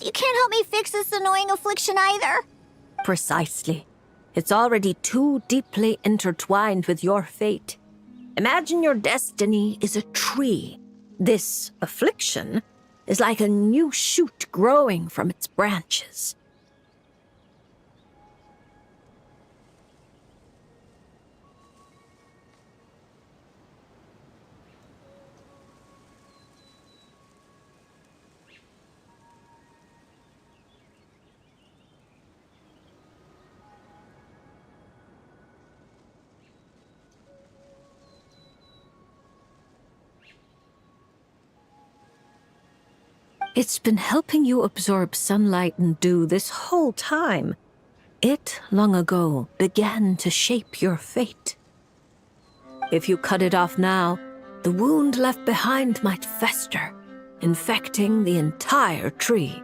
So you can't help me fix this annoying affliction either? Precisely. It's already too deeply intertwined with your fate. Imagine your destiny is a tree. This affliction is like a new shoot growing from its branches. It's been helping you absorb sunlight and dew this whole time. It, long ago, began to shape your fate. If you cut it off now, the wound left behind might fester, infecting the entire tree.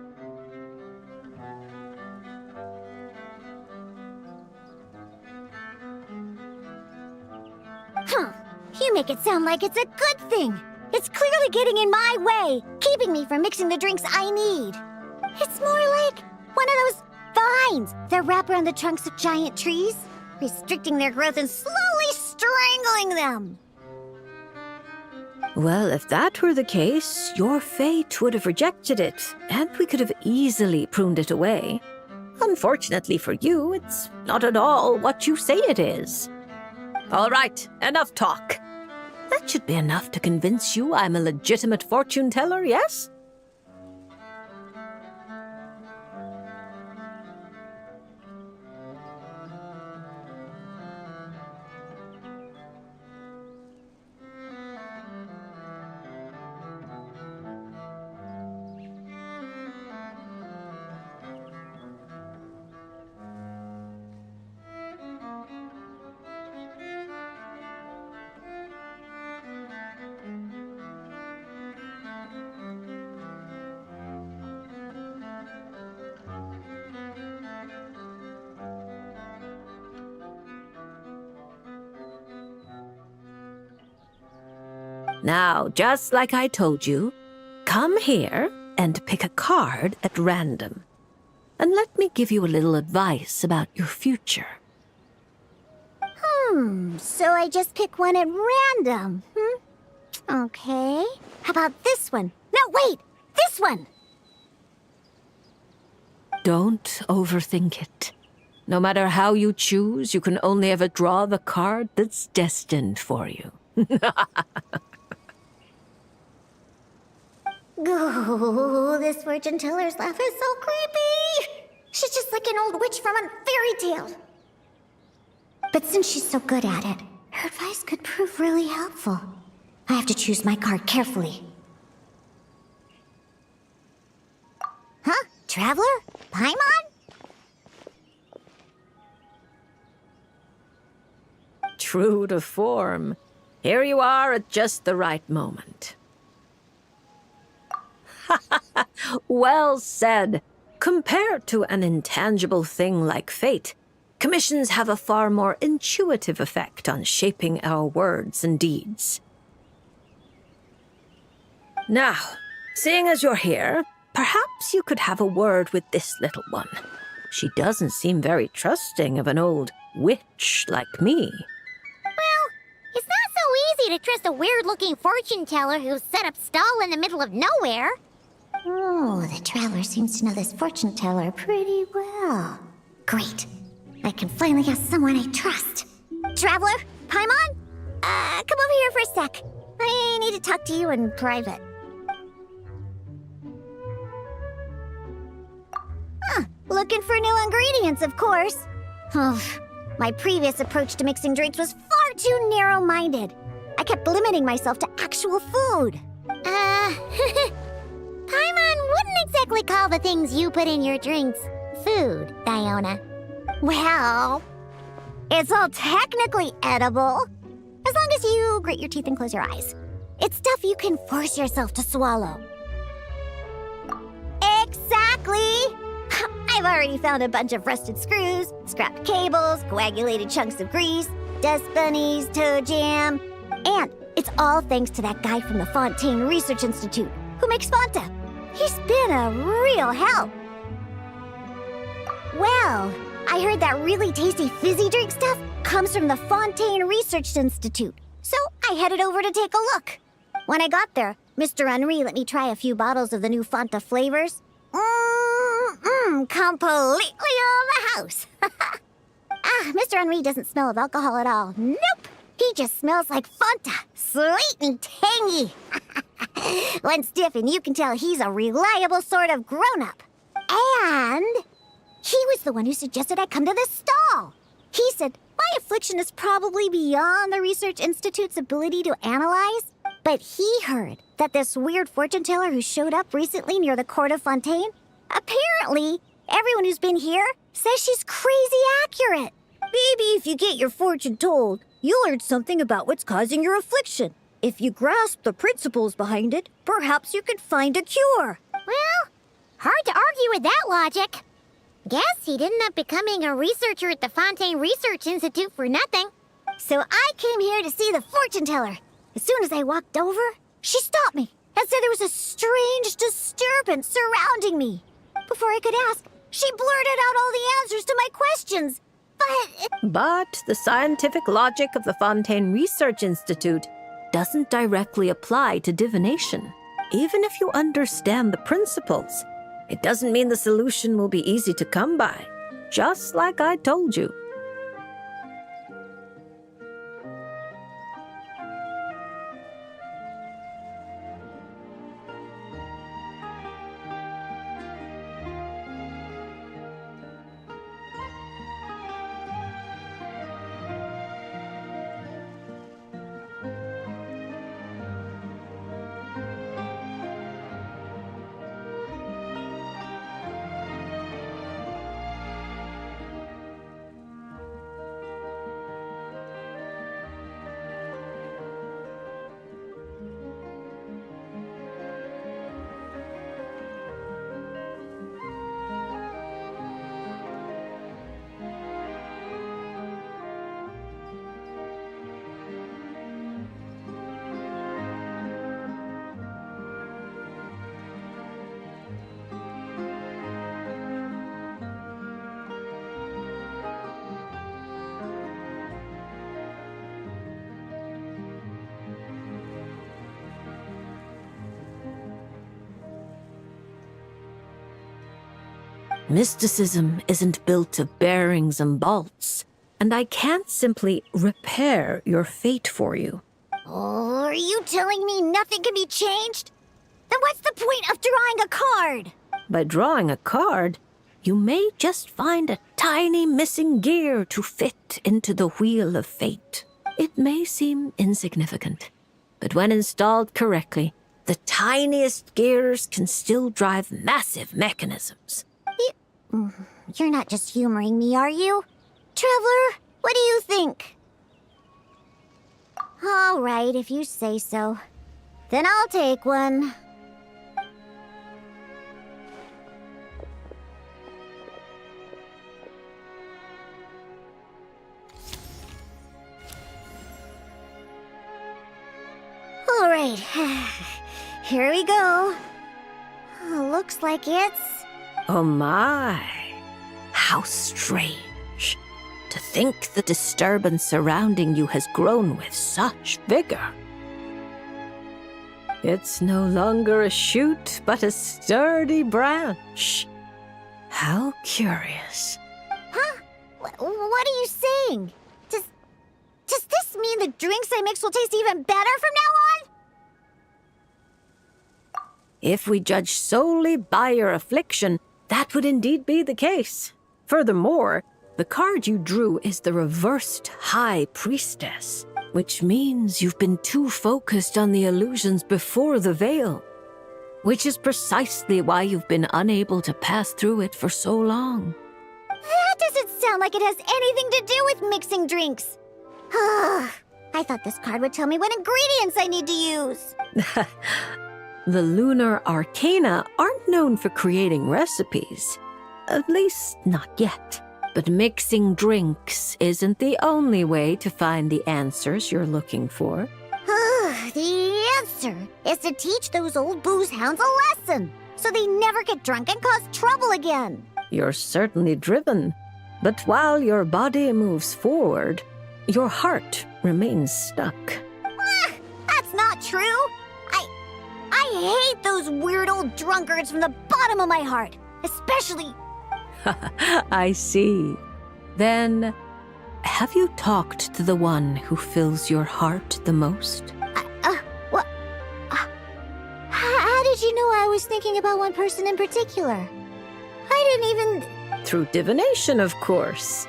You make it sound like it's a good thing. It's clearly getting in my way, keeping me from mixing the drinks I need. It's more like one of those vines that wrap around the trunks of giant trees, restricting their growth and slowly strangling them. Well, if that were the case, your fate would have rejected it, and we could have easily pruned it away. Unfortunately for you, it's not at all what you say it is. All right, enough talk. That should be enough to convince you I'm a legitimate fortune teller, yes? Now, just like I told you, come here and pick a card at random. And let me give you a little advice about your future. So I just pick one at random, Okay. How about this one? No, wait! This one! Don't overthink it. No matter how you choose, you can only ever draw the card that's destined for you. Ooh, this fortune teller's laugh is so creepy. She's just like an old witch from a fairy tale. But since she's so good at it, her advice could prove really helpful. I have to choose my card carefully. Huh? Traveler? Paimon? True to form. Here you are at just the right moment. Well said. Compared to an intangible thing like fate, commissions have a far more intuitive effect on shaping our words and deeds. Now, seeing as you're here, perhaps you could have a word with this little one. She doesn't seem very trusting of an old witch like me. Well, it's not so easy to trust a weird-looking fortune teller who's set up stall in the middle of nowhere. Oh, the traveler seems to know this fortune teller pretty well. Great. I can finally have someone I trust. Traveler? Paimon? Come over here for a sec. I need to talk to you in private. Looking for new ingredients, of course. My previous approach to mixing drinks was far too narrow-minded. I kept limiting myself to actual food. Paimon wouldn't exactly call the things you put in your drinks food, Diona. Well, it's all technically edible, as long as you grit your teeth and close your eyes. It's stuff you can force yourself to swallow. Exactly! I've already found a bunch of rusted screws, scrapped cables, coagulated chunks of grease, dust bunnies, toe jam, and it's all thanks to that guy from the Fontaine Research Institute who makes Fanta. He's been a real help. Well, I heard that really tasty fizzy drink stuff comes from the Fontaine Research Institute, so I headed over to take a look. When I got there, Mr. Henri let me try a few bottles of the new Fanta flavors. Completely on the house. Mr. Henri doesn't smell of alcohol at all. Nope. He just smells like Fanta. Sweet and tangy. When stiff, and you can tell he's a reliable sort of grown-up. And he was the one who suggested I come to this stall. He said my affliction is probably beyond the Research Institute's ability to analyze. But he heard that this weird fortune teller who showed up recently near the court of Fontaine, apparently everyone who's been here says she's crazy accurate. Maybe if you get your fortune told, you'll learn something about what's causing your affliction. If you grasp the principles behind it, perhaps you could find a cure. Well, hard to argue with that logic. Guess he didn't end up becoming a researcher at the Fontaine Research Institute for nothing. So I came here to see the fortune teller. As soon as I walked over, she stopped me and said there was a strange disturbance surrounding me. Before I could ask, she blurted out all the answers to my questions. But the scientific logic of the Fontaine Research Institute doesn't directly apply to divination. Even if you understand the principles, it doesn't mean the solution will be easy to come by, just like I told you. Mysticism isn't built of bearings and bolts, and I can't simply repair your fate for you. Oh, are you telling me nothing can be changed? Then what's the point of drawing a card? By drawing a card, you may just find a tiny missing gear to fit into the wheel of fate. It may seem insignificant, but when installed correctly, the tiniest gears can still drive massive mechanisms. You're not just humoring me, are you? Traveler, what do you think? All right, if you say so. Then I'll take one. All right, here we go. Looks like it's... Oh my, how strange. To think the disturbance surrounding you has grown with such vigor. It's no longer a shoot, but a sturdy branch. How curious. Huh? What are you saying? Does this mean the drinks I mix will taste even better from now on? If we judge solely by your affliction, that would indeed be the case. Furthermore, the card you drew is the reversed High Priestess, which means you've been too focused on the illusions before the veil, which is precisely why you've been unable to pass through it for so long. That doesn't sound like it has anything to do with mixing drinks. I thought this card would tell me what ingredients I need to use. The lunar arcana aren't known for creating recipes. At least, not yet. But mixing drinks isn't the only way to find the answers you're looking for. The answer is to teach those old booze hounds a lesson, so they never get drunk and cause trouble again. You're certainly driven. But while your body moves forward, your heart remains stuck. That's not true. I hate those weird old drunkards from the bottom of my heart, especially... I see. Then, have you talked to the one who fills your heart the most? What? How did you know I was thinking about one person in particular? I didn't even... Through divination, of course.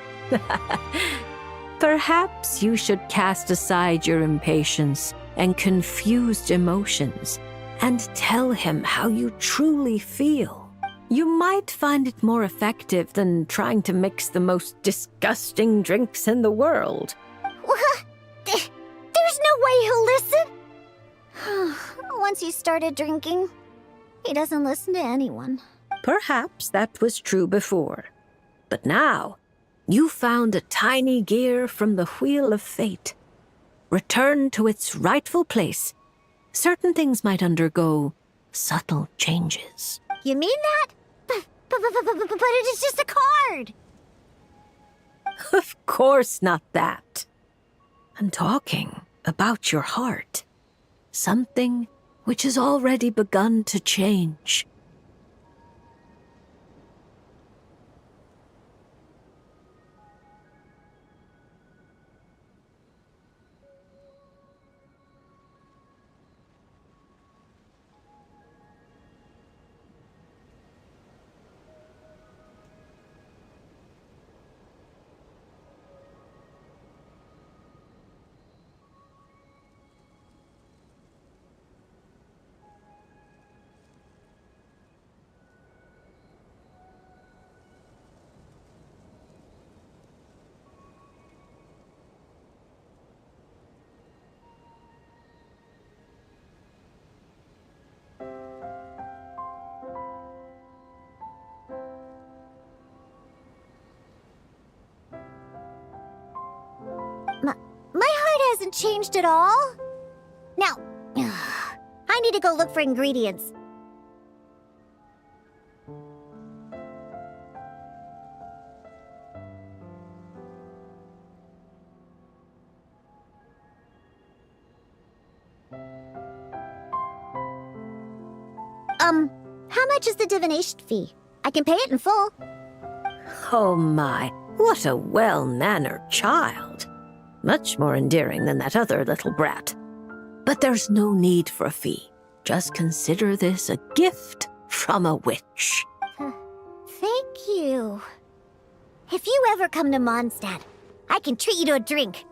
Perhaps you should cast aside your impatience and confused emotions and tell him how you truly feel. You might find it more effective than trying to mix the most disgusting drinks in the world. What? There's no way he'll listen. Once he started drinking, he doesn't listen to anyone. Perhaps that was true before. But now, you found a tiny gear from the Wheel of Fate. Return to its rightful place. Certain things might undergo subtle changes. You mean that? But it is just a card. Of course not that. I'm talking about your heart. Something which has already begun to change. My heart hasn't changed at all. Now, I need to go look for ingredients. How much is the divination fee? I can pay it in full. Oh my, what a well-mannered child. Much more endearing than that other little brat. But there's no need for a fee. Just consider this a gift from a witch. Thank you. If you ever come to Mondstadt, I can treat you to a drink.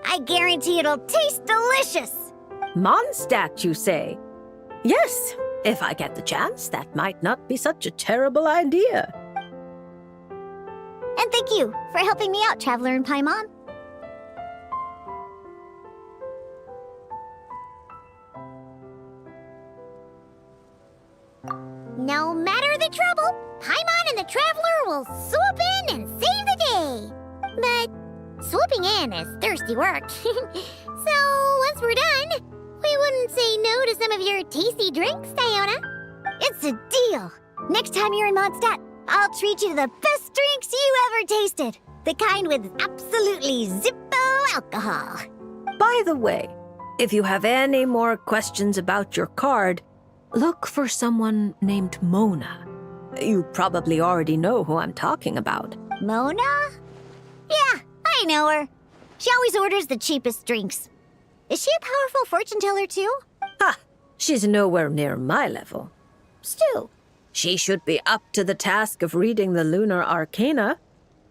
I guarantee it'll taste delicious. Mondstadt, you say? Yes, if I get the chance, that might not be such a terrible idea. And thank you for helping me out, Traveler in Paimon. No matter the trouble, Paimon and the Traveler will swoop in and save the day. But swooping in is thirsty work. So once we're done, we wouldn't say no to some of your tasty drinks, Diona. It's a deal. Next time you're in Mondstadt, I'll treat you to the best drinks you ever tasted. The kind with absolutely zippo alcohol. By the way, if you have any more questions about your card, look for someone named Mona. You probably already know who I'm talking about. Mona? Yeah, I know her. She always orders the cheapest drinks. Is she a powerful fortune teller too? Ha! She's nowhere near my level. Still, she should be up to the task of reading the lunar arcana.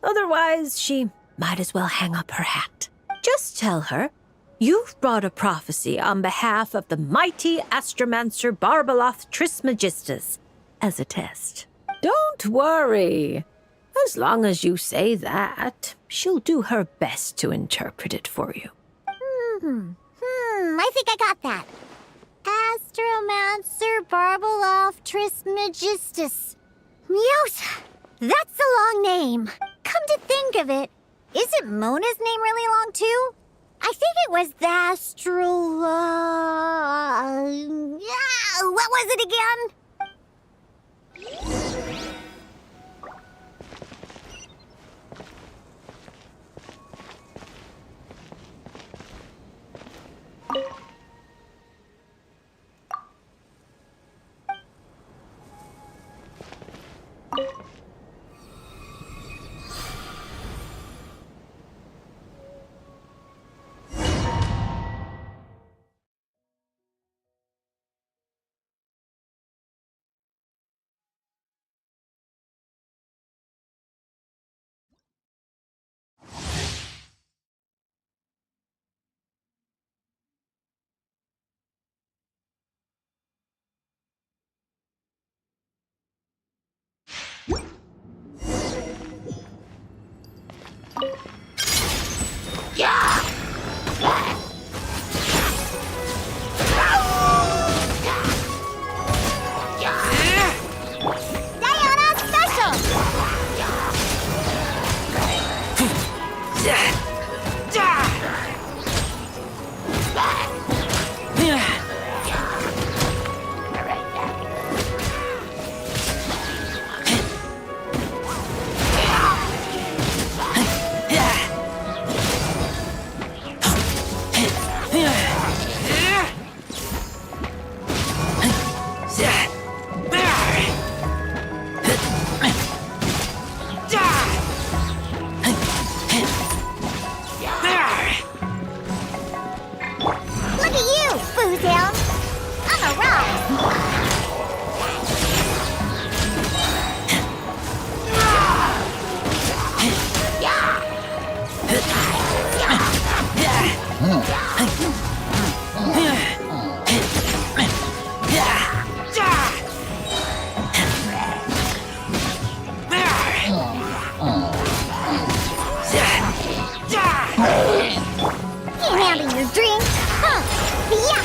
Otherwise, she might as well hang up her hat. Just tell her you've brought a prophecy on behalf of the mighty astromancer Barbeloth Trismegistus as a test. Don't worry. As long as you say that, she'll do her best to interpret it for you. I think I got that. Astromancer Barbeloth Trismegistus. Miosa! That's a long name. Come to think of it, isn't Mona's name really long too? I think it was the what was it again? Diana Special! Look at you, Foozhound! I'm a rock! Can't handle your drink, huh? Yeah.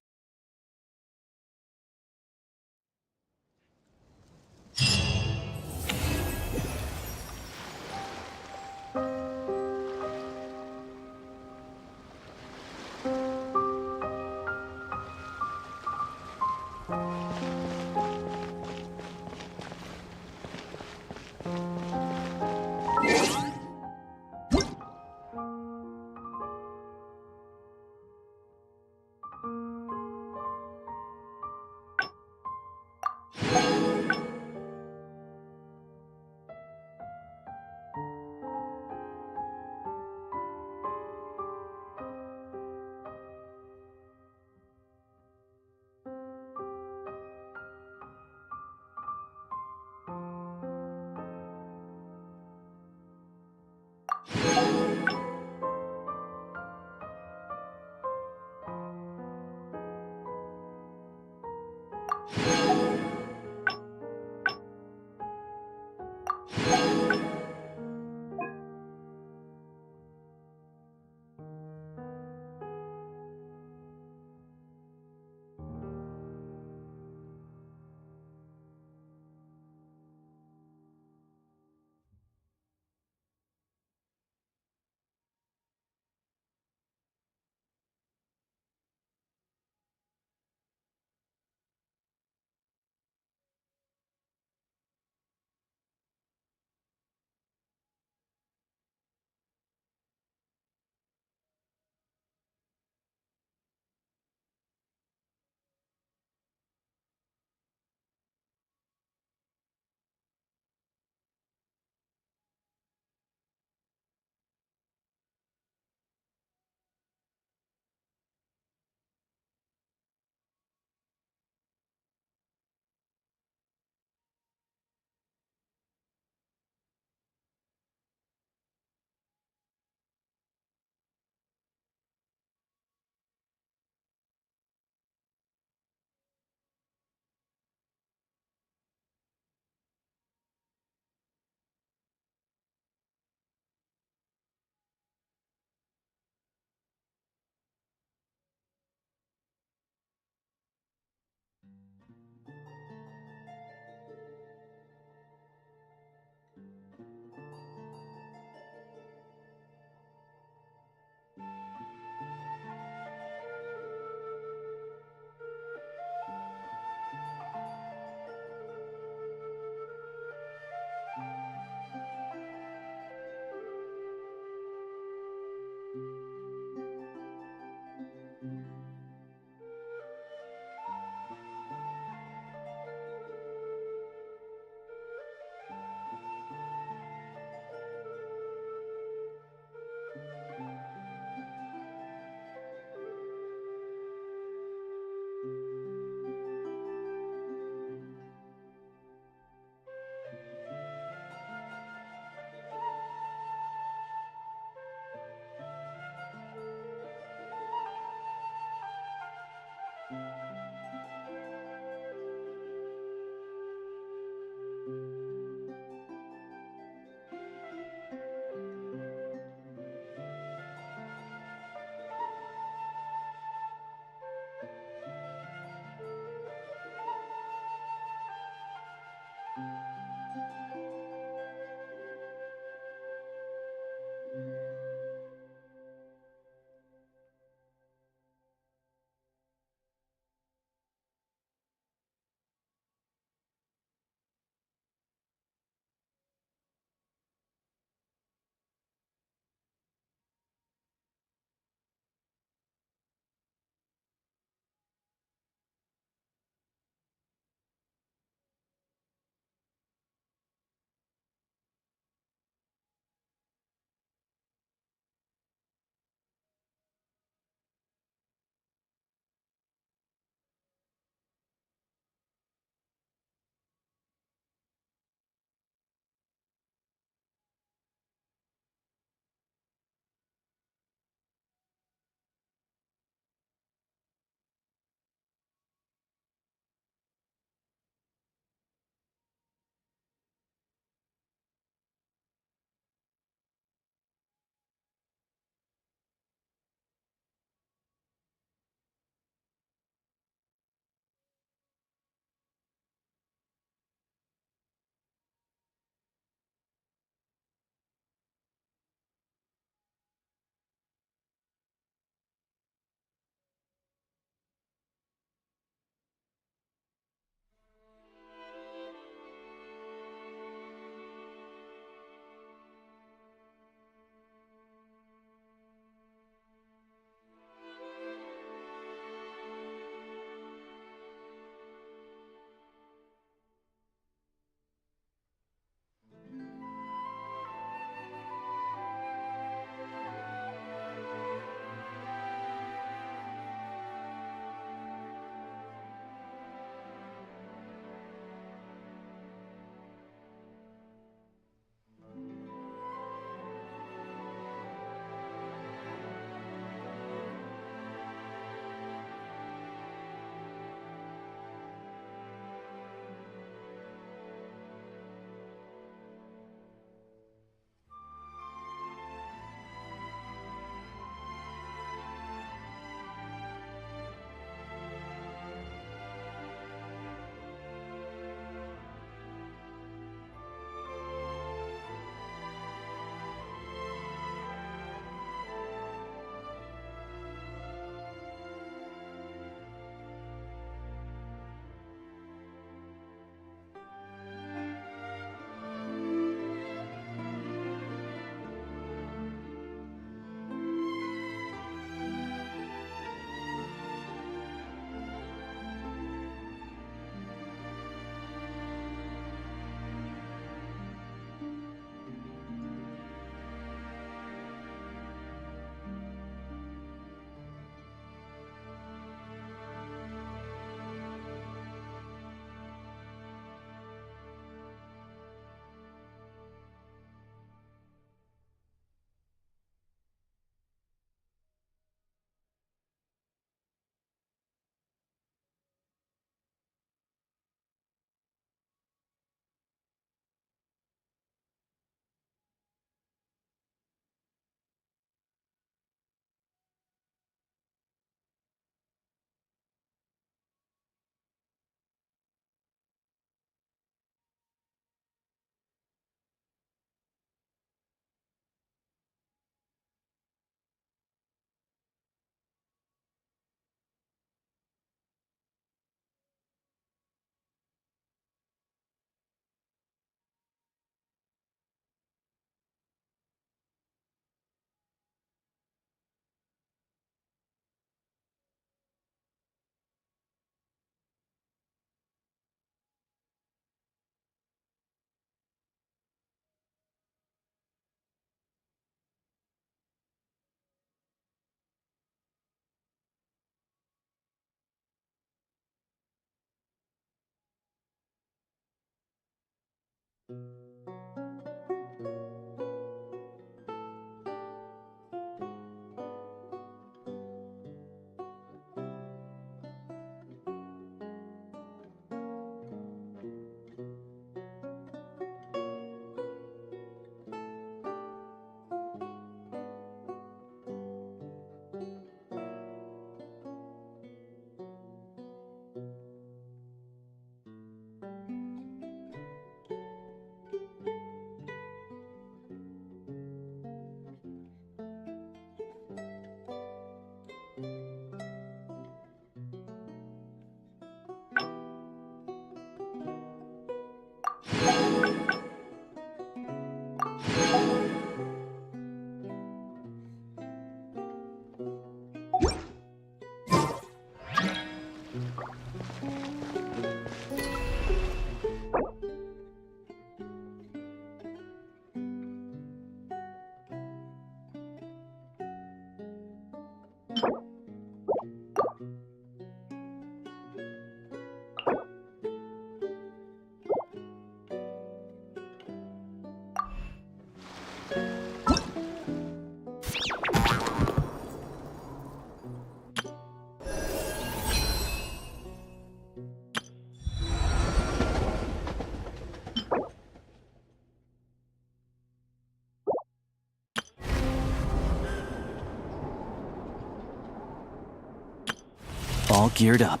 All geared up.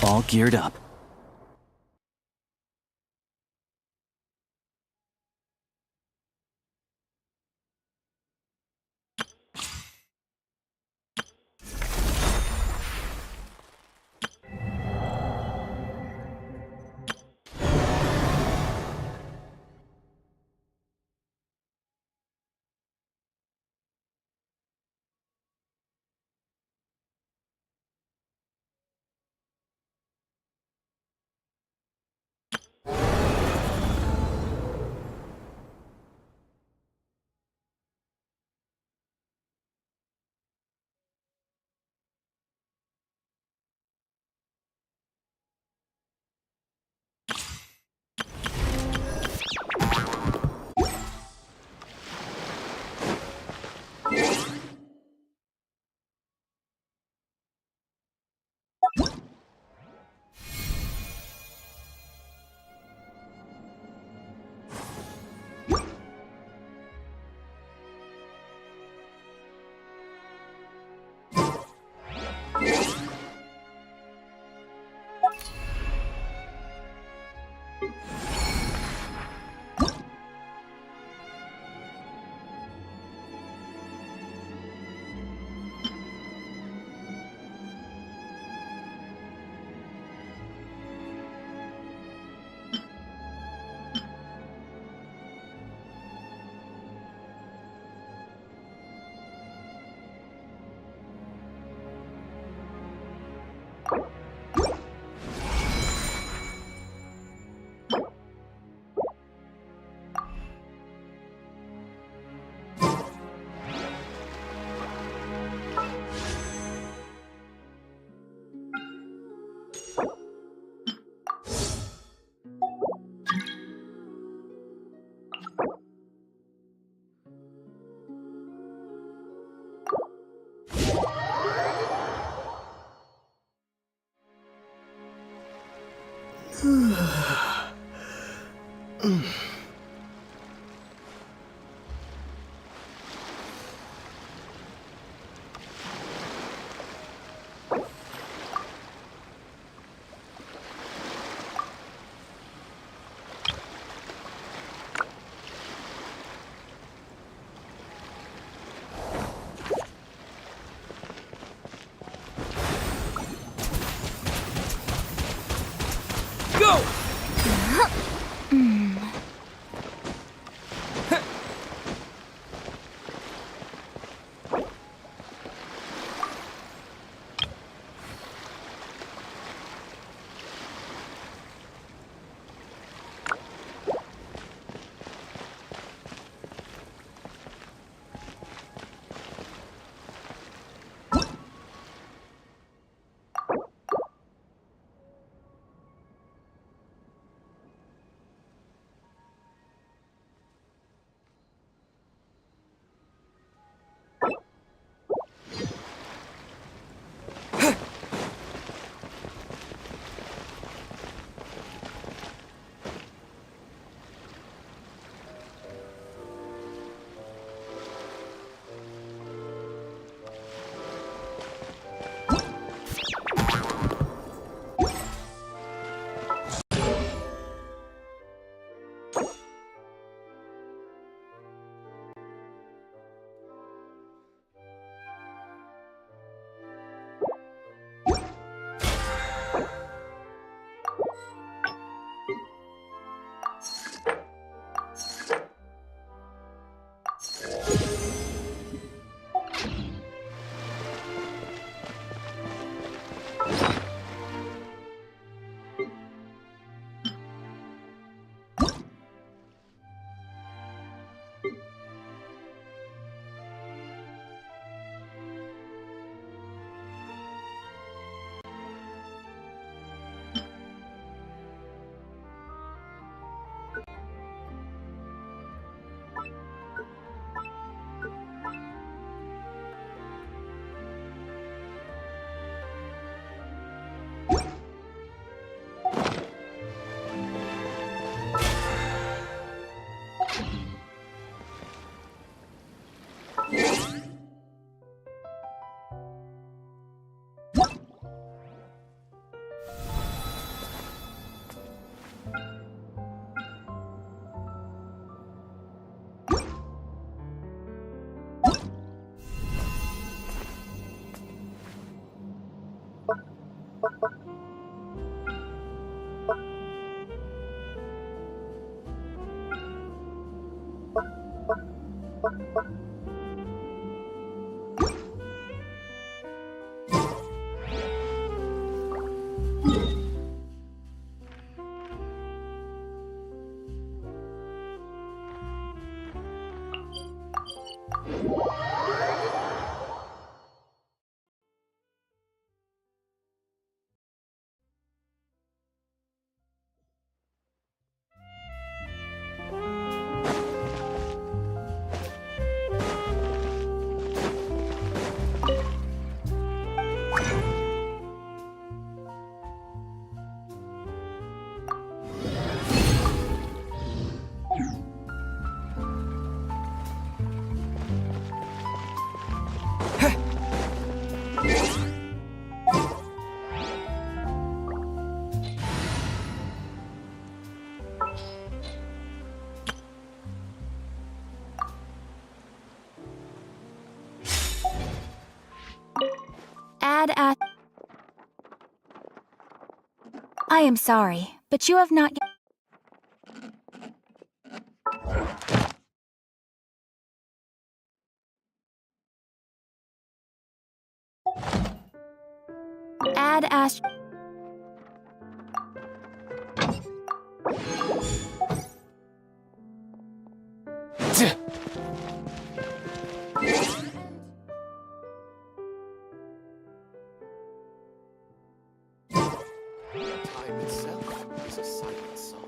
All geared up. Go! Add at. I am sorry, but you have not. Add as. Time itself is a silent song.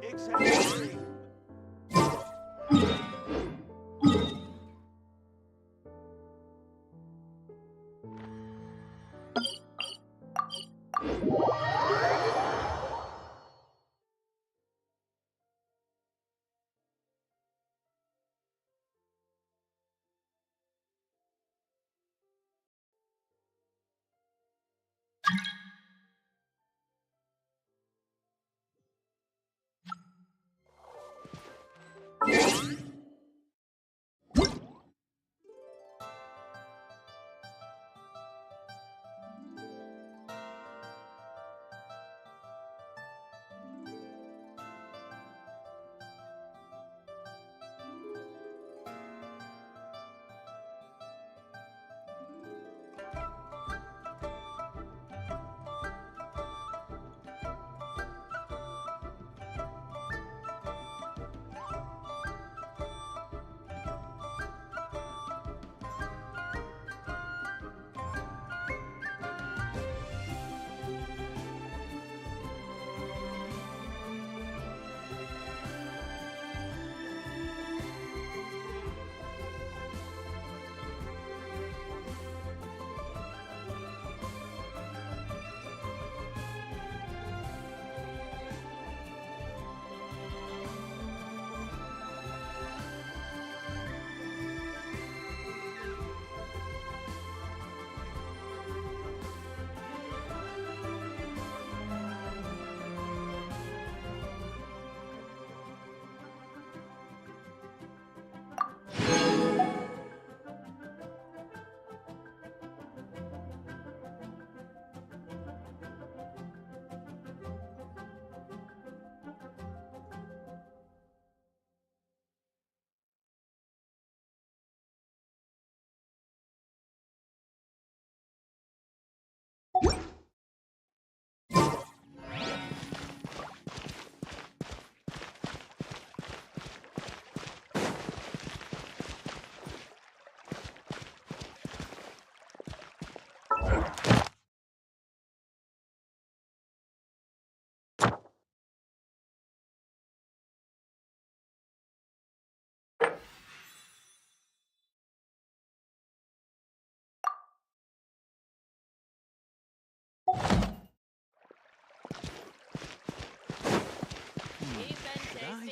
Exactly.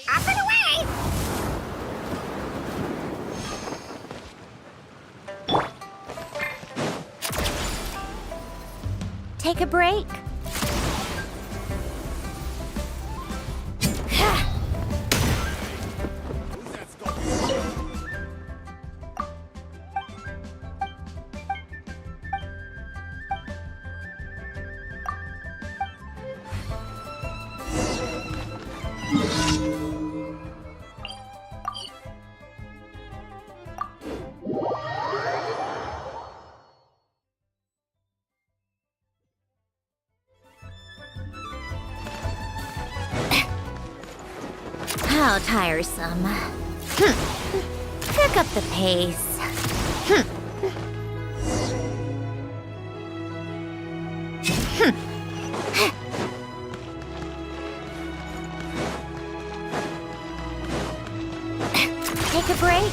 Up and away! Take a break. How tiresome. Pick up the pace. Take a break.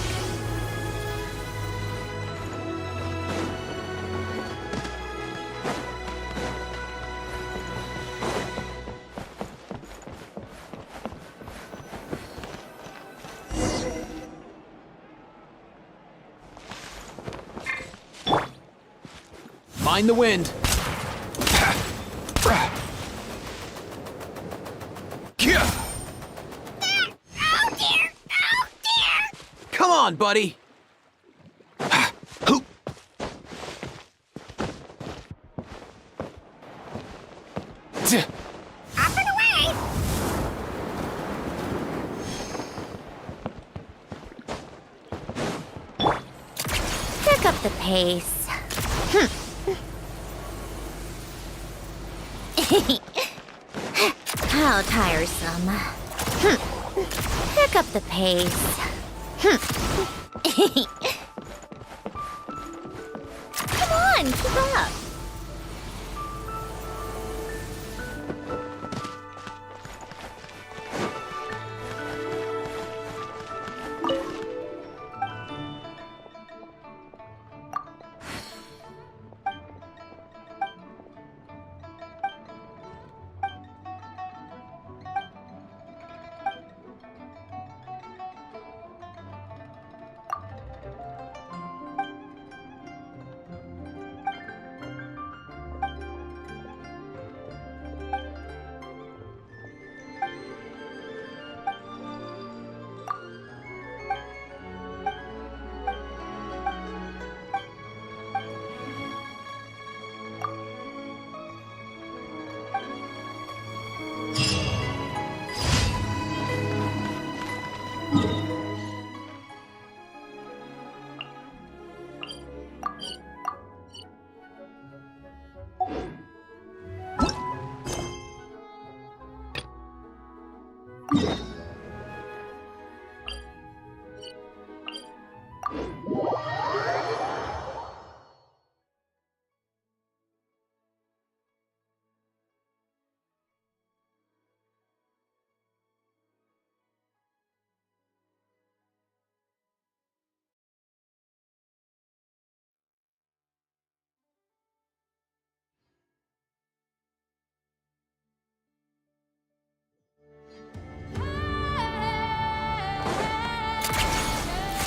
Mind the wind. Come on, buddy. Up and away! Pick up the pace. How tiresome. Pick up the pace. Come on, keep up.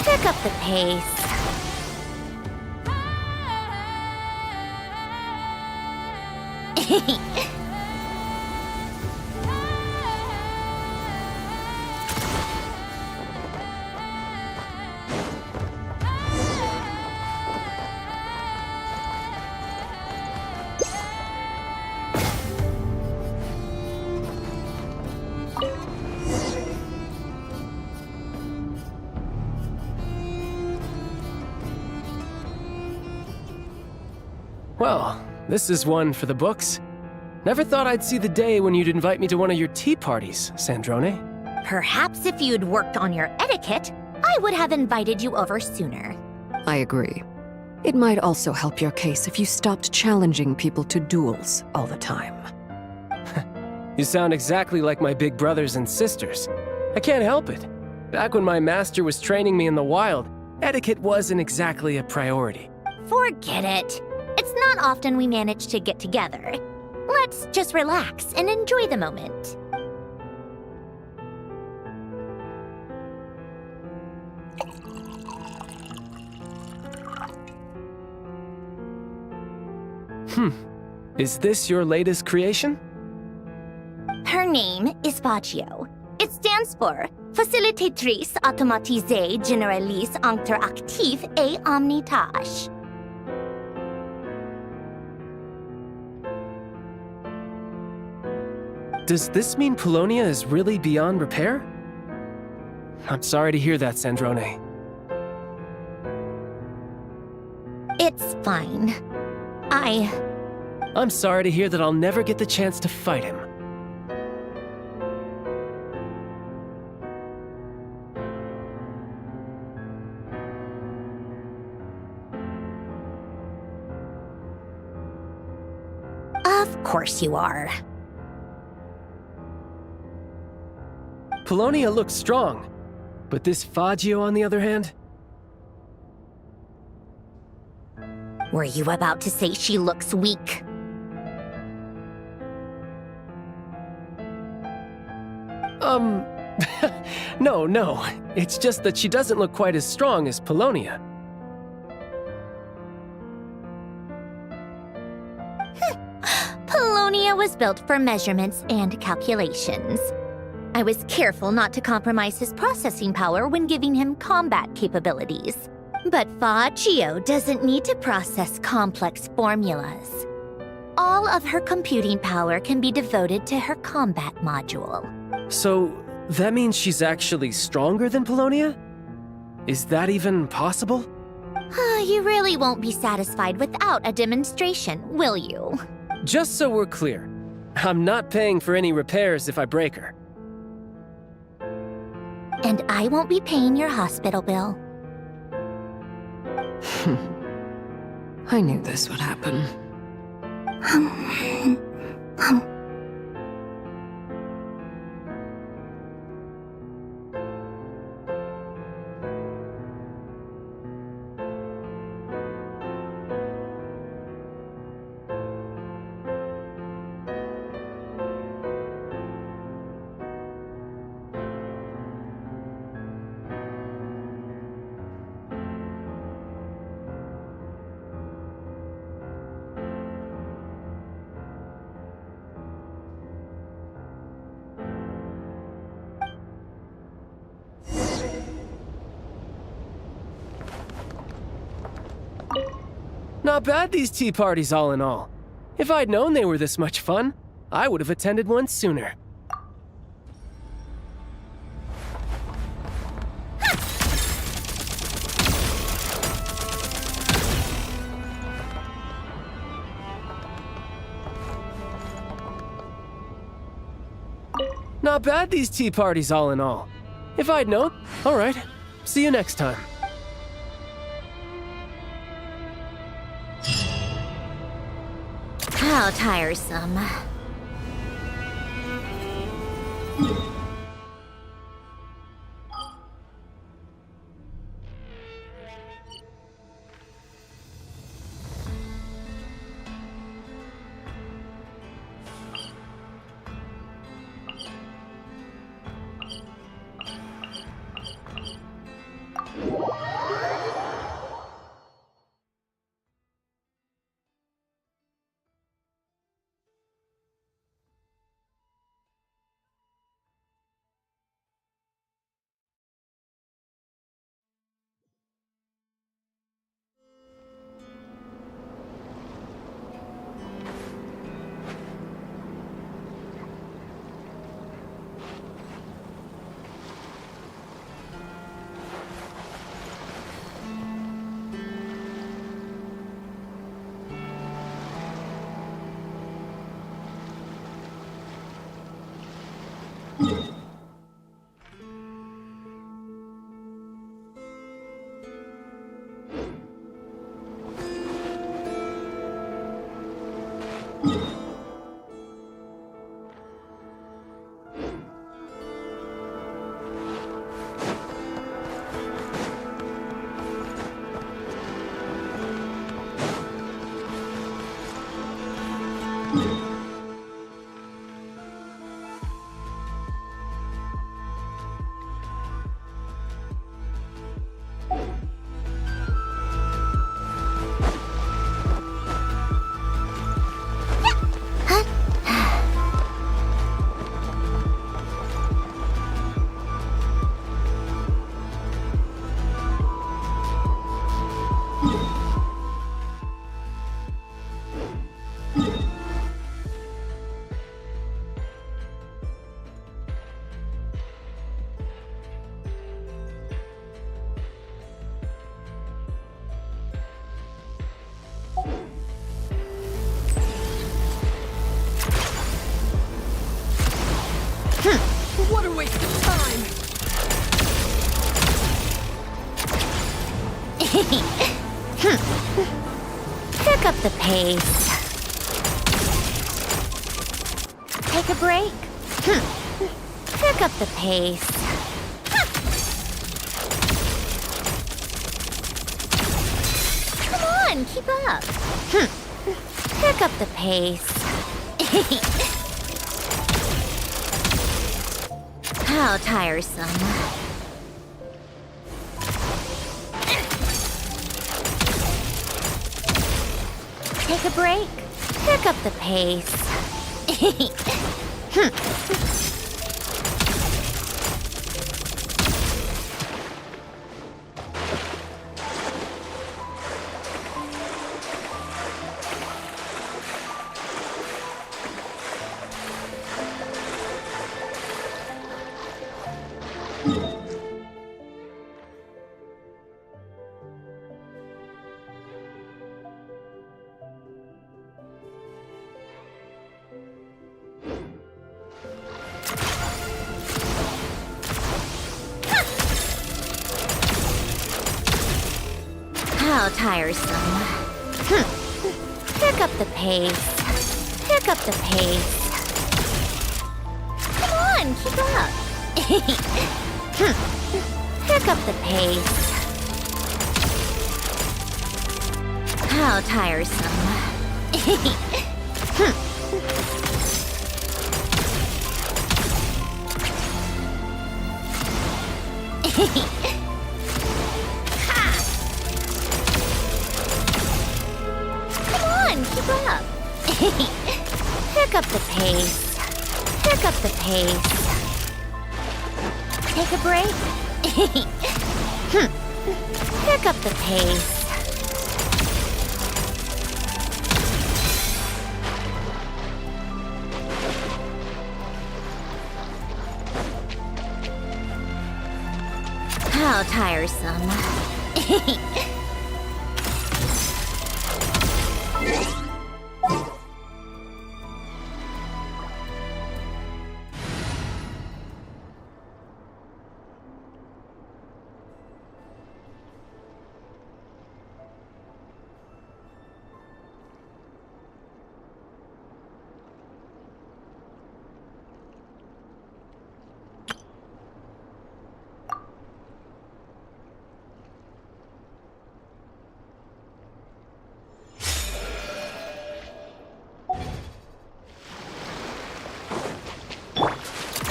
Pick up the pace. Well, this is one for the books. Never thought I'd see the day when you'd invite me to one of your tea parties, Sandrone. Perhaps if you'd worked on your etiquette, I would have invited you over sooner. I agree. It might also help your case if you stopped challenging people to duels all the time. You sound exactly like my big brothers and sisters. I can't help it. Back when my master was training me in the wild, etiquette wasn't exactly a priority. Forget it. It's not often we manage to get together. Let's just relax and enjoy the moment. Is this your latest creation? Her name is Baggio. It stands for Facilitatrice Automatisée Généraliste Interactive et Omnitâche. Does this mean Polonia is really beyond repair? I'm sorry to hear that, Sandrone. It's fine. I'm sorry to hear that I'll never get the chance to fight him. Of course you are. Polonia looks strong, but this Faggio, on the other hand? Were you about to say she looks weak? No. It's just that she doesn't look quite as strong as Polonia. Polonia was built for measurements and calculations. I was careful not to compromise his processing power when giving him combat capabilities. But Faggio doesn't need to process complex formulas. All of her computing power can be devoted to her combat module. So, that means she's actually stronger than Polonia? Is that even possible? You really won't be satisfied without a demonstration, will you? Just so we're clear, I'm not paying for any repairs if I break her. And I won't be paying your hospital bill. I knew this would happen. Not bad, these tea parties all in all. If I'd known they were this much fun, I would have attended one sooner. Not bad, these tea parties all in all. If I'd known, all right. See you next time. How tiresome. What a waste of time! Pick up the pace. Take a break. Pick up the pace. Come on, keep up. Pick up the pace. How tiresome. Take a break. Pick up the pace. How tiresome. Pick up the pace. Pick up the pace. Come on, keep up. Pick up the pace. How tiresome. Keep up. Pick up the pace. Pick up the pace. Take a break. Pick up the pace. How tiresome.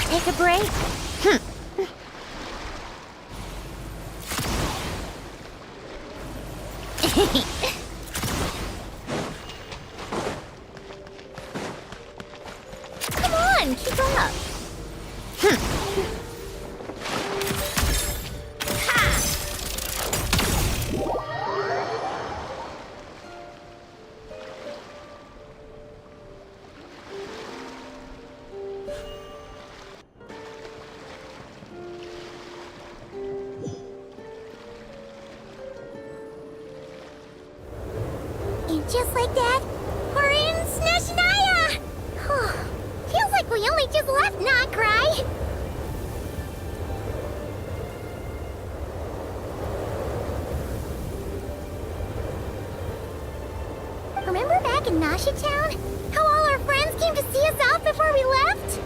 Take a break. Come on, keep up. And just like that, we're in Snezhnaya! Feels like we only just left, not cry. Remember back in Nasha Town? How all our friends came to see us off before we left?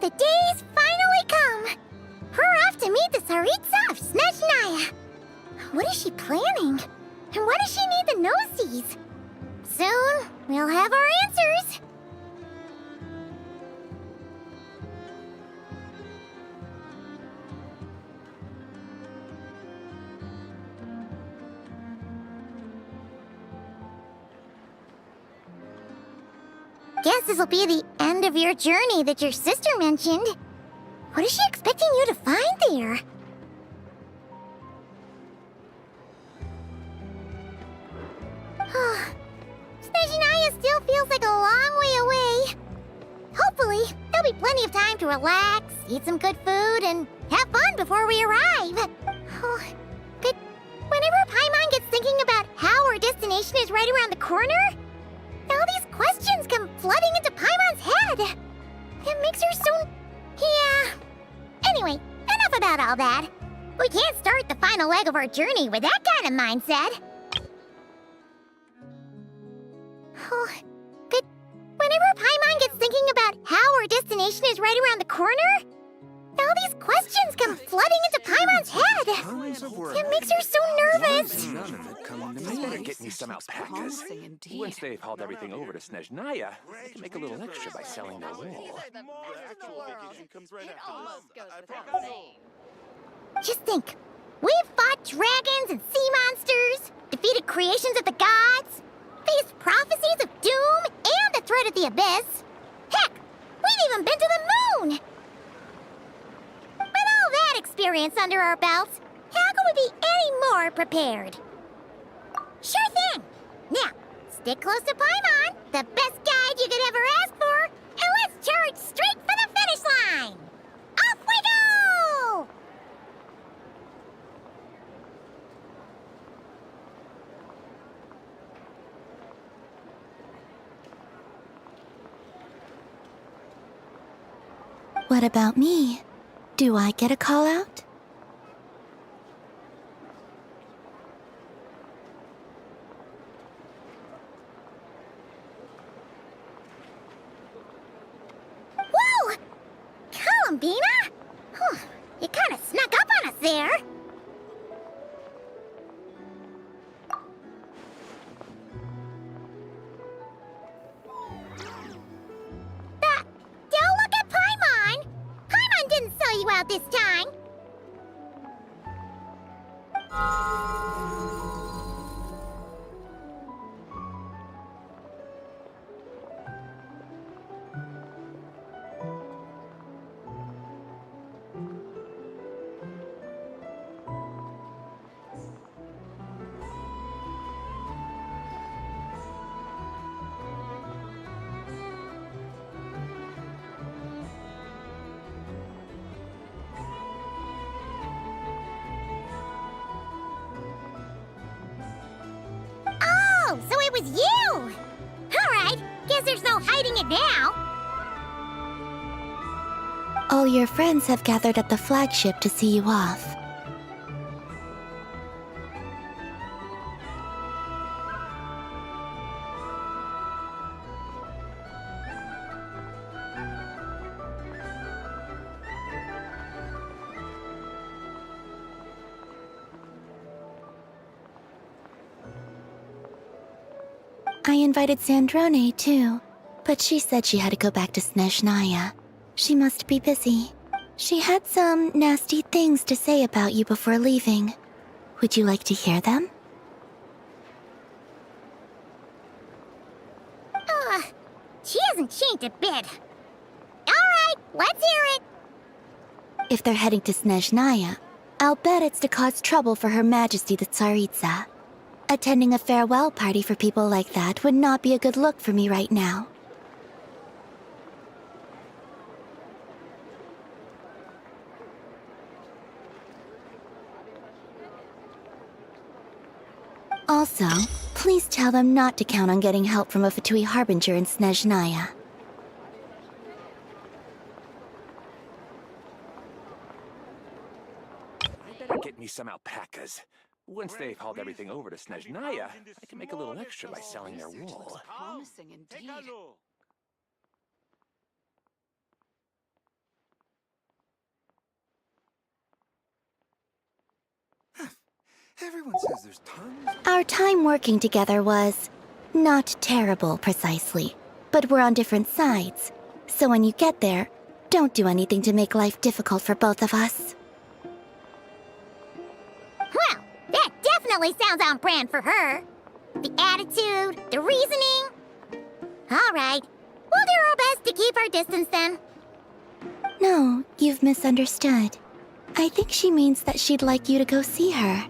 The day's finally come! We're off to meet the Tsaritsa of Snezhnaya! What is she planning? And why does she need the nosies? Soon, we'll have our answers! Guess this'll be the end of your journey that your sister mentioned. What is she expecting you to find there? Snezhnaya still feels like a long way away. Hopefully, there'll be plenty of time to relax, eat some good food, and have fun before we arrive. But whenever Paimon gets thinking about how our destination is right around the corner, all these questions come flooding into Paimon's head. It makes her so... Yeah. Anyway, enough about all that. We can't start the final leg of our journey with that kind of mindset. But whenever Paimon gets thinking about how our destination is right around the corner, all these questions come flooding into Paimon's head. It makes her so nervous. I better get me some alpacas. Once they've hauled everything over to Snezhnaya, they can make a little extra by selling their wool. Just think, we've fought dragons and sea monsters, defeated creations of the gods, faced prophecies of doom and the threat of the abyss. Heck, we've even been to the moon! With all that experience under our belts, how could we be any more prepared? Sure thing! Now, stick close to Paimon, the best guide you could ever ask for, and let's charge straight for the finish line! Off we go! What about me? Do I get a call out? Whoa! Columbina? You kind of snuck up on us there. Don't look at Paimon! Paimon didn't sell you out this time. Oh, so it was you! Alright, guess there's no hiding it now. All your friends have gathered at the flagship to see you off. I invited Sandrone, too, but she said she had to go back to Snezhnaya. She must be busy. She had some nasty things to say about you before leaving. Would you like to hear them? She hasn't changed a bit. Alright, let's hear it. If they're heading to Snezhnaya, I'll bet it's to cause trouble for Her Majesty the Tsaritsa. Attending a farewell party for people like that would not be a good look for me right now. Also, please tell them not to count on getting help from a Fatui Harbinger in Snezhnaya. I better get me some alpacas. Once they've hauled everything over to Snezhnaya, I can make a little extra by selling their wool. Promising indeed. Everyone says there's tons. Our time working together was not terrible, precisely, but we're on different sides. So when you get there, don't do anything to make life difficult for both of us. Well, that definitely sounds on brand for her. The attitude, the reasoning. All right, we'll do our best to keep our distance then. No, you've misunderstood. I think she means that she'd like you to go see her.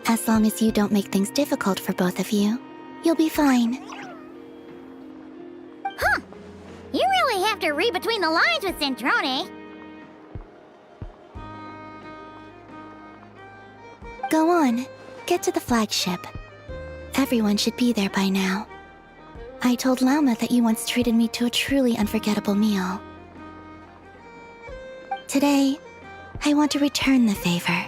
As long as you don't make things difficult for both of you, you'll be fine. Huh. You really have to read between the lines with Snezhnaya. Go on, get to the flagship. Everyone should be there by now. I told Lama that you once treated me to a truly unforgettable meal. Today, I want to return the favor.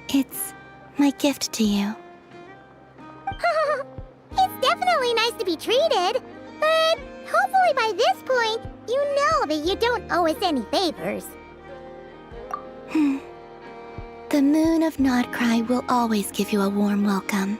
It's my gift to you. It's definitely nice to be treated, but hopefully by this point, you know that you don't owe us any favors. The moon of Nodcry will always give you a warm welcome.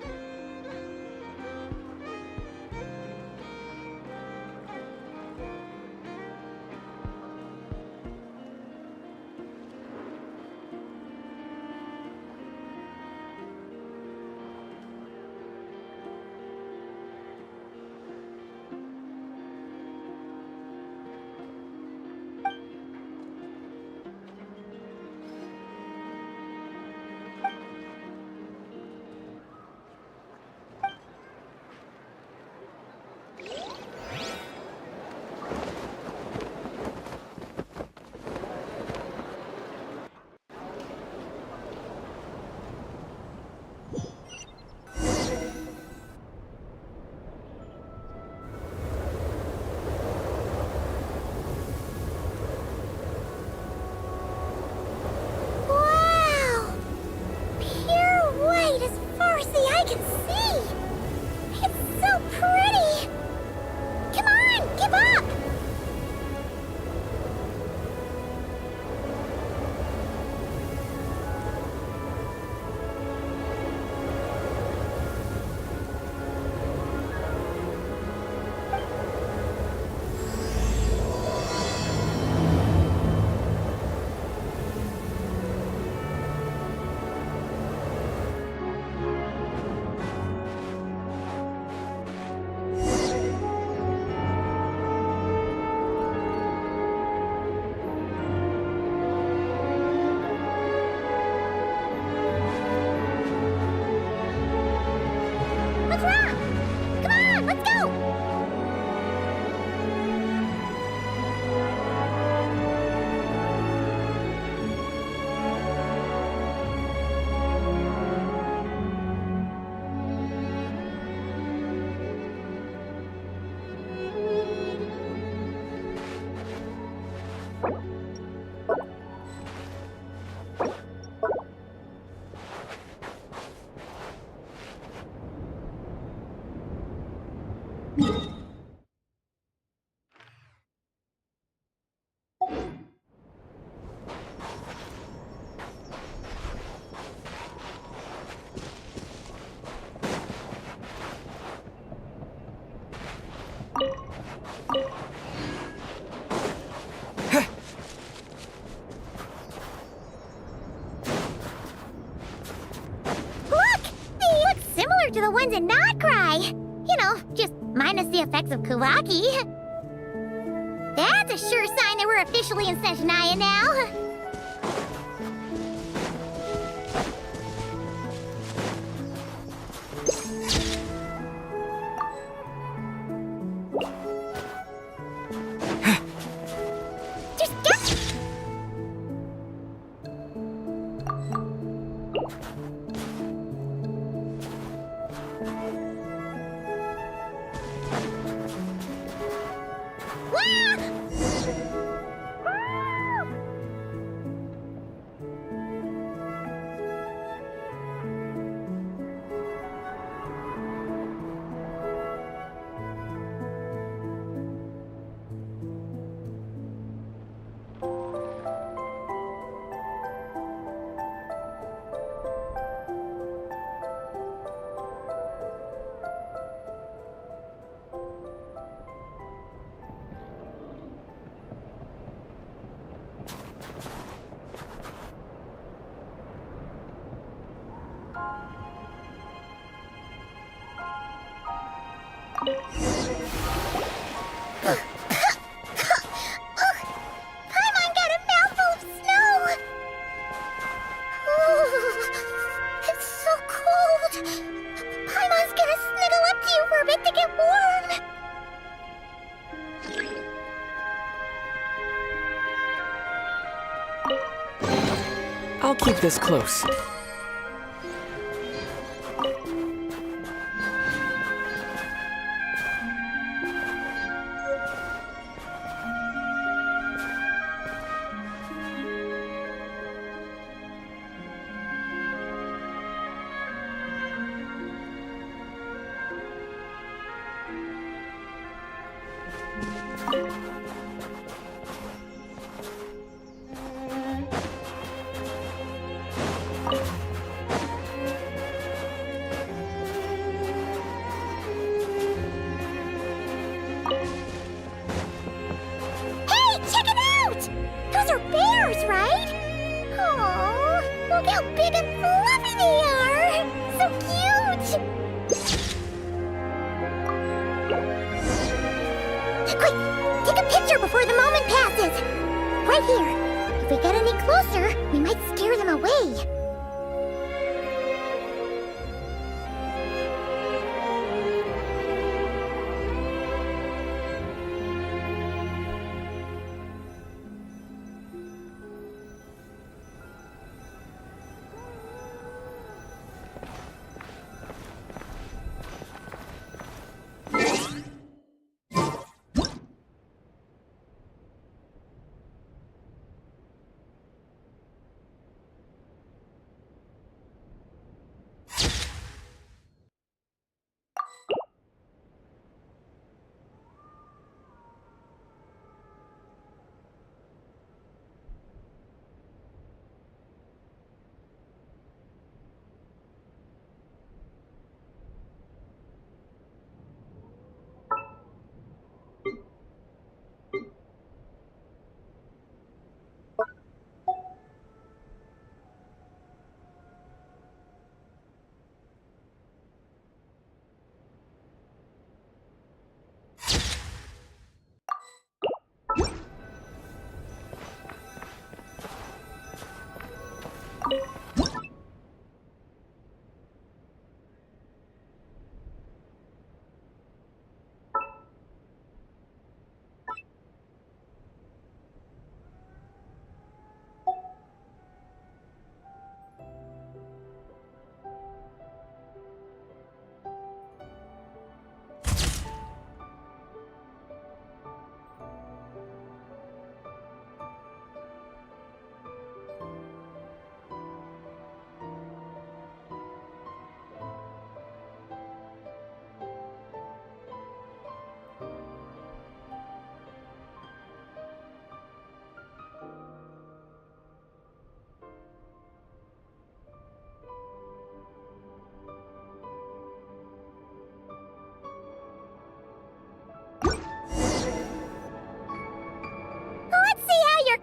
Wow! Pure white as far as the eye can see! It's so pretty! Come on, give up! What's wrong? Come on, let's go! Look! They look similar to the ones in Nodcry. You know, just minus the effects of Kawaki. That's a sure sign that we're officially in Snezhnaya now. Just get... Paimon got a mouthful of snow! It's so cold! Paimon's gonna snuggle up to you for a bit to get warm! I'll keep this close. Hey, check it out! Those are bears, right? Aww, look how big and fluffy they are! So cute! Quick, take a picture before the moment passes! Right here. If we get any closer, we might scare them away.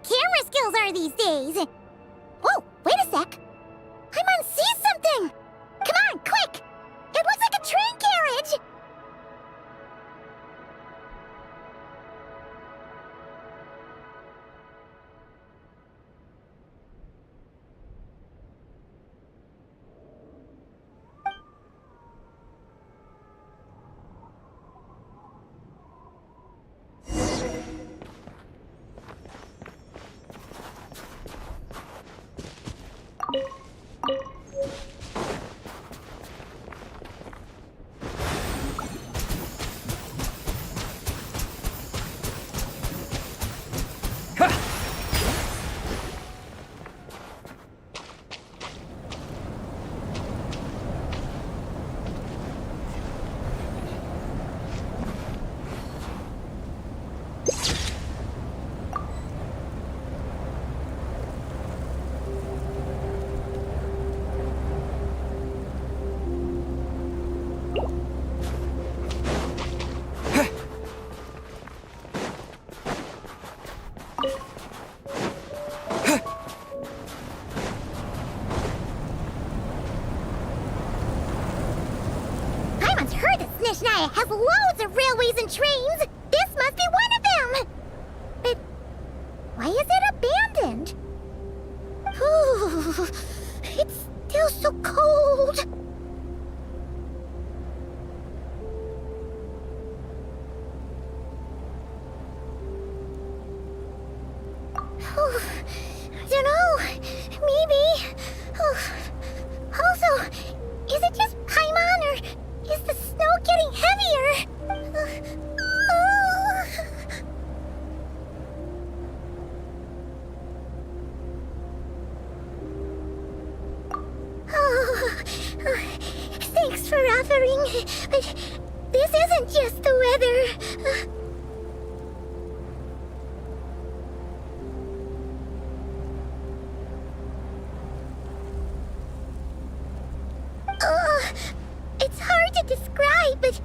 Camera skills are these days. Oh, wait a sec. Paimon sees something. Come on, quick. It looks like a train carriage. heard that Snezhnaya has loads of railways and trains. This must be one of them. But why is it abandoned? Ooh, it's still so cold. Oh, I don't know. Maybe. Oh. Also, is it just Paimon or is the snow getting heavier? Thanks for offering, but this isn't just the weather. It's hard to describe, but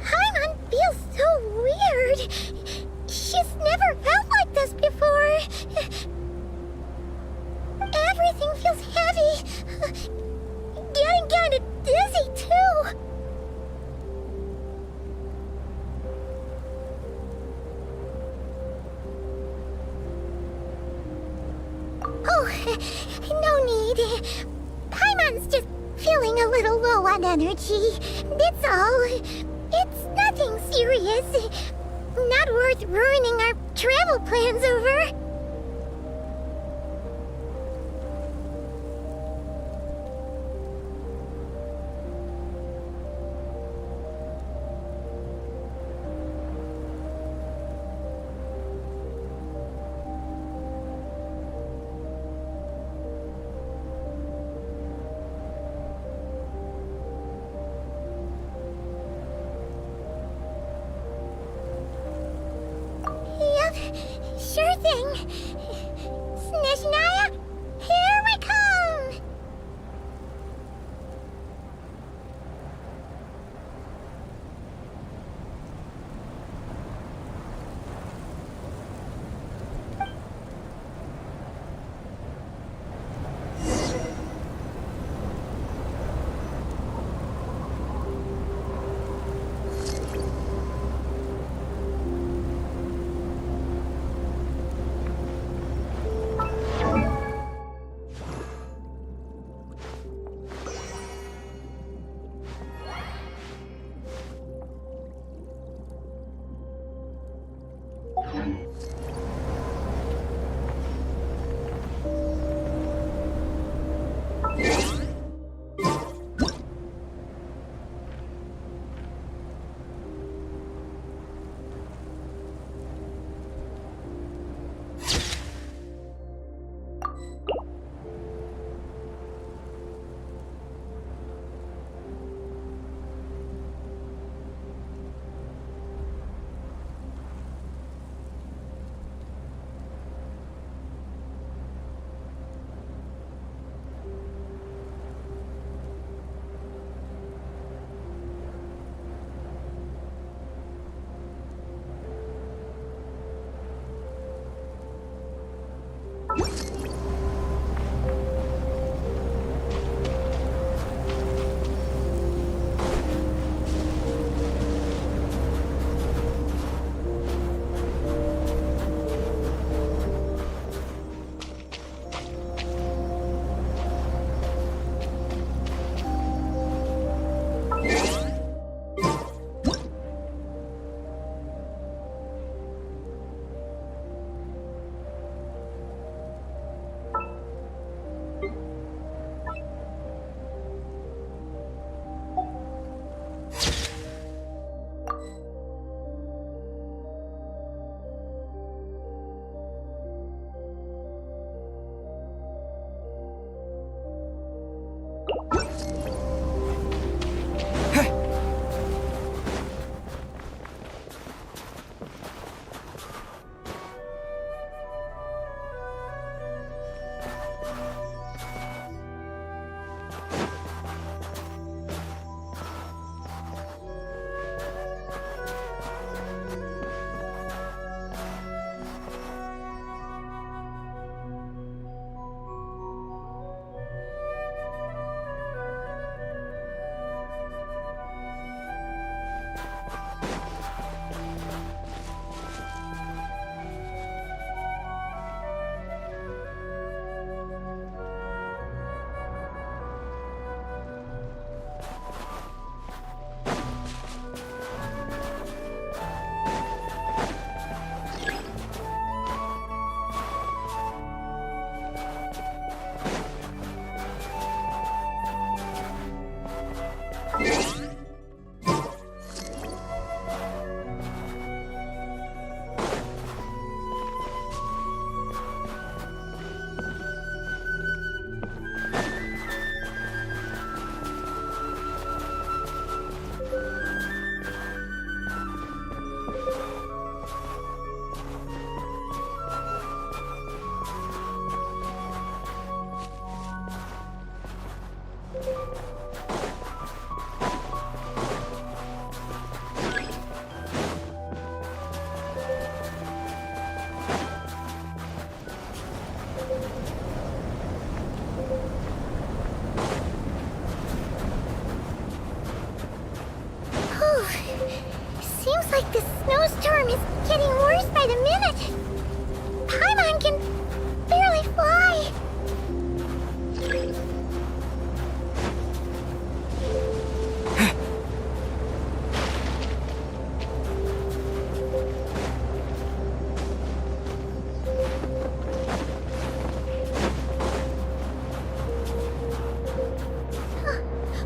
Paimon feels so weird. She's never felt like this before. Everything feels heavy. Getting kinda dizzy, too. Oh, no need. Paimon's just feeling a little low on energy. That's all. It's nothing serious. Not worth ruining our travel plans over. Sure thing. Snezhnaya, here we come! Seems like this snowstorm is getting worse by the minute. Paimon can barely fly.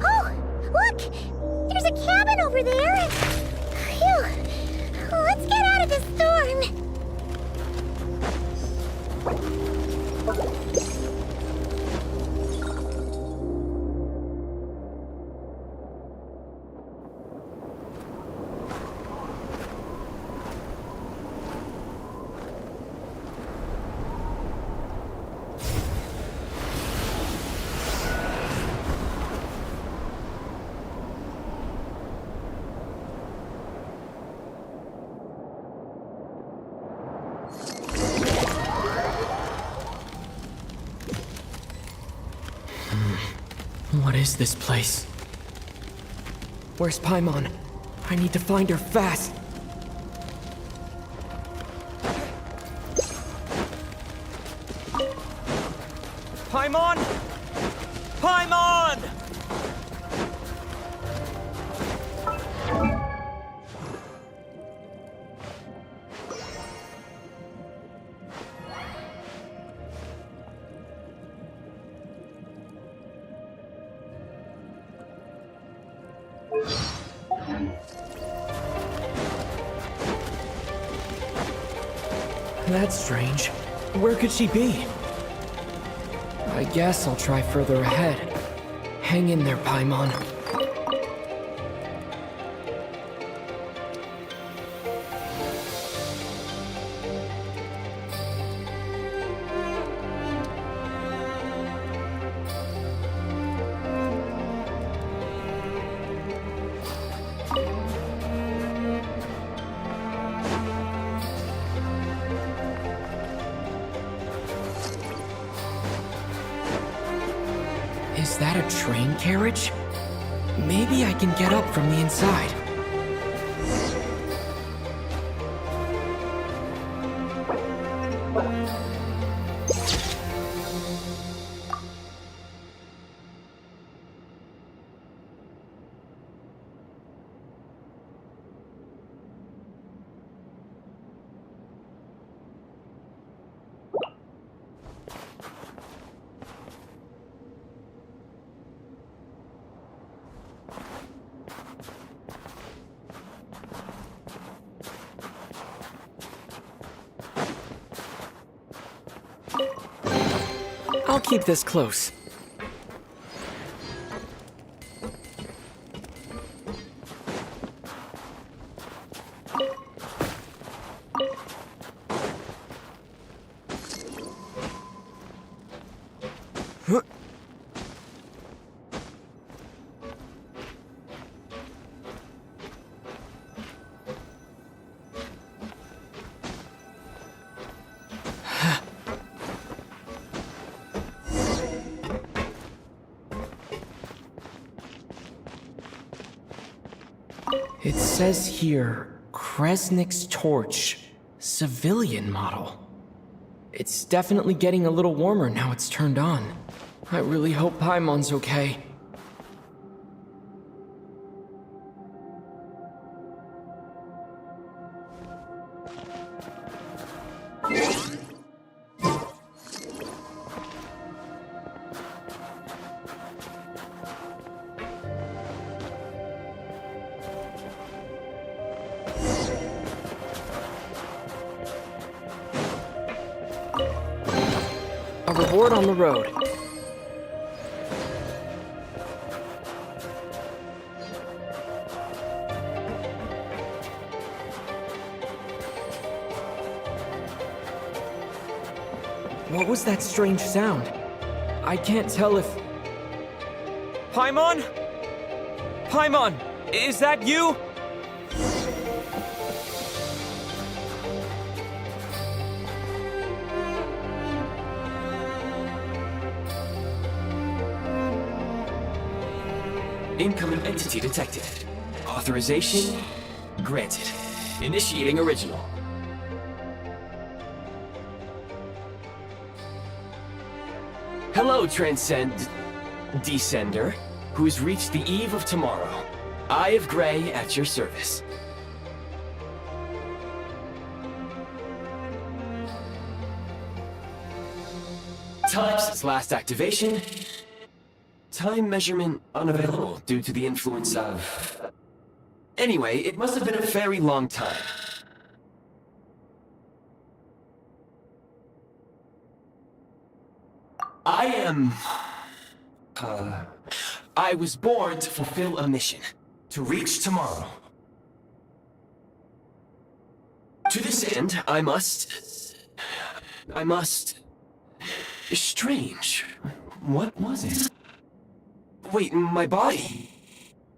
Oh, look! There's a cabin over there. Phew. Let's get out of this storm. What is this place? Where's Paimon? I need to find her fast. Paimon! Paimon! That's strange. Where could she be? I guess I'll try further ahead. Hang in there, Paimon. Is that a train carriage? Maybe I can get up from the inside. I'll keep this close. Huh. It says here, Kresnik's torch, civilian model. It's definitely getting a little warmer now it's turned on. I really hope Paimon's okay. A reward on the road. What was that strange sound? I can't tell if... Paimon? Paimon, is that you? Incoming entity detected. Authorization granted. Initiating original. Hello, Descender, who's reached the eve of tomorrow. Eye of Grey at your service. Time since last activation. Time measurement unavailable due to the influence of... Anyway, it must have been a very long time. I was born to fulfill a mission. To reach tomorrow. To this end, I must... Strange. What was it? Wait, my body?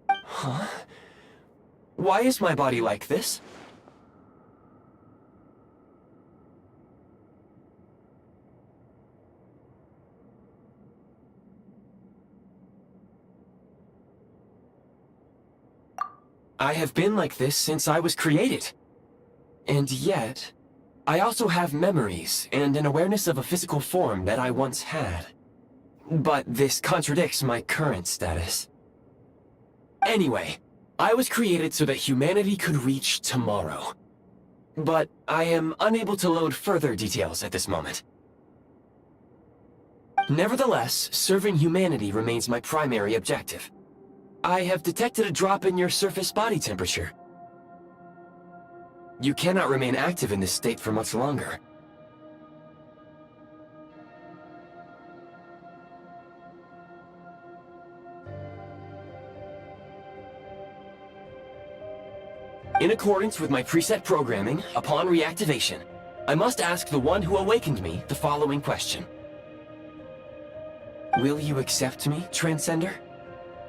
Huh? Why is my body like this? I have been like this since I was created. And yet, I also have memories and an awareness of a physical form that I once had. But this contradicts my current status. Anyway, I was created so that humanity could reach tomorrow. But I am unable to load further details at this moment. Nevertheless, serving humanity remains my primary objective. I have detected a drop in your surface body temperature. You cannot remain active in this state for much longer. In accordance with my preset programming, upon reactivation, I must ask the one who awakened me the following question. Will you accept me, Transcender?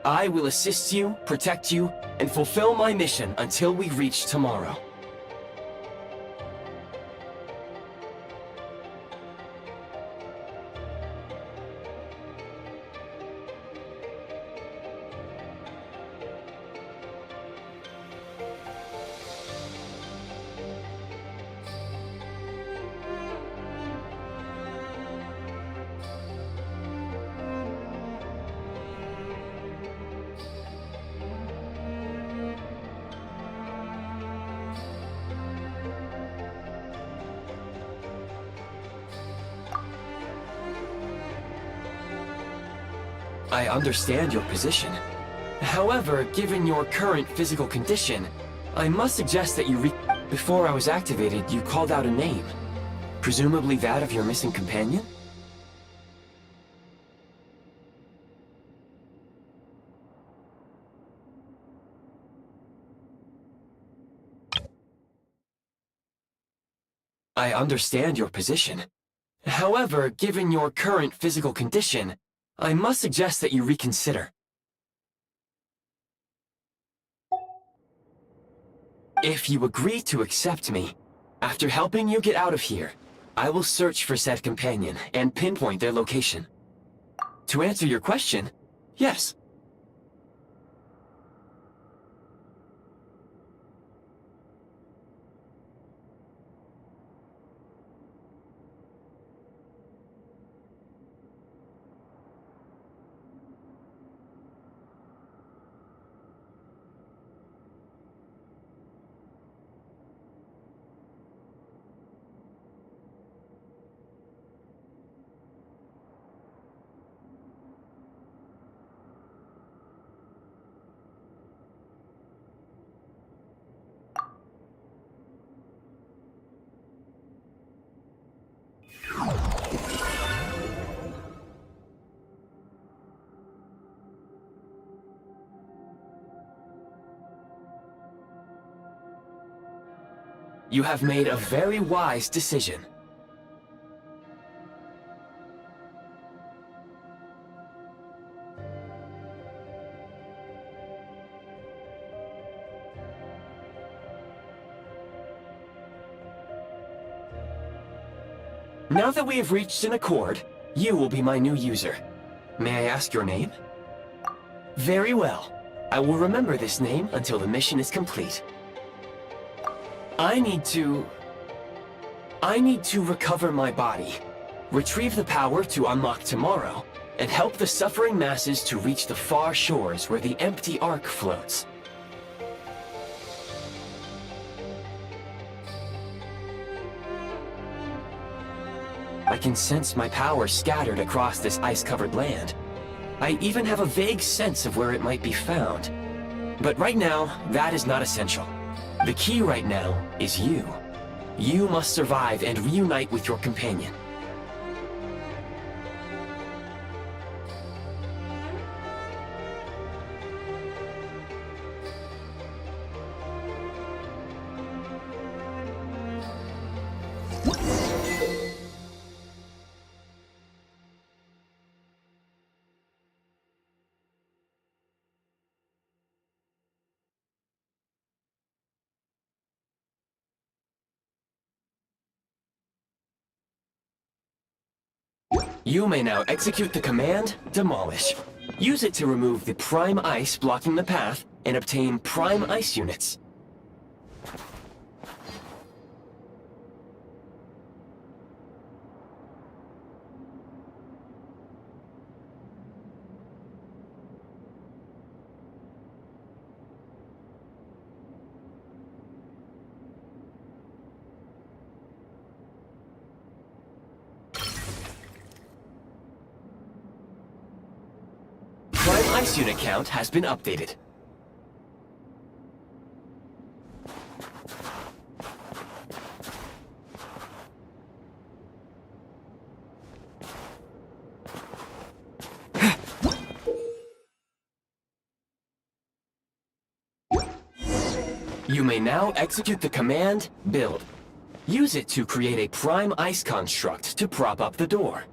I will assist you, protect you, and fulfill my mission until we reach tomorrow. I understand your position. However, given your current physical condition, I must suggest that Before I was activated, you called out a name. Presumably that of your missing companion? I understand your position. However, given your current physical condition, I must suggest that you reconsider. If you agree to accept me, after helping you get out of here, I will search for said companion and pinpoint their location. To answer your question, yes. You have made a very wise decision. Now that we have reached an accord, you will be my new user. May I ask your name? Very well. I will remember this name until the mission is complete. I need to recover my body, retrieve the power to unlock tomorrow, and help the suffering masses to reach the far shores where the empty Ark floats. I can sense my power scattered across this ice-covered land. I even have a vague sense of where it might be found. But right now, that is not essential. The key right now is you. You must survive and reunite with your companion. You may now execute the command, Demolish. Use it to remove the prime ice blocking the path and obtain prime ice units. Prime ice unit count has been updated. You may now execute the command, Build. Use it to create a prime ice construct to prop up the door.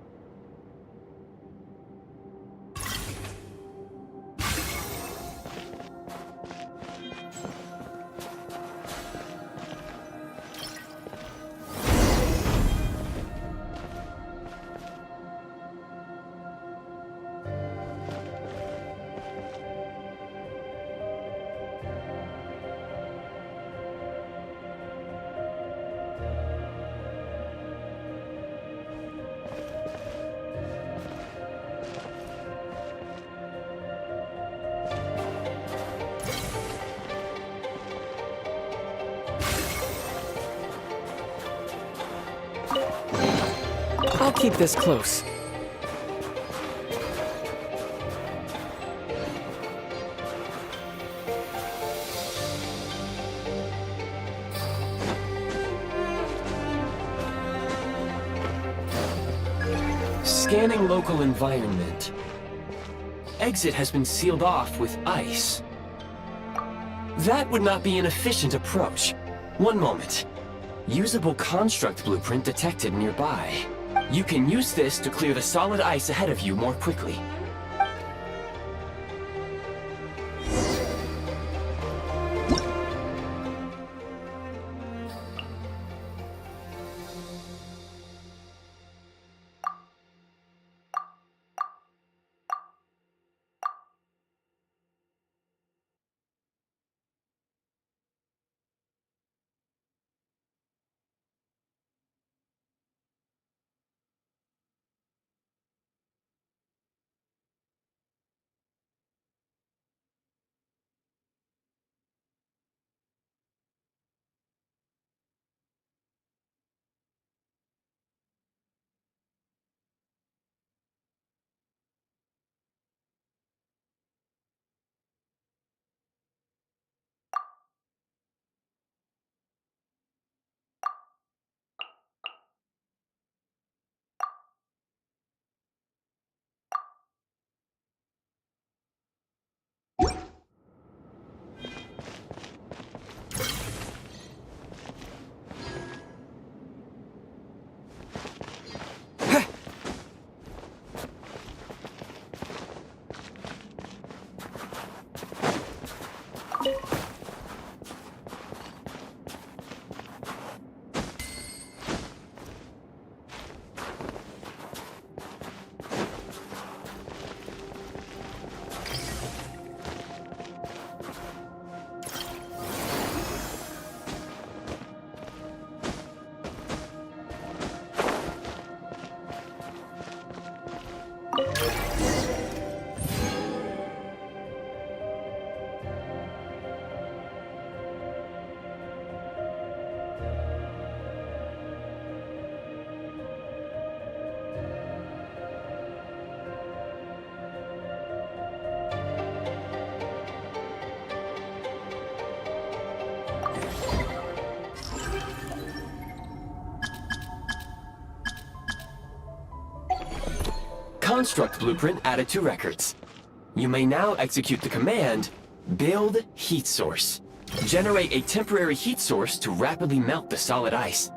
I'll keep this close. Scanning local environment. Exit has been sealed off with ice. That would not be an efficient approach. One moment. Usable construct blueprint detected nearby. You can use this to clear the solid ice ahead of you more quickly. construct blueprint added to records. You may now execute the command, build heat source. Generate a temporary heat source to rapidly melt the solid ice.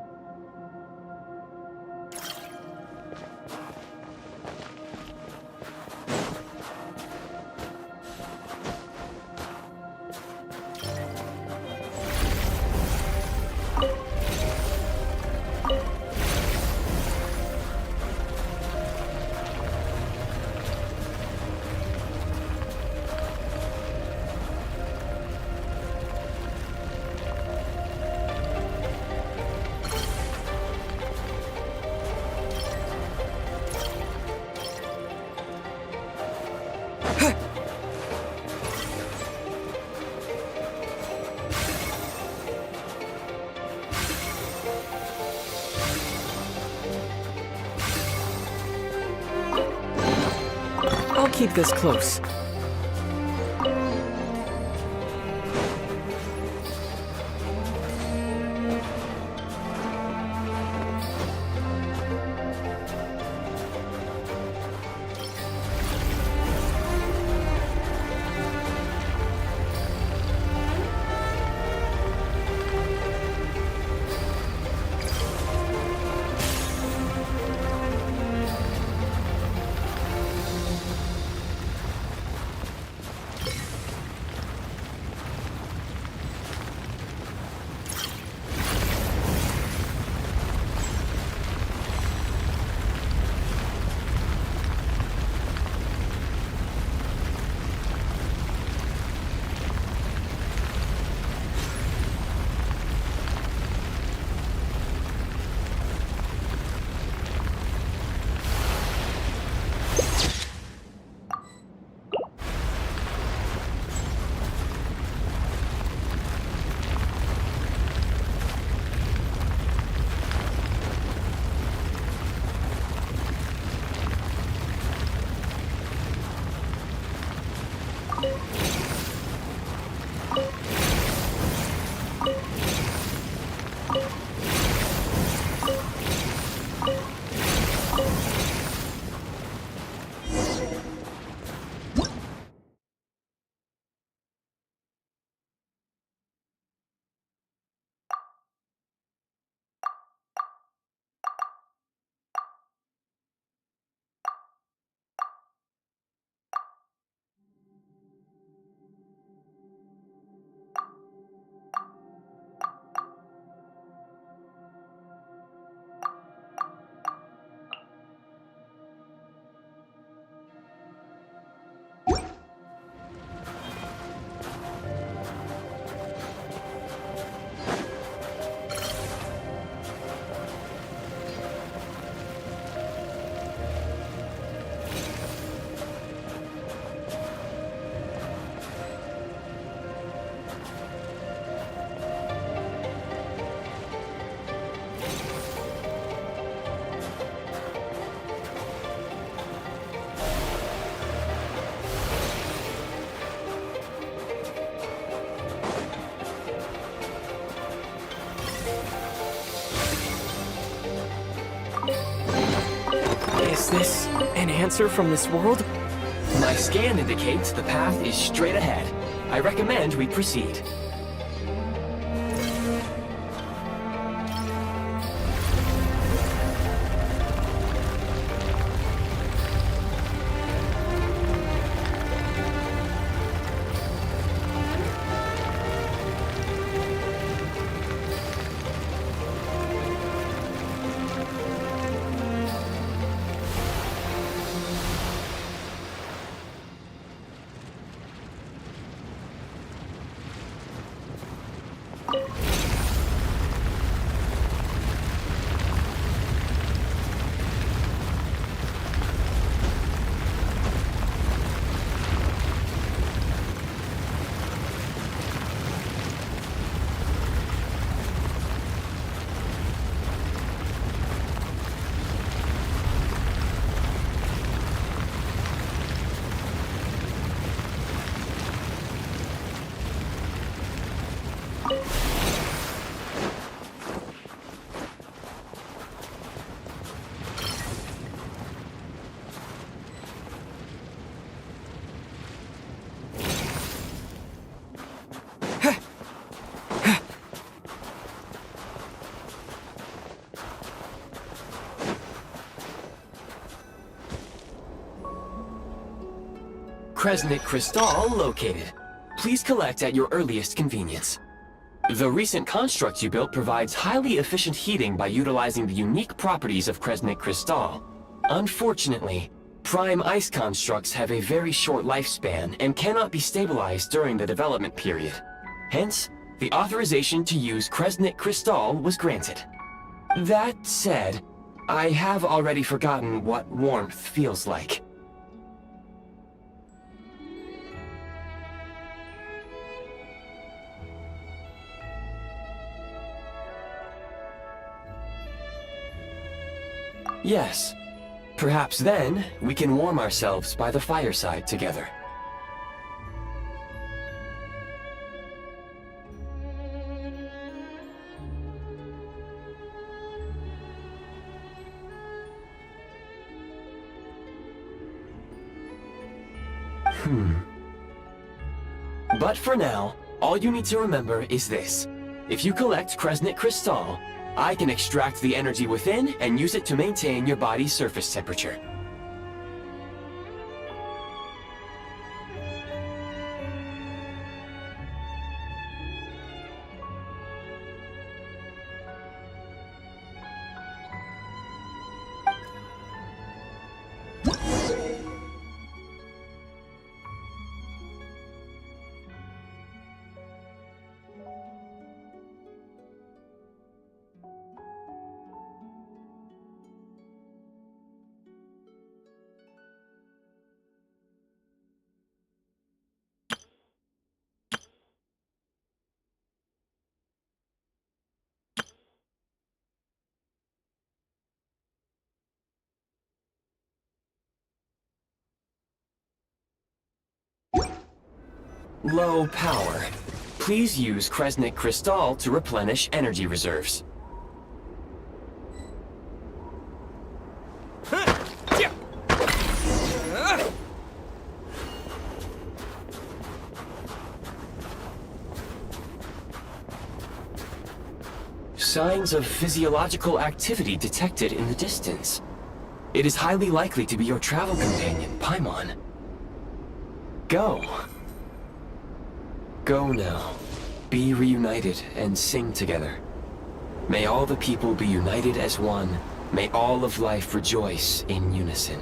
I'll keep this close. Is this an answer from this world? My scan indicates the path is straight ahead. I recommend we proceed. Kresnik Crystal located. Please collect at your earliest convenience. The recent construct you built provides highly efficient heating by utilizing the unique properties of Kresnik Crystal. Unfortunately, prime ice constructs have a very short lifespan and cannot be stabilized during the development period. Hence, the authorization to use Kresnik Crystal was granted. That said, I have already forgotten what warmth feels like. Yes. Perhaps then, we can warm ourselves by the fireside together. But for now, all you need to remember is this. If you collect Kresnik Crystal, I can extract the energy within and use it to maintain your body's surface temperature. Low power. Please use Kresnik Crystal to replenish energy reserves. Signs of physiological activity detected in the distance. It is highly likely to be your travel companion, Paimon. Go. Go now. Be reunited and sing together. May all the people be united as one. May all of life rejoice in unison.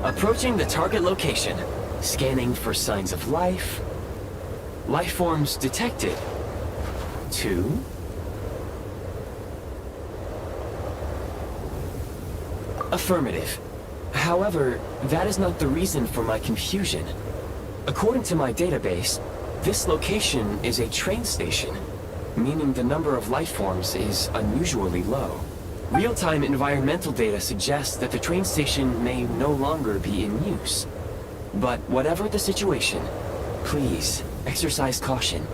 Approaching the target location, scanning for signs of life. Life forms detected. 2. Affirmative. However, that is not the reason for my confusion. According to my database, this location is a train station, meaning the number of life forms is unusually low. Real-time environmental data suggests that the train station may no longer be in use. But whatever the situation, please exercise caution.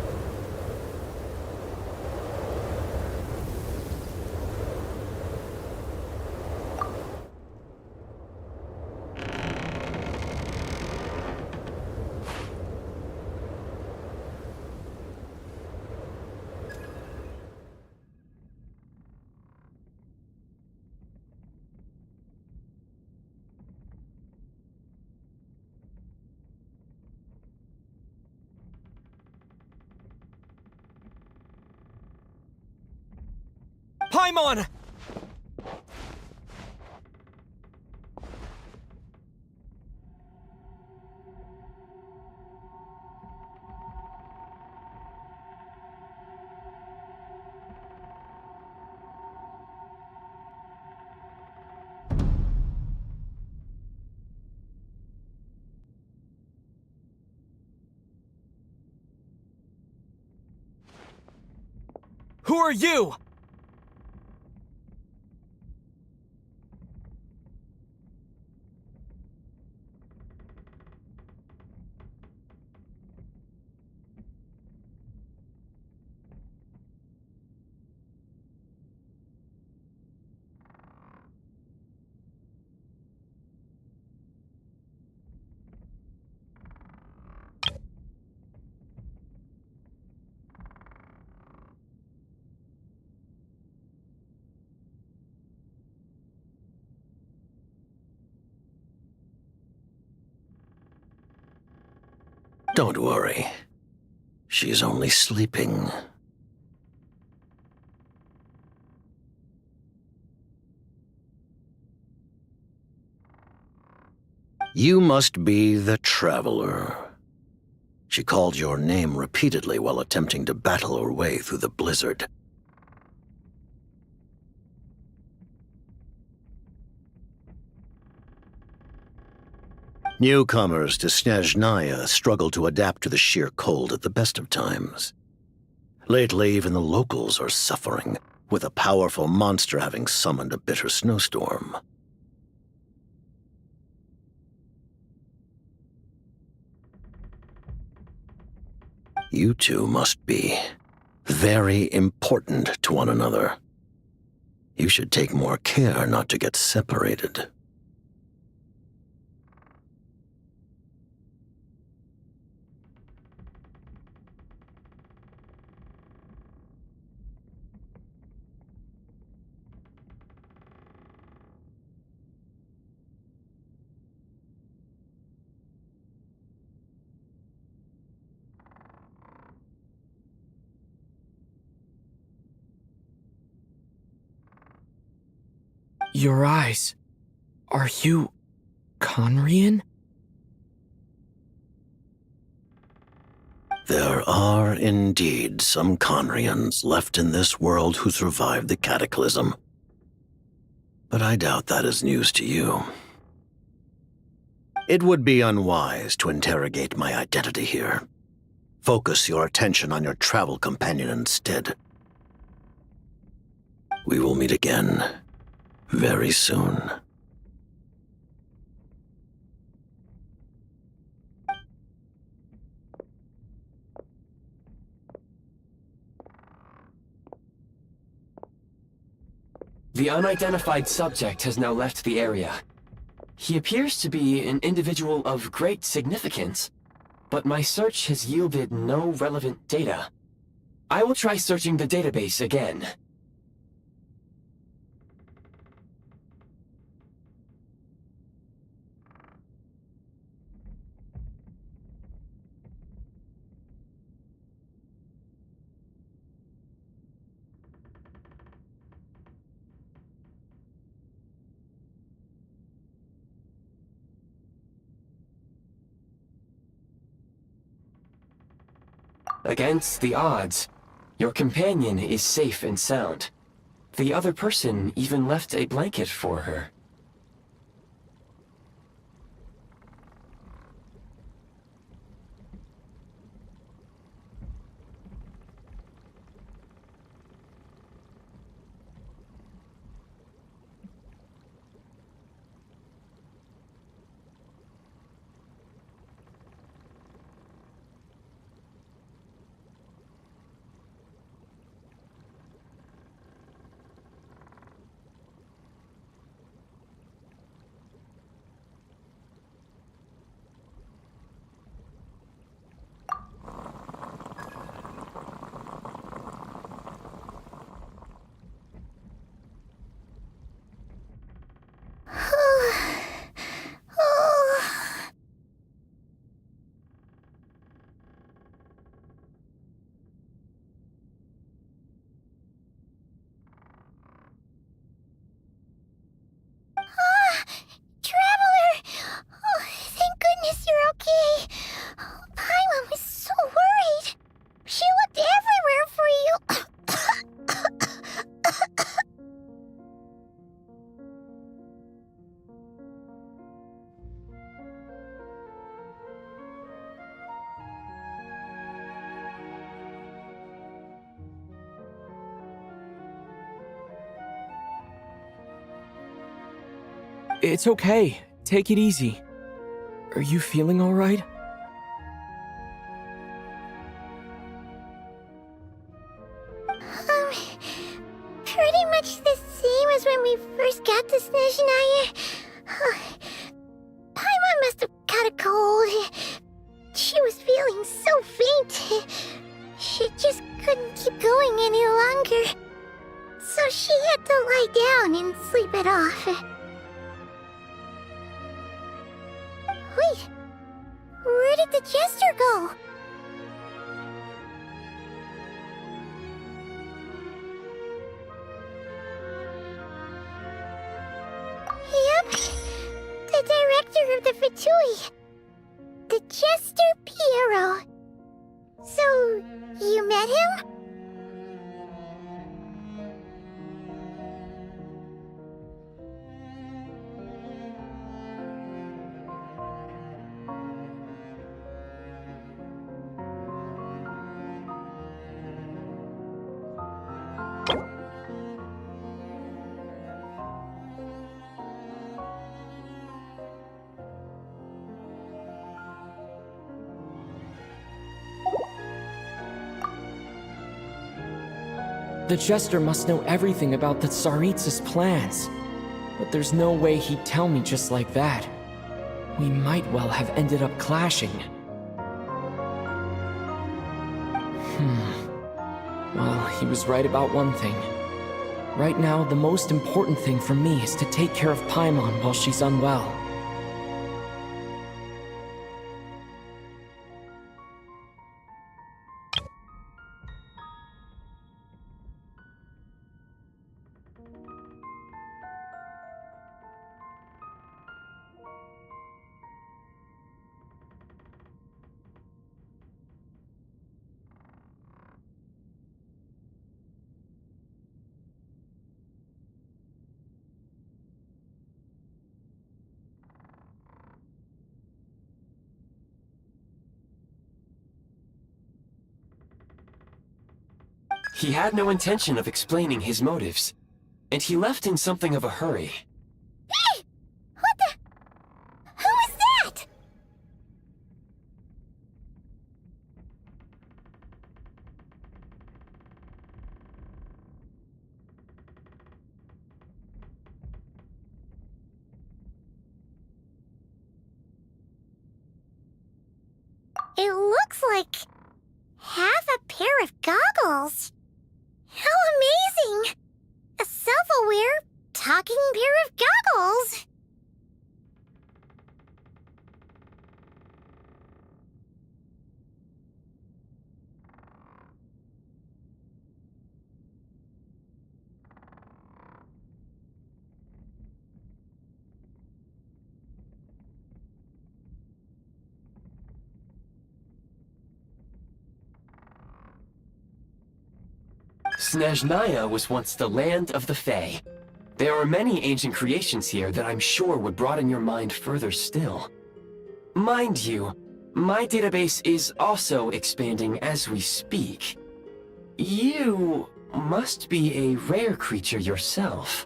Paimon! Who are you? Don't worry. She's only sleeping. You must be the Traveler. She called your name repeatedly while attempting to battle her way through the blizzard. Newcomers to Snezhnaya struggle to adapt to the sheer cold at the best of times. Lately, even the locals are suffering, with a powerful monster having summoned a bitter snowstorm. You two must be very important to one another. You should take more care not to get separated. Your eyes. Are you Conrian? There are indeed some Conrians left in this world who survived the cataclysm. But I doubt that is news to you. It would be unwise to interrogate my identity here. Focus your attention on your travel companion instead. We will meet again very soon. The unidentified subject has now left the area. He appears to be an individual of great significance, but my search has yielded no relevant data. I will try searching the database again. Against the odds, your companion is safe and sound. The other person even left a blanket for her. It's okay. Take it easy. Are you feeling all right? Pretty much the same as when we first got to Snezhnaya. Paimon must have caught a cold. She was feeling so faint. She just couldn't keep going any longer. So she had to lie down and sleep it off. Wait, where did the jester go? Yep, the director of the Fatui. The Jester Piero. So, you met him? The Jester must know everything about the Tsaritsa's plans. But there's no way he'd tell me just like that. We might well have ended up clashing. Well, he was right about one thing. Right now, the most important thing for me is to take care of Paimon while she's unwell. He had no intention of explaining his motives, and he left in something of a hurry. Hey! What the? Who is that? It looks like half a pair of goggles. How amazing! A self-aware, talking pair of goggles! Snezhnaya was once the land of the Fae. There are many ancient creations here that I'm sure would broaden your mind further still. Mind you, my database is also expanding as we speak. You must be a rare creature yourself.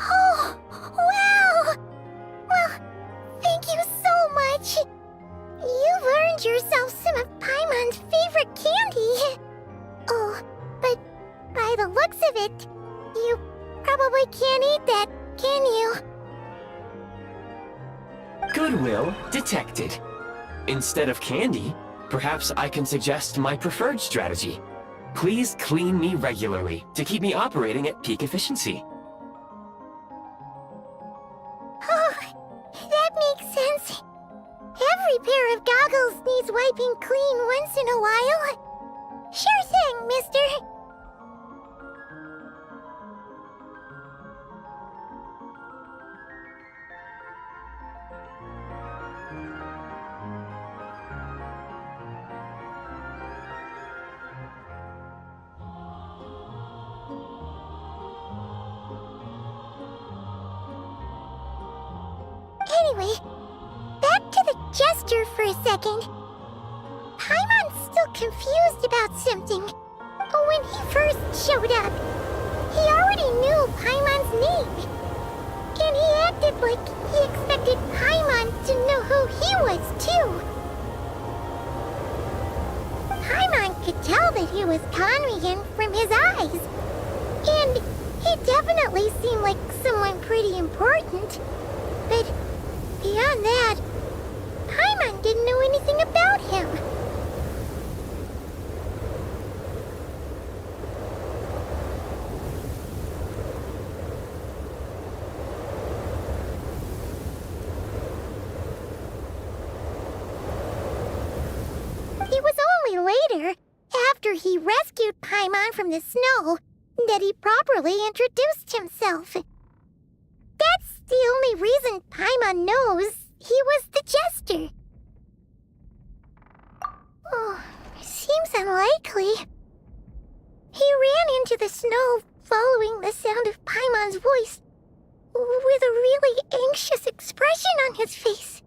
Oh, wow! Well, thank you so much. You've earned yourself some of Paimon's favorite candy. Oh, but by the looks of it, you probably can't eat that, can you? Goodwill detected. Instead of candy, perhaps I can suggest my preferred strategy. Please clean me regularly to keep me operating at peak efficiency. Oh, that makes sense. Every pair of goggles needs wiping clean once in a while. Sure thing, mister. Anyway, back to the Jester for a second. Paimon's still confused about something. When he first showed up, he already knew Paimon's name. And he acted like he expected Paimon to know who he was, too. Paimon could tell that he was Conrian from his eyes. And he definitely seemed like someone pretty important. But beyond that, Paimon didn't know anything about him. It was only later, after he rescued Paimon from the snow, that he properly introduced himself. That's the only reason Paimon knows he was the Jester. Oh, seems unlikely. He ran into the snow following the sound of Paimon's voice, with a really anxious expression on his face.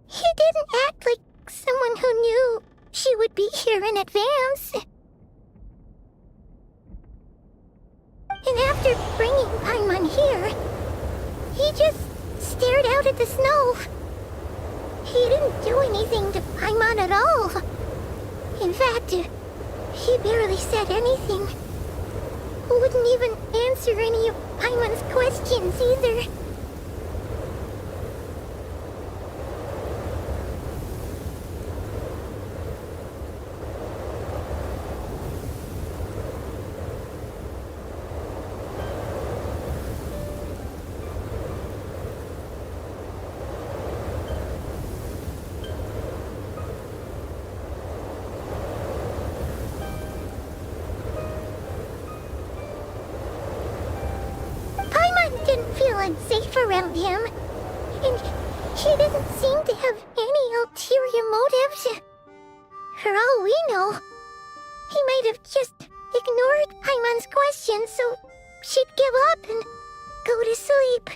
He didn't act like someone who knew she would be here in advance. And after bringing Paimon here, he just stared out at the snow. He didn't do anything to Paimon at all. In fact, he barely said anything. Wouldn't even answer any of Paimon's questions either. Unsafe around him, and he didn't seem to have any ulterior motives. For all we know, he might have just ignored Paimon's questions so she'd give up and go to sleep.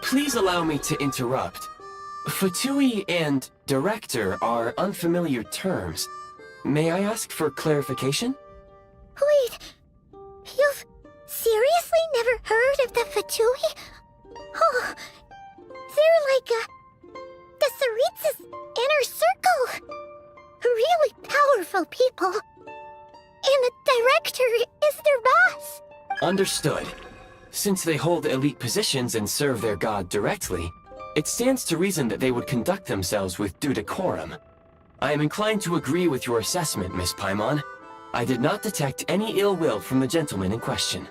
Please allow me to interrupt. Fatui and director are unfamiliar terms. May I ask for clarification? Wait, you've seriously never heard of the Fatui? Oh, they're like the Tsaritsa's inner circle. Really powerful people. And the director is their boss. Understood. Since they hold elite positions and serve their god directly, it stands to reason that they would conduct themselves with due decorum. I am inclined to agree with your assessment, Miss Paimon. I did not detect any ill will from the gentleman in question.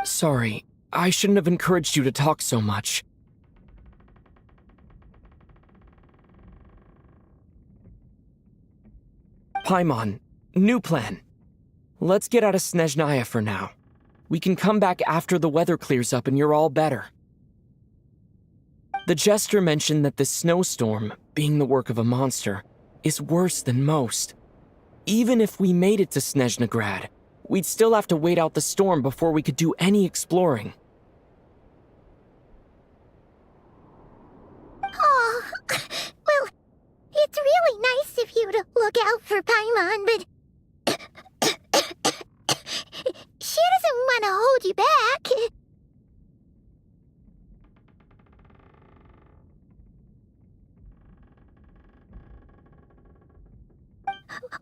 Sorry, I shouldn't have encouraged you to talk so much. Paimon, new plan. Let's get out of Snezhnaya for now. We can come back after the weather clears up and you're all better. The Jester mentioned that this snowstorm, being the work of a monster, is worse than most. Even if we made it to Snezhnagrad, we'd still have to wait out the storm before we could do any exploring. Oh, well, it's really nice of you to look out for Paimon, but she doesn't want to hold you back.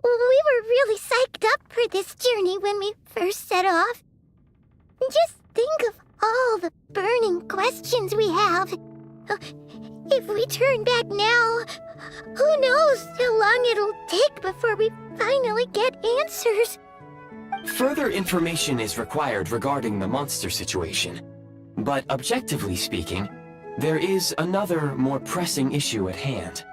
We were really psyched up for this journey when we first set off. Just think of all the burning questions we have. If we turn back now, who knows how long it'll take before we finally get answers. Further information is required regarding the monster situation. But objectively speaking, there is another, more pressing issue at hand.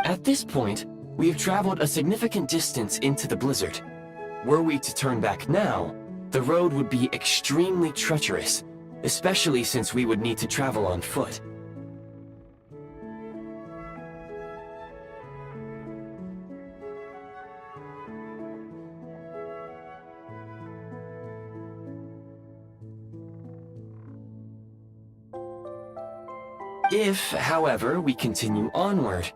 At this point, we have traveled a significant distance into the blizzard. Were we to turn back now, the road would be extremely treacherous, especially since we would need to travel on foot. If, however, we continue onward,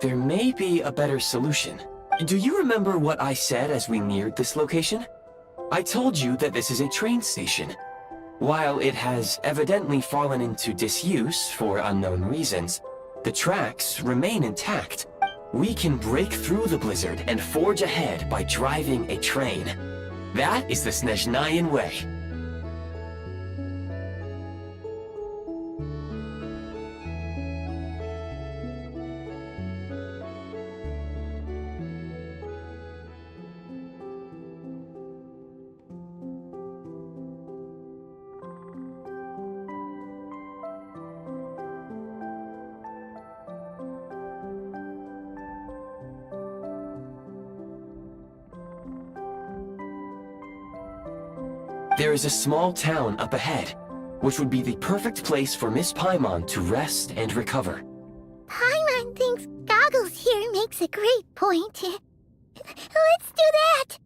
there may be a better solution. Do you remember what I said as we neared this location? I told you that this is a train station. While it has evidently fallen into disuse for unknown reasons, the tracks remain intact. We can break through the blizzard and forge ahead by driving a train. That is the Snezhnayan way. There is a small town up ahead, which would be the perfect place for Miss Paimon to rest and recover. Paimon thinks Goggles here makes a great point. Let's do that!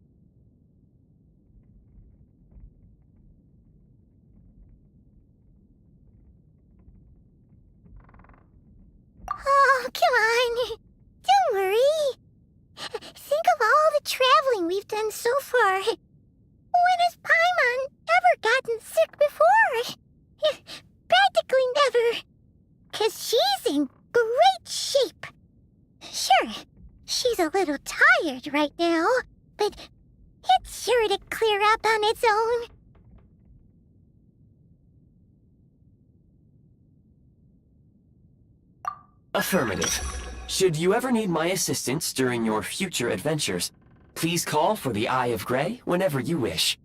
Oh, come on. Don't worry. Think of all the traveling we've done so far. When has Paimon ever gotten sick before? Practically never. 'Cause she's in great shape. Sure, she's a little tired right now, but it's sure to clear up on its own. Affirmative. Should you ever need my assistance during your future adventures, please call for the Eye of Grey whenever you wish.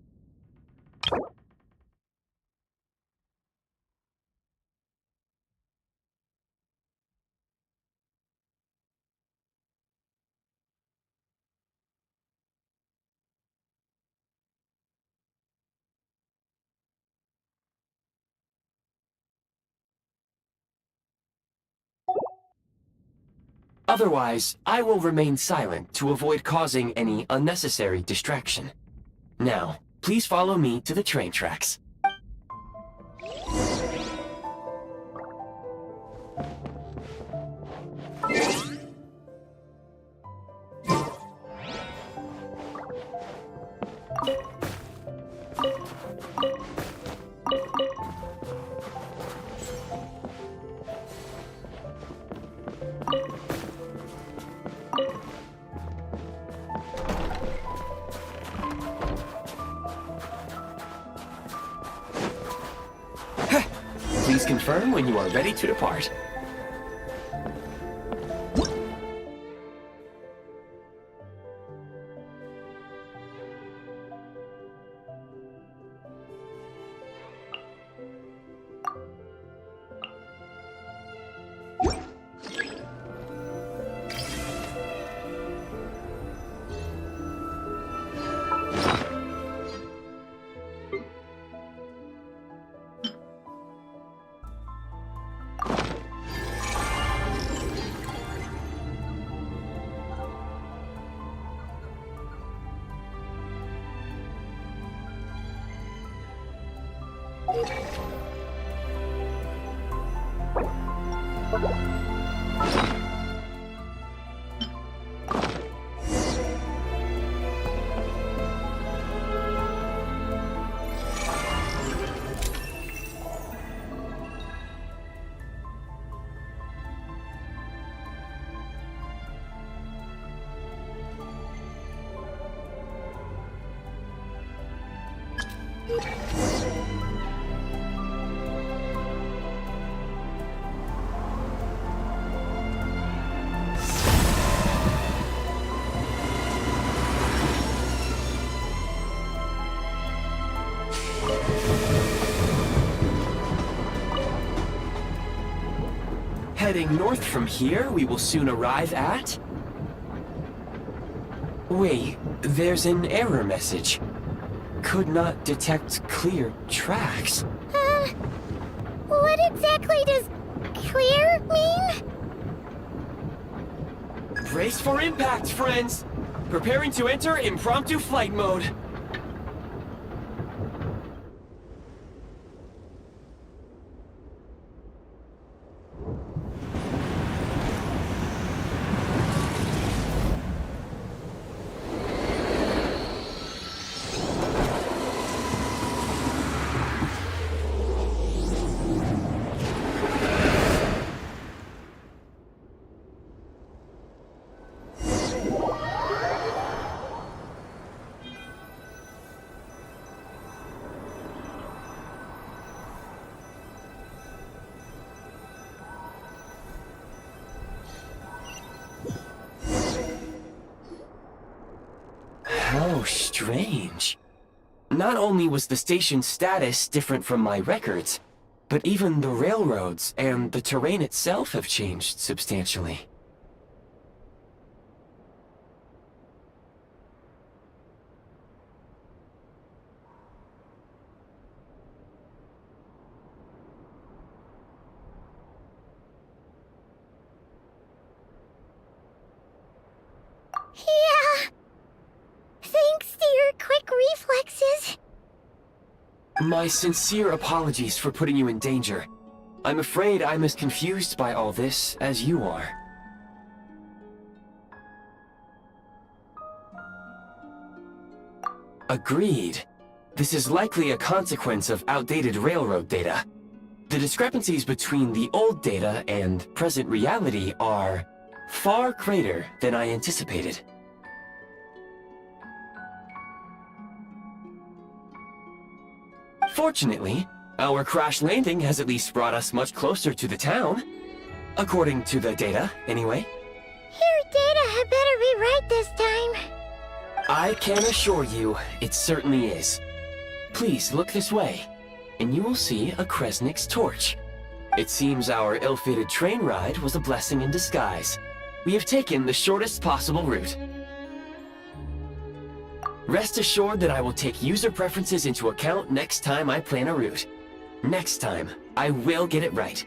Otherwise, I will remain silent to avoid causing any unnecessary distraction. Now, please follow me to the train tracks. Please confirm when you are ready to depart. heading north from here, we will soon arrive at... Wait, there's an error message. Could not detect clear tracks. What exactly does clear mean? Brace for impact, friends! Preparing to enter impromptu flight mode. How strange. Not only was the station's status different from my records, but even the railroads and the terrain itself have changed substantially. Yeah. Thanks to your quick reflexes. My sincere apologies for putting you in danger. I'm afraid I'm as confused by all this as you are. Agreed. This is likely a consequence of outdated railroad data. The discrepancies between the old data and present reality are far greater than I anticipated. Fortunately, our crash landing has at least brought us much closer to the town. According to the data, anyway. Your data had better be right this time. I can assure you, it certainly is. Please look this way, and you will see a Kresnik's torch. It seems our ill-fated train ride was a blessing in disguise. We have taken the shortest possible route. Rest assured that I will take user preferences into account next time I plan a route. Next time, I will get it right.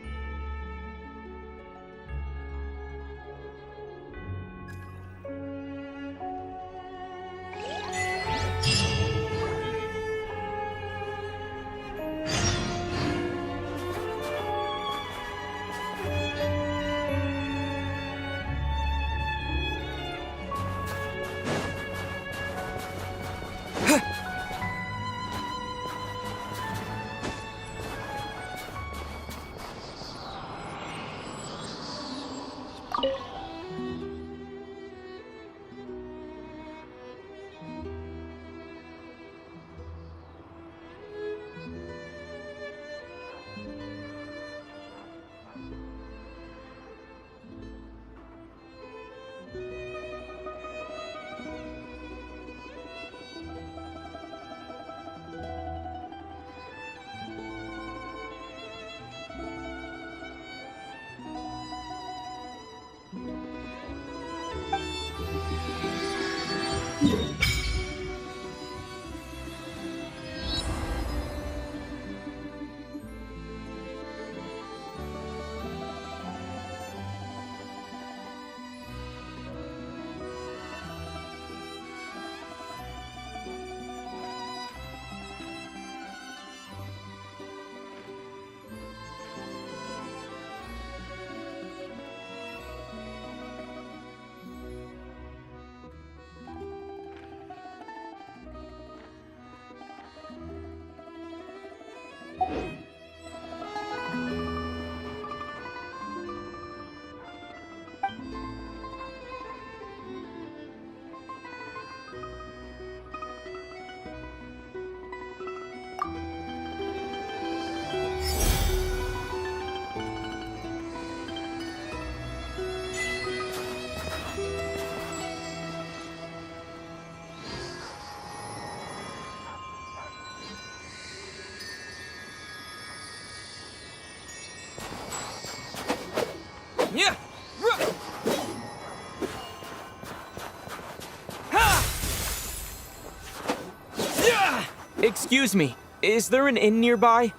Excuse me, is there an inn nearby?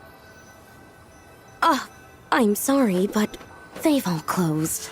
I'm sorry, but they've all closed.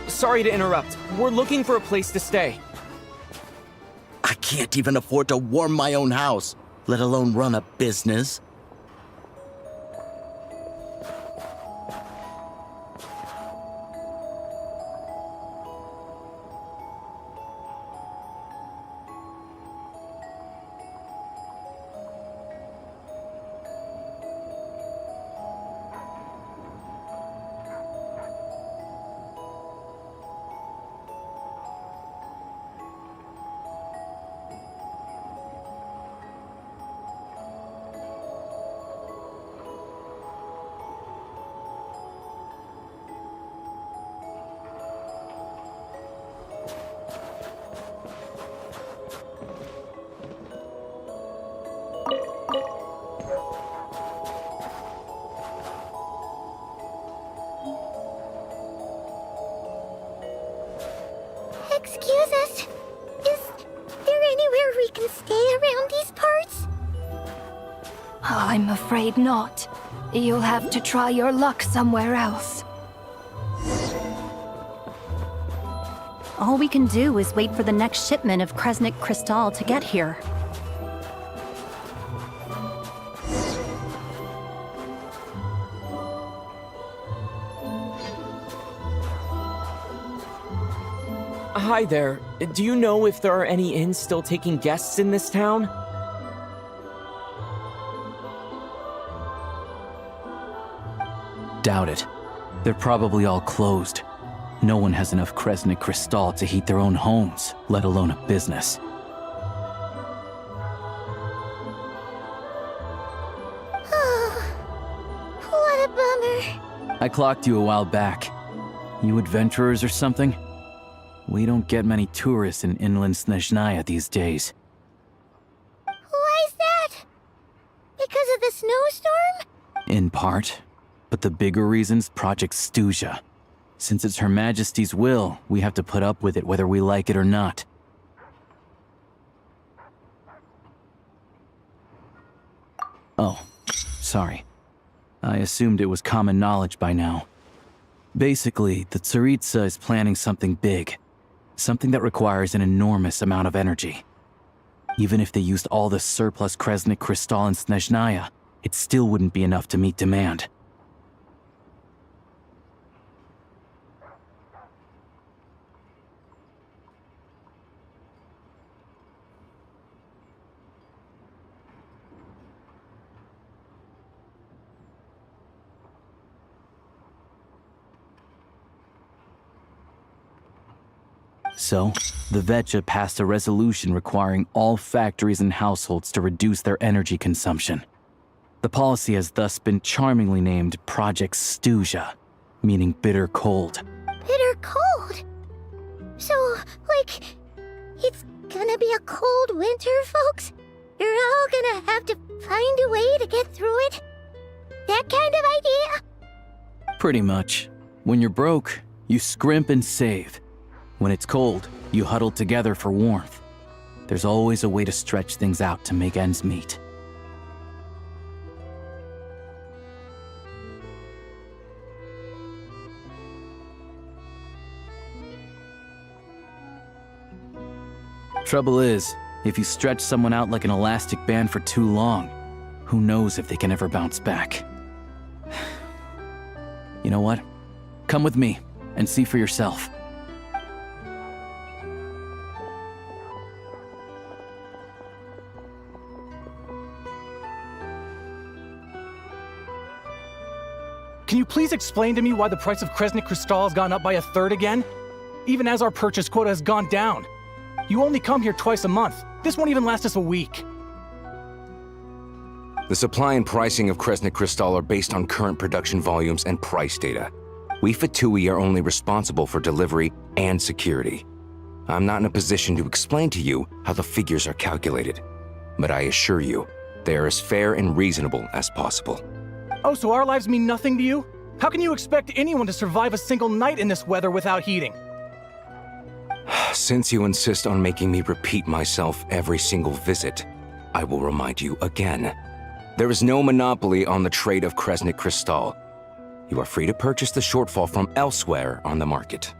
Sorry to interrupt. We're looking for a place to stay. I can't even afford to warm my own house, let alone run a business. Excuse us. Is there anywhere we can stay around these parts? I'm afraid not. You'll have to try your luck somewhere else. All we can do is wait for the next shipment of Kresnik Crystal to get here. Hi there. Do you know if there are any inns still taking guests in this town? Doubt it. They're probably all closed. No one has enough Kresnik Crystal to heat their own homes, let alone a business. Oh, what a bummer. I clocked you a while back. You adventurers or something? We don't get many tourists in inland Snezhnaya these days. Why is that? Because of the snowstorm? In part. But the bigger reason's Project Stuzha. Since it's Her Majesty's will, we have to put up with it whether we like it or not. Oh, sorry. I assumed it was common knowledge by now. Basically, the Tsaritsa is planning something big. Something that requires an enormous amount of energy. Even if they used all the surplus Kresnik Crystal in Snezhnaya, it still wouldn't be enough to meet demand. So, the Vetja passed a resolution requiring all factories and households to reduce their energy consumption. The policy has thus been charmingly named Project Stuzha, meaning bitter cold. Bitter cold? So, like, it's gonna be a cold winter, folks? You're all gonna have to find a way to get through it? That kind of idea? Pretty much. When you're broke, you scrimp and save. When it's cold, You huddled together for warmth. There's always a way to stretch things out to make ends meet. Trouble is, if you stretch someone out like an elastic band for too long, who knows if they can ever bounce back. You know what? Come with me and see for yourself. Can you please explain to me why the price of Kresnik Crystal has gone up by 1/3 again? Even as our purchase quota has gone down. You only come here twice a month. This won't even last us a week. The supply and pricing of Kresnik Crystal are based on current production volumes and price data. We Fatui are only responsible for delivery and security. I'm not in a position to explain to you how the figures are calculated, but I assure you, they are as fair and reasonable as possible. Oh, so our lives mean nothing to you? How can you expect anyone to survive a single night in this weather without heating? Since you insist on making me repeat myself every single visit, I will remind you again. There is no monopoly on the trade of Kresnik Crystal. You are free to purchase the shortfall from elsewhere on the market.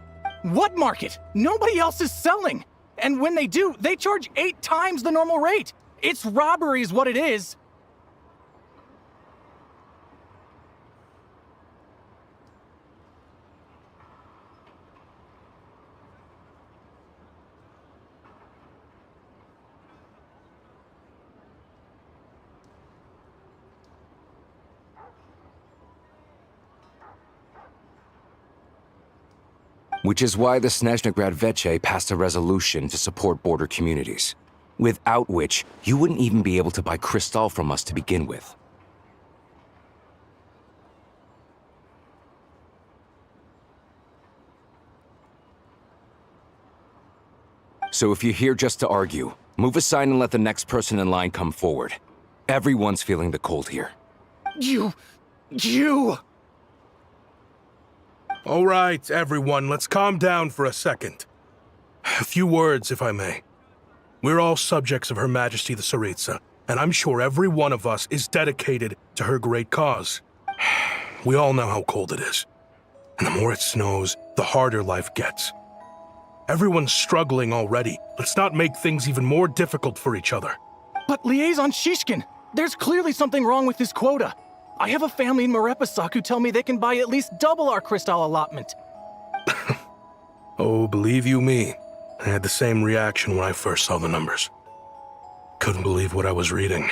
What market? Nobody else is selling! And when they do, they charge 8 times the normal rate! It's robbery is what it is! Which is why the Snezhnaya passed a resolution to support border communities, without which you wouldn't even be able to buy crystal from us to begin with. So if you're here just to argue, move aside and let the next person in line come forward. Everyone's feeling the cold here. You... All right, everyone, let's calm down for a second. A few words, if I may. We're all subjects of Her Majesty the Tsaritsa, and I'm sure every one of us is dedicated to her great cause. We all know how cold it is. And the more it snows, the harder life gets. Everyone's struggling already. Let's not make things even more difficult for each other. But Liaison Shishkin, there's clearly something wrong with this quota. I have a family in Marepasak who tell me they can buy at least double our crystal allotment. Oh, believe you me, I had the same reaction when I first saw the numbers. Couldn't believe what I was reading.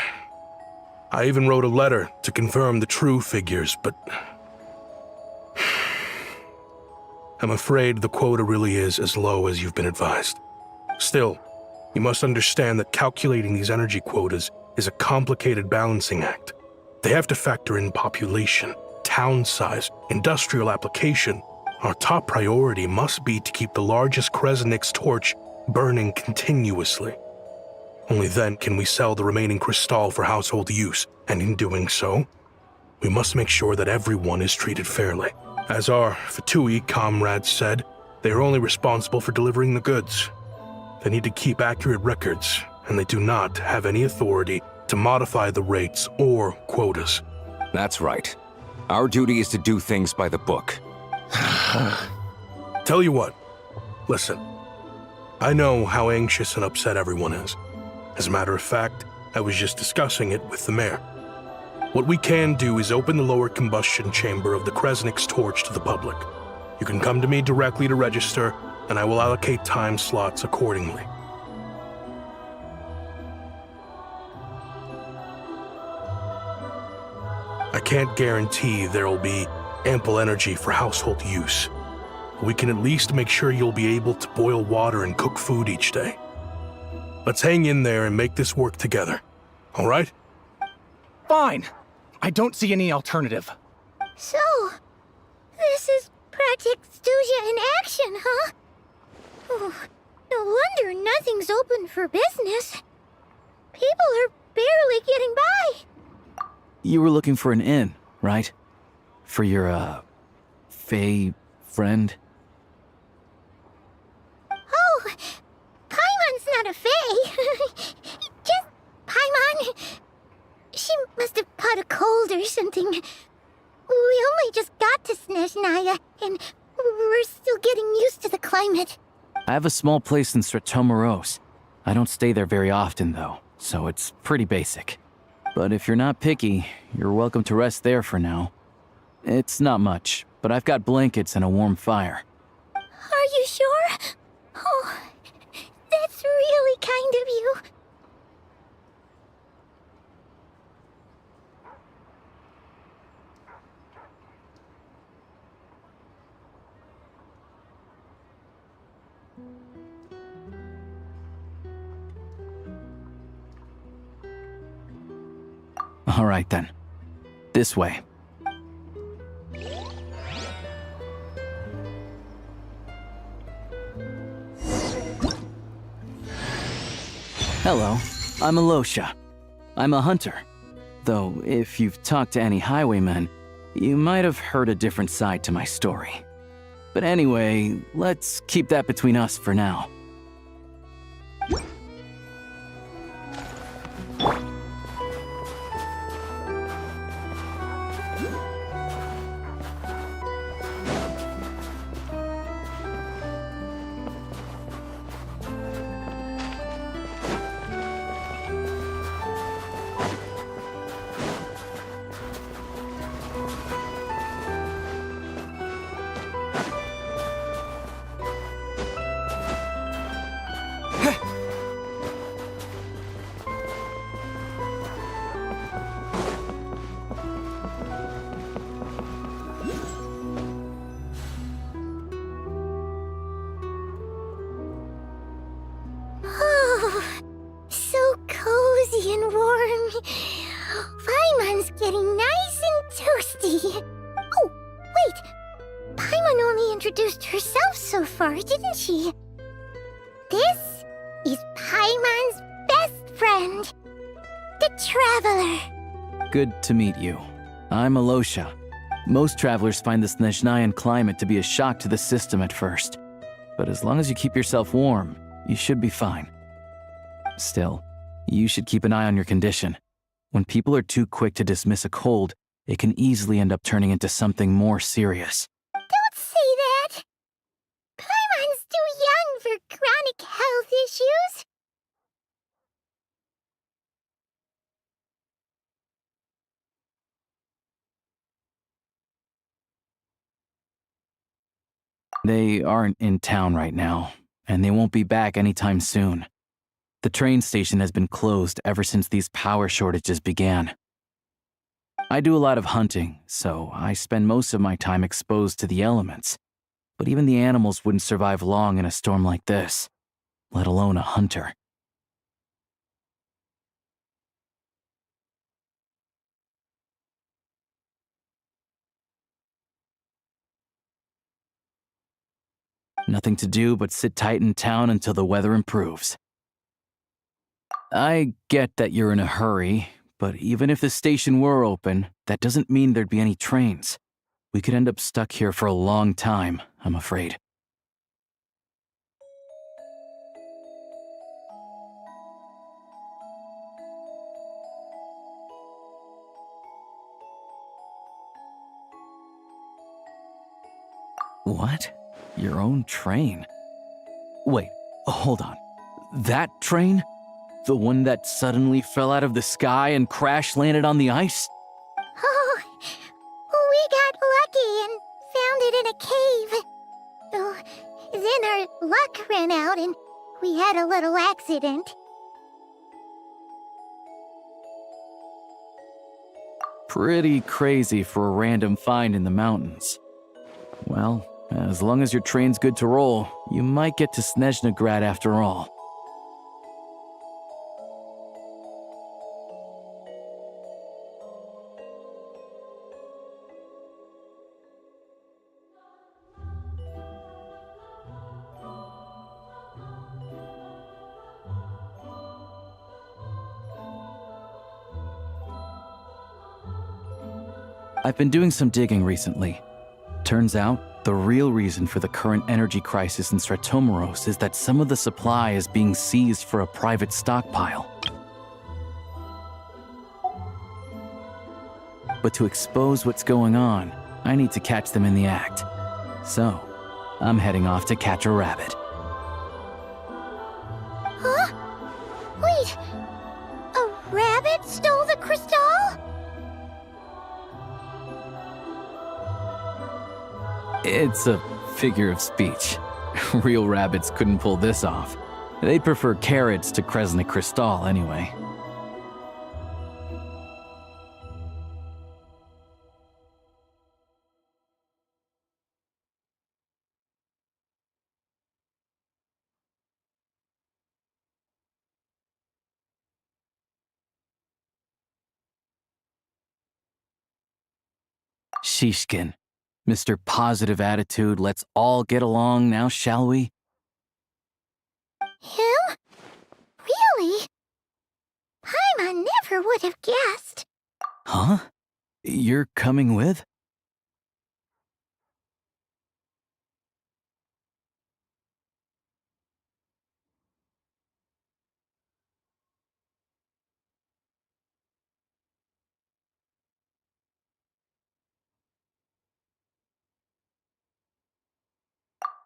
I even wrote a letter to confirm the true figures, but... I'm afraid the quota really is as low as you've been advised. Still, you must understand that calculating these energy quotas is a complicated balancing act. They have to factor in population, town size, industrial application. Our top priority must be to keep the largest Kresnik's torch burning continuously. Only then can we sell the remaining crystal for household use, and in doing so, we must make sure that everyone is treated fairly. As our Fatui comrades said, they are only responsible for delivering the goods. They need to keep accurate records, and they do not have any authority to modify the rates or quotas. That's right. Our duty is to do things by the book. Tell you what, listen. I know how anxious and upset everyone is. As a matter of fact, I was just discussing it with the mayor. What we can do is open the lower combustion chamber of the Kresnik's torch to the public. You can come to me directly to register, and I will allocate time slots accordingly. I can't guarantee there'll be ample energy for household use. We can at least make sure you'll be able to boil water and cook food each day. Let's hang in there and make this work together, all right? Fine. I don't see any alternative. So, this is Project Stuja in action, huh? Oh, no wonder nothing's open for business. People are barely getting by. You were looking for an inn, right? For your, Fae friend? Oh, or something. We only just got to Snezhnaya, and we're still getting used to the climate. I have a small place in Stratomaros. I don't stay there very often, though, so it's pretty basic. But if you're not picky, you're welcome to rest there for now. It's not much, but I've got blankets and a warm fire. Are you sure? Oh, that's really kind of you. All right, then. This way. Hello, I'm Alosha. I'm a hunter. Though, if you've talked to any highwaymen, you might have heard a different side to my story. But anyway, let's keep that between us for now. Paimon's getting nice and toasty. Oh, wait. Paimon only introduced herself so far, didn't she? This is Paimon's best friend, the Traveler. Good to meet you. I'm Alosha. Most travelers find the Snezhnayan climate to be a shock to the system at first. But as long as you keep yourself warm, you should be fine. Still, you should keep an eye on your condition. When people are too quick to dismiss a cold, it can easily end up turning into something more serious. Don't say that! Paimon's too young for chronic health issues. They aren't in town right now, and they won't be back anytime soon. The train station has been closed ever since these power shortages began. I do a lot of hunting, so I spend most of my time exposed to the elements. But even the animals wouldn't survive long in a storm like this, let alone a hunter. Nothing to do but sit tight in town until the weather improves. I get that you're in a hurry, but even if the station were open, that doesn't mean there'd be any trains. We could end up stuck here for a long time, I'm afraid. What? Your own train? Wait, hold on. That train? The one that suddenly fell out of the sky and crash-landed on the ice? Oh, we got lucky and found it in a cave. Oh, then our luck ran out and we had a little accident. Pretty crazy for a random find in the mountains. Well, as long as your train's good to roll, you might get to Snezhnagrad after all. I've been doing some digging recently. Turns out, the real reason for the current energy crisis in Stratomaros is that some of the supply is being seized for a private stockpile. but to expose what's going on, I need to catch them in the act. So, I'm heading off to catch a rabbit. Huh? Wait, a rabbit stole the crystal? It's a figure of speech. Real rabbits couldn't pull this off. They'd prefer carrots to Kresnik Crystal anyway. Shishkin, Mr. Positive Attitude, let's all get along now, shall we? Him? Really? Paimon never would have guessed. Huh? You're coming with?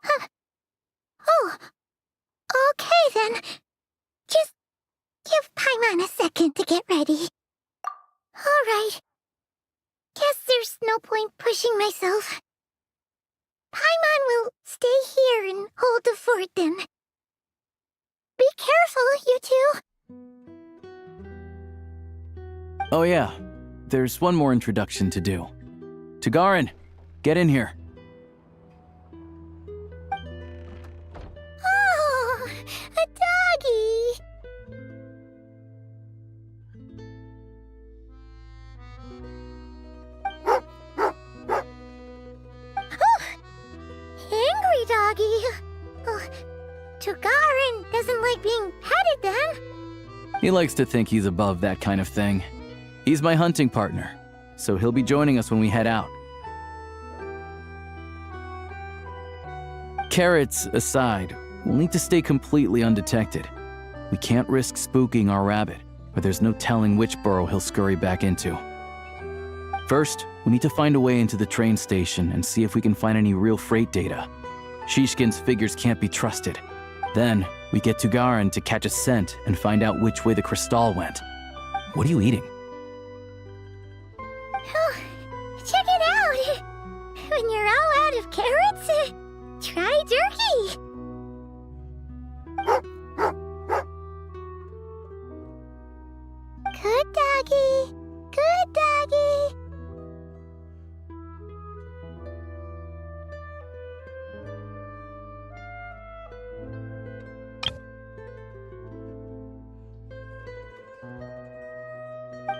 Huh. Oh, okay then. Just give Paimon a second to get ready. All right. Guess there's no point pushing myself. Paimon will stay here and hold the fort then. Be careful, you two. Oh yeah, there's one more introduction to do. Tagarin, get in here. Oh, a doggy. Oh, angry doggy. Oh, Tagarin doesn't like being petted then. He likes to think he's above that kind of thing. He's my hunting partner, so he'll be joining us when we head out. Carrots aside, we'll need to stay completely undetected. We can't risk spooking our rabbit, but there's no telling which burrow he'll scurry back into. First, we need to find a way into the train station and see if we can find any real freight data. Shishkin's figures can't be trusted. Then, we get Tugarin to catch a scent and find out which way the crystal went. What are you eating? Oh, check it out! When you're all out of carrots, try turkey! Good doggy! Good doggy!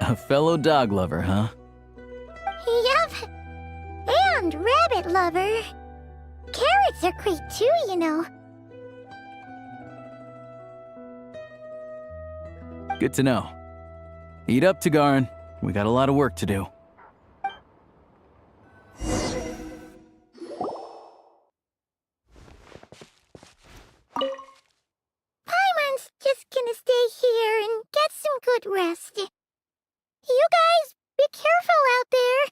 A fellow dog lover, huh? Yup. And rabbit lover. Carrots are great too, you know. Good to know. Eat up, Tagarin. We got a lot of work to do. Paimon's just gonna stay here and get some good rest. You guys, be careful out there.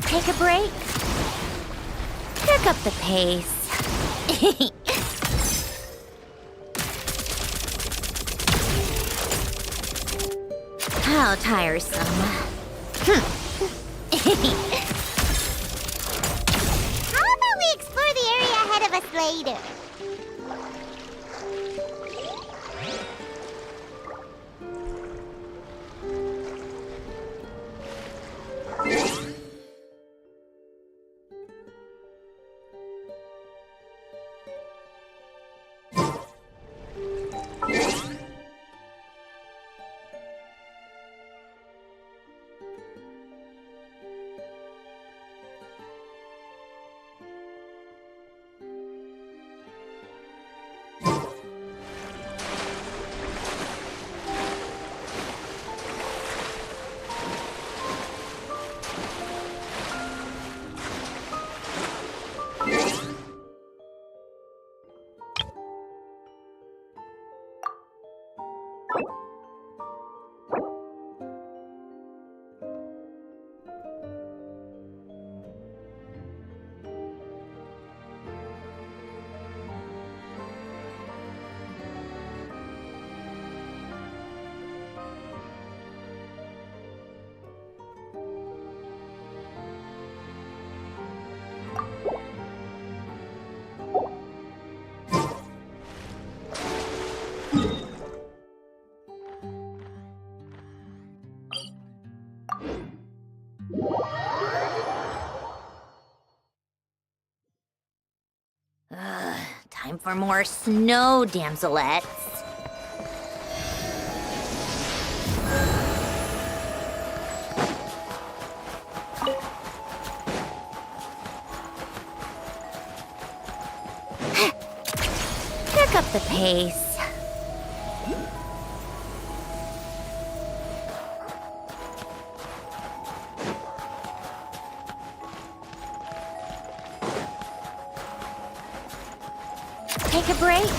Take a break. Pick up the pace. How tiresome. How about we explore the area ahead of us later? for more snow damselettes. Pick up the pace. Take a break?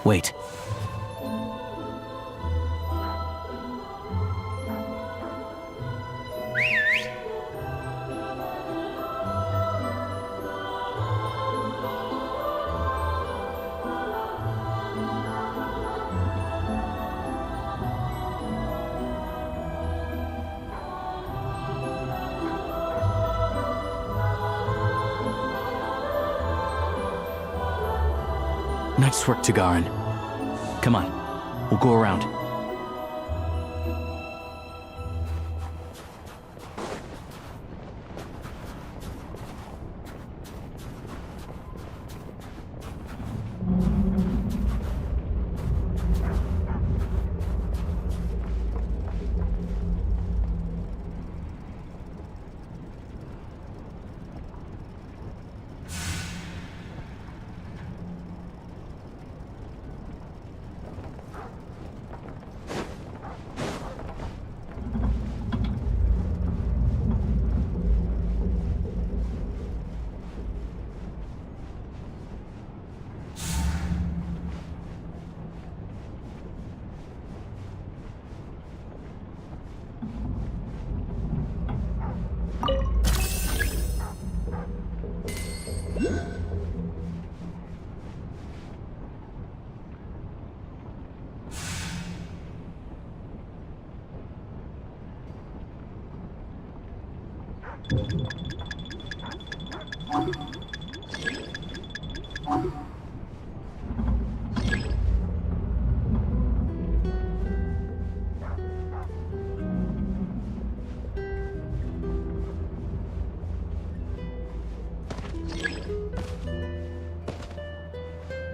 Wait. Nice work, Tagarin. Come on, we'll go around.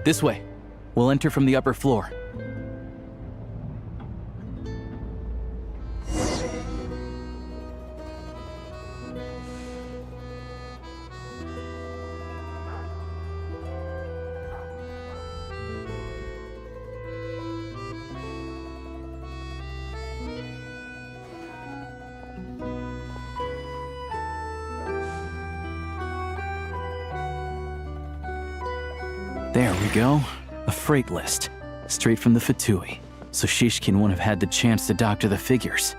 This way. We'll enter from the upper floor. There we go. A freight list. Straight from the Fatui. So Shishkin won't have had the chance to doctor the figures.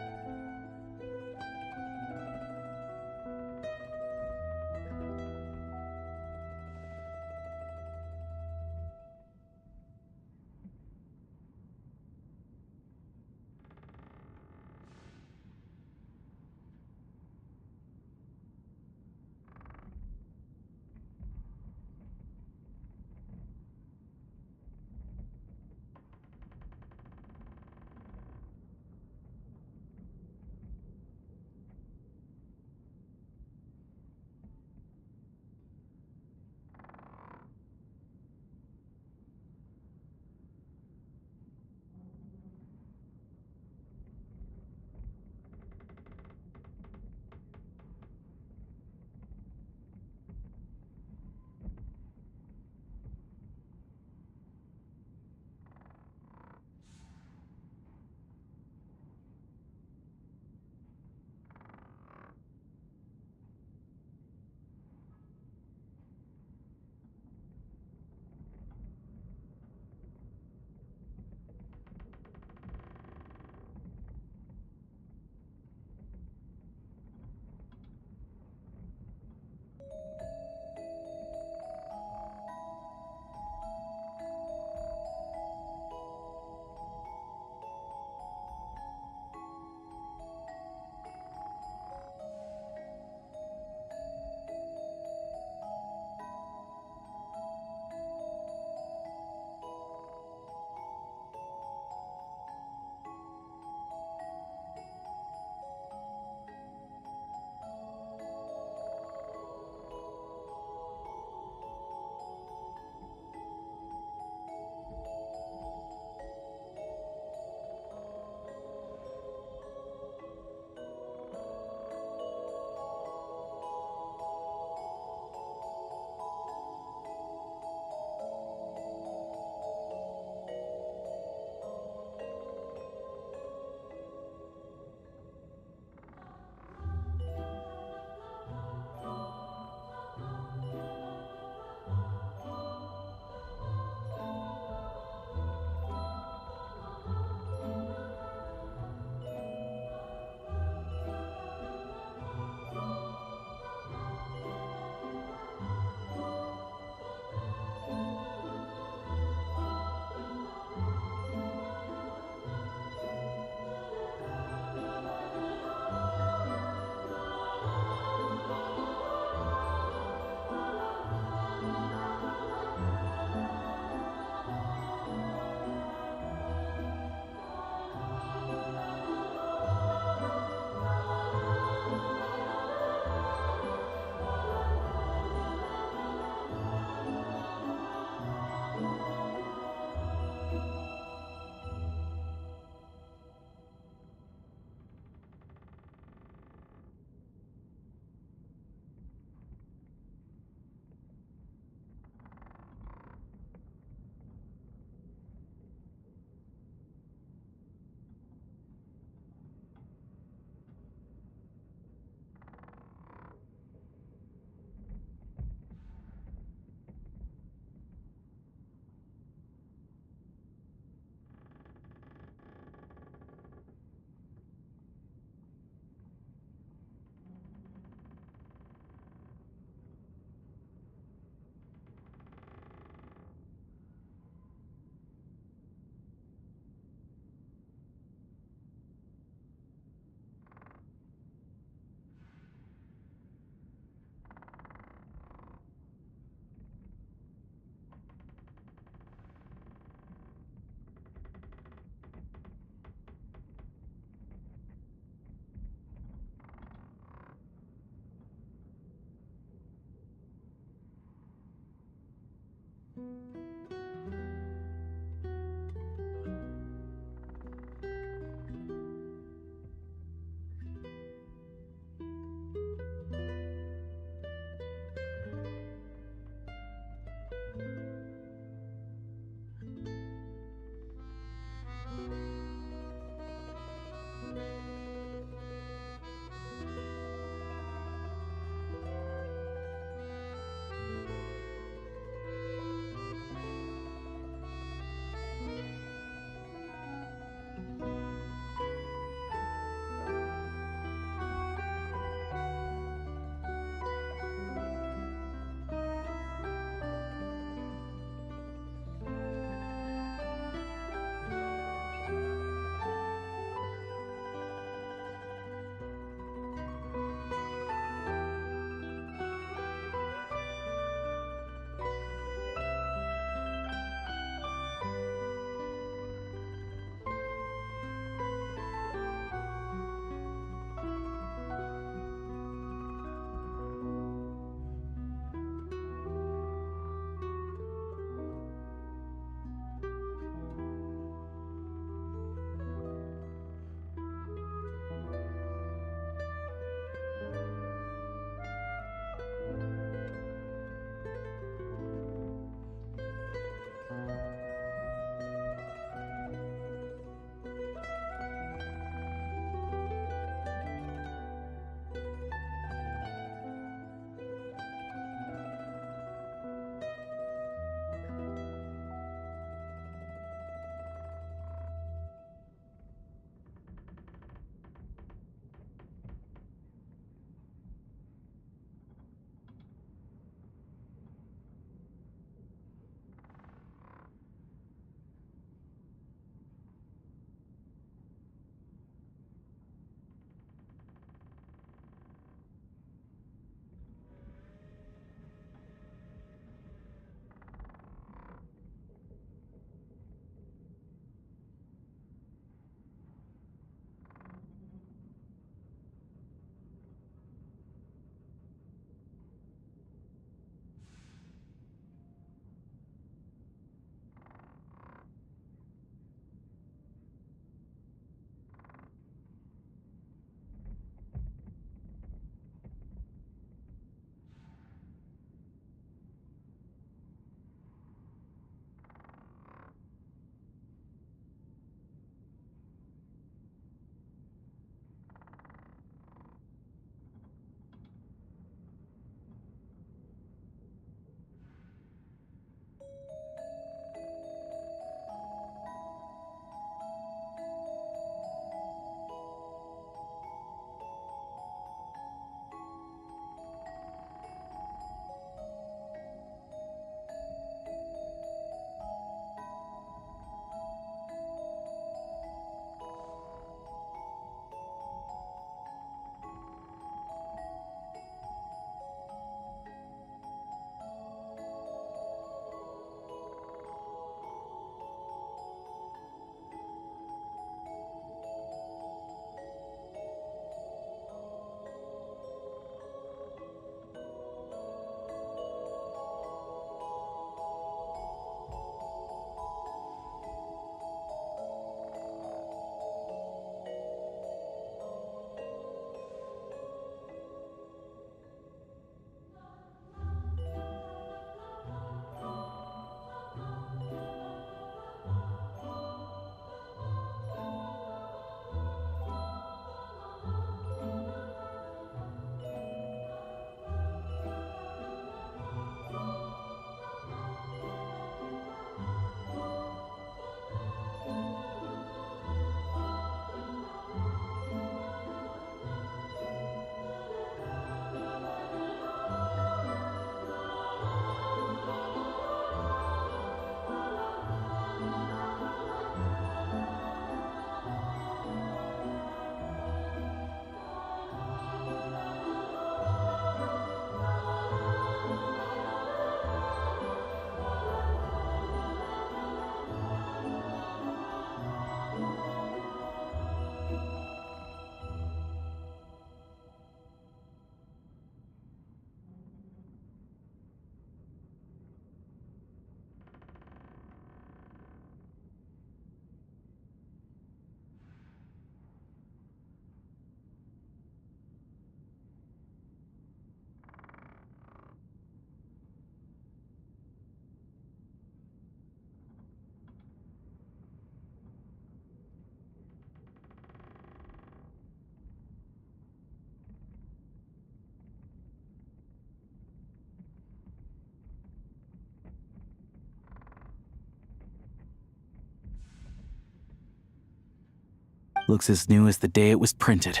Looks as new as the day it was printed.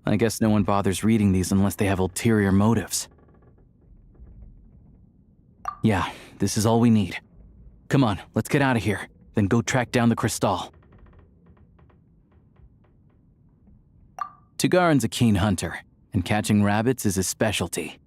I guess no one bothers reading these unless they have ulterior motives. Yeah, this is all we need. Come on, let's get out of here, then go track down the Crystal. Tugarin's a keen hunter, and catching rabbits is his specialty.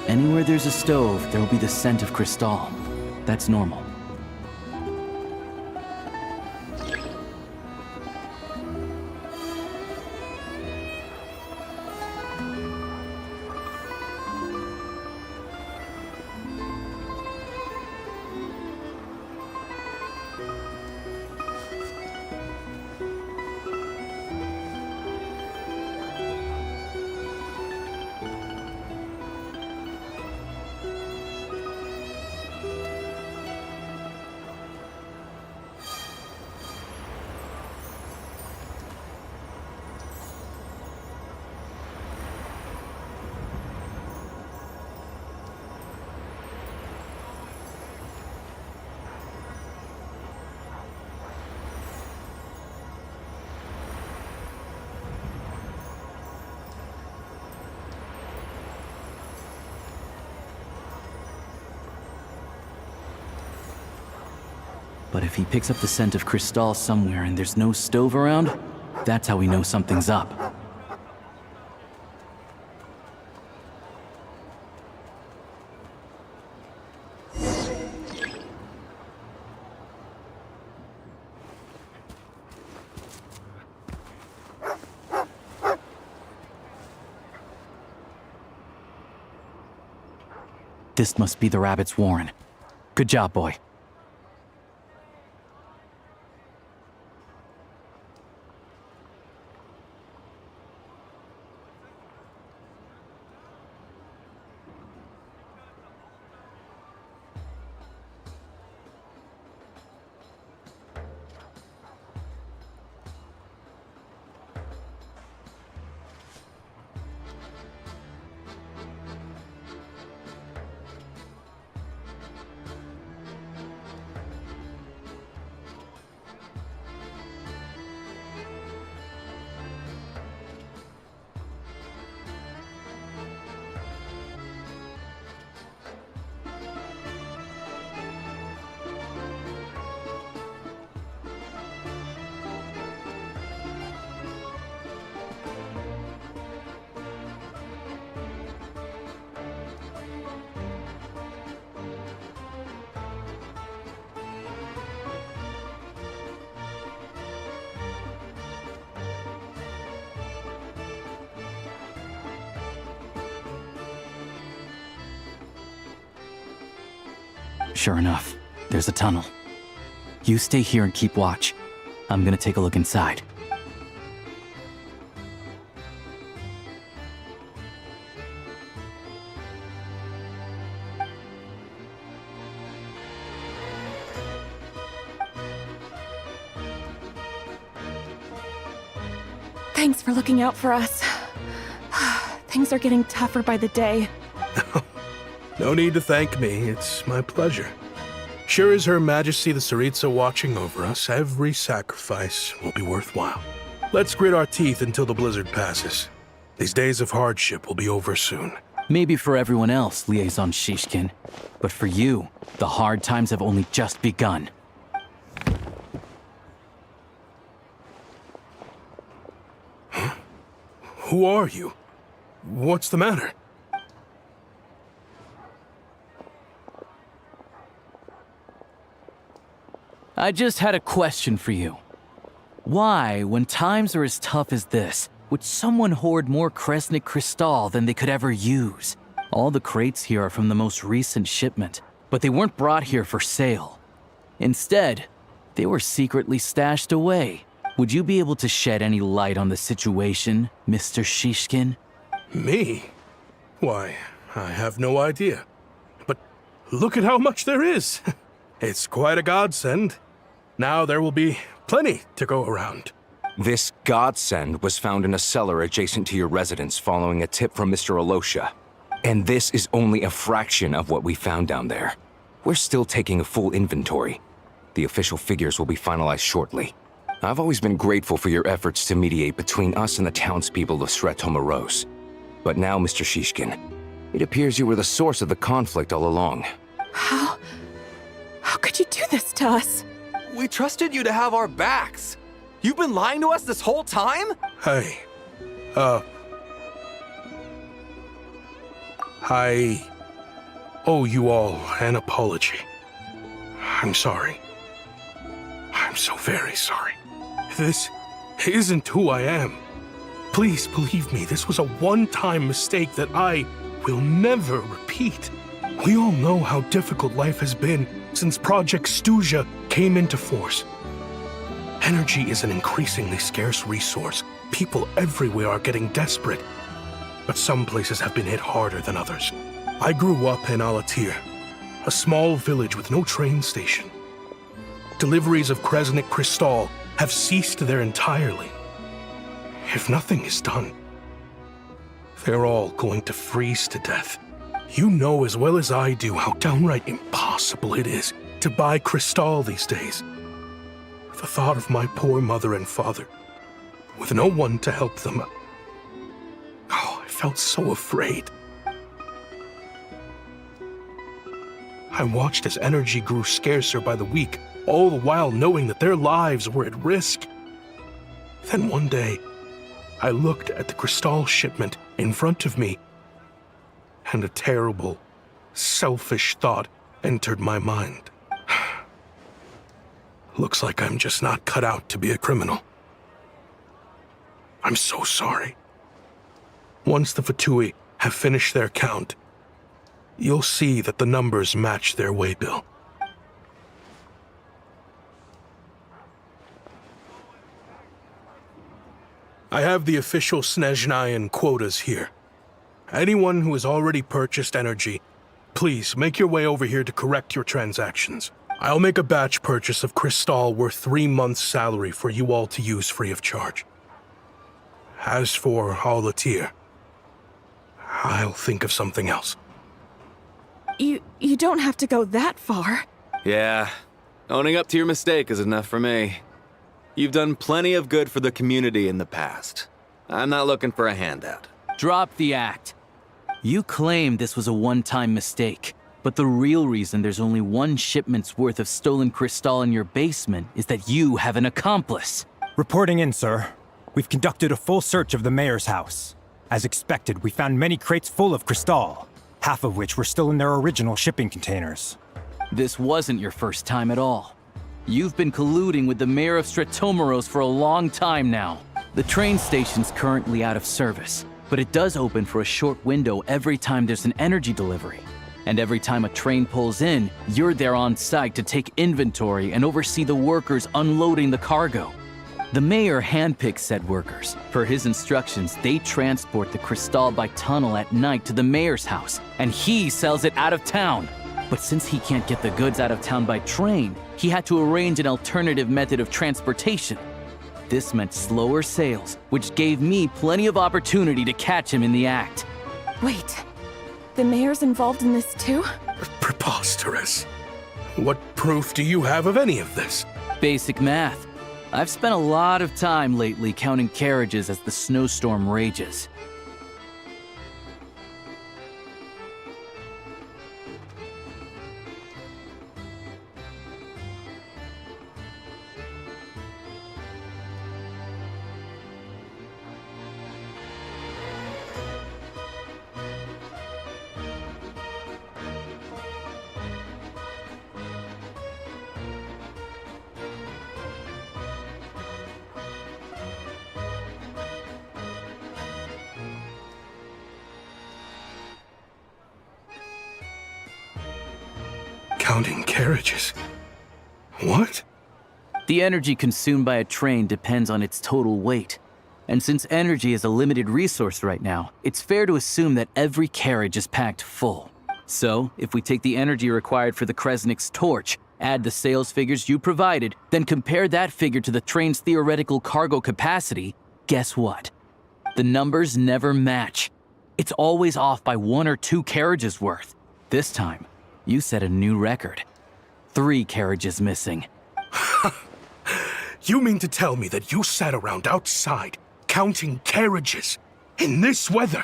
Anywhere there's a stove, there'll be the scent of Crystal. That's normal. But if he picks up the scent of Crystal somewhere and there's no stove around, that's how we know something's up. This must be the rabbit's warren. Good job, boy. Sure enough, there's a tunnel. You stay here and keep watch. I'm gonna take a look inside. Thanks for looking out for us. Things are getting tougher by the day. No need to thank me. It's my pleasure. Sure as Her Majesty the Tsaritsa watching over us, every sacrifice will be worthwhile. Let's grit our teeth until the blizzard passes. These days of hardship will be over soon. Maybe for everyone else, Liaison Shishkin. But for you, the hard times have only just begun. Huh? Who are you? What's the matter? I just had a question for you. Why, when times are as tough as this, would someone hoard more Kresnik Crystal than they could ever use? All the crates here are from the most recent shipment, but they weren't brought here for sale. Instead, they were secretly stashed away. Would you be able to shed any light on the situation, Mr. Shishkin? Me? Why, I have no idea. But look at how much there is. It's quite a godsend. Now there will be plenty to go around. This godsend was found in a cellar adjacent to your residence following a tip from Mr. Alosha. And this is only a fraction of what we found down there. We're still taking a full inventory. The official figures will be finalized shortly. I've always been grateful for your efforts to mediate between us and the townspeople of Sretomaros. But now, Mr. Shishkin, it appears you were the source of the conflict all along. How could you do this to us? We trusted you to have our backs. You've been lying to us this whole time? Hey, I owe you all an apology. I'm sorry. I'm so very sorry. This isn't who I am. Please believe me, this was a one-time mistake that I will never repeat. We all know how difficult life has been since Project Stuzha came into force. Energy is an increasingly scarce resource. People everywhere are getting desperate. But some places have been hit harder than others. I grew up in Alatir, a small village with no train station. Deliveries of Kresnik Crystal have ceased there entirely. If nothing is done, they're all going to freeze to death. You know as well as I do how downright impossible it is to buy Crystal these days. The thought of my poor mother and father, with no one to help them. Oh, I felt so afraid. I watched as energy grew scarcer by the week, all the while knowing that their lives were at risk. Then one day, I looked at the Crystal shipment in front of me, and a terrible, selfish thought entered my mind. Looks like I'm just not cut out to be a criminal. I'm so sorry. Once the Fatui have finished their count, you'll see that the numbers match their waybill. I have the official Snezhnayan quotas here. Anyone who has already purchased energy, please make your way over here to correct your transactions. I'll make a batch purchase of Crystal worth 3 months' salary for you all to use free of charge. As for Alatir, I'll think of something else. You don't have to go that far. Yeah, owning up to your mistake is enough for me. You've done plenty of good for the community in the past. I'm not looking for a handout. Drop the act. You claim this was a one-time mistake, but the real reason there's only one shipment's worth of stolen Crystal in your basement is that you have an accomplice. Reporting in, sir. We've conducted a full search of the mayor's house. As expected, we found many crates full of Crystal, half of which were still in their original shipping containers. This wasn't your first time at all. You've been colluding with the mayor of Sretomaros for a long time now. The train station's currently out of service, but it does open for a short window every time there's an energy delivery. And every time a train pulls in, you're there on site to take inventory and oversee the workers unloading the cargo. The mayor handpicks said workers. Per his instructions, they transport the Crystal by tunnel at night to the mayor's house, and he sells it out of town. But since he can't get the goods out of town by train, he had to arrange an alternative method of transportation. This meant slower sales, which gave me plenty of opportunity to catch him in the act. Wait, the mayor's involved in this too? Preposterous. What proof do you have of any of this? Basic math. I've spent a lot of time lately counting carriages as the snowstorm rages. Counting carriages. What? The energy consumed by a train depends on its total weight. And since energy is a limited resource right now, it's fair to assume that every carriage is packed full. So, if we take the energy required for the Kresnik's torch, add the sales figures you provided, then compare that figure to the train's theoretical cargo capacity, guess what? The numbers never match. It's always off by 1 or 2 carriages worth. This time, you set a new record. 3 carriages missing. You mean to tell me that you sat around outside, counting carriages, in this weather?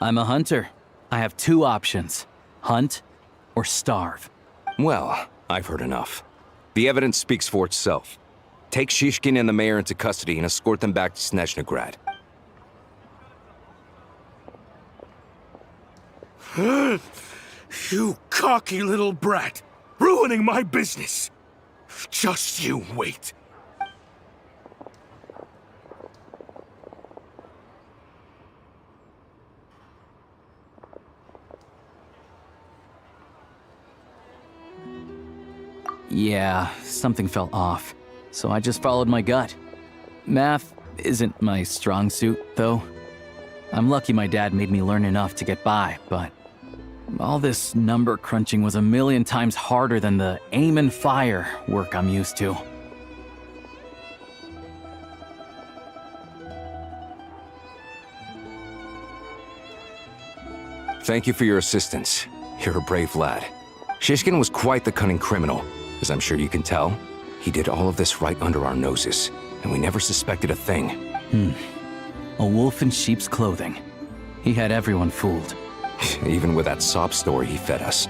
I'm a hunter. I have 2 options. Hunt or starve. Well, I've heard enough. The evidence speaks for itself. Take Shishkin and the mayor into custody and escort them back to Snezhnagrad. You cocky little brat! Ruining my business! Just you wait. Yeah, something felt off, so I just followed my gut. Math isn't my strong suit, though. I'm lucky my dad made me learn enough to get by, but all this number crunching was a million times harder than the aim and fire work I'm used to. Thank you for your assistance. You're a brave lad. Shishkin was quite the cunning criminal. As I'm sure you can tell, he did all of this right under our noses, and we never suspected a thing. A wolf in sheep's clothing. He had everyone fooled. Even with that sob story he fed us.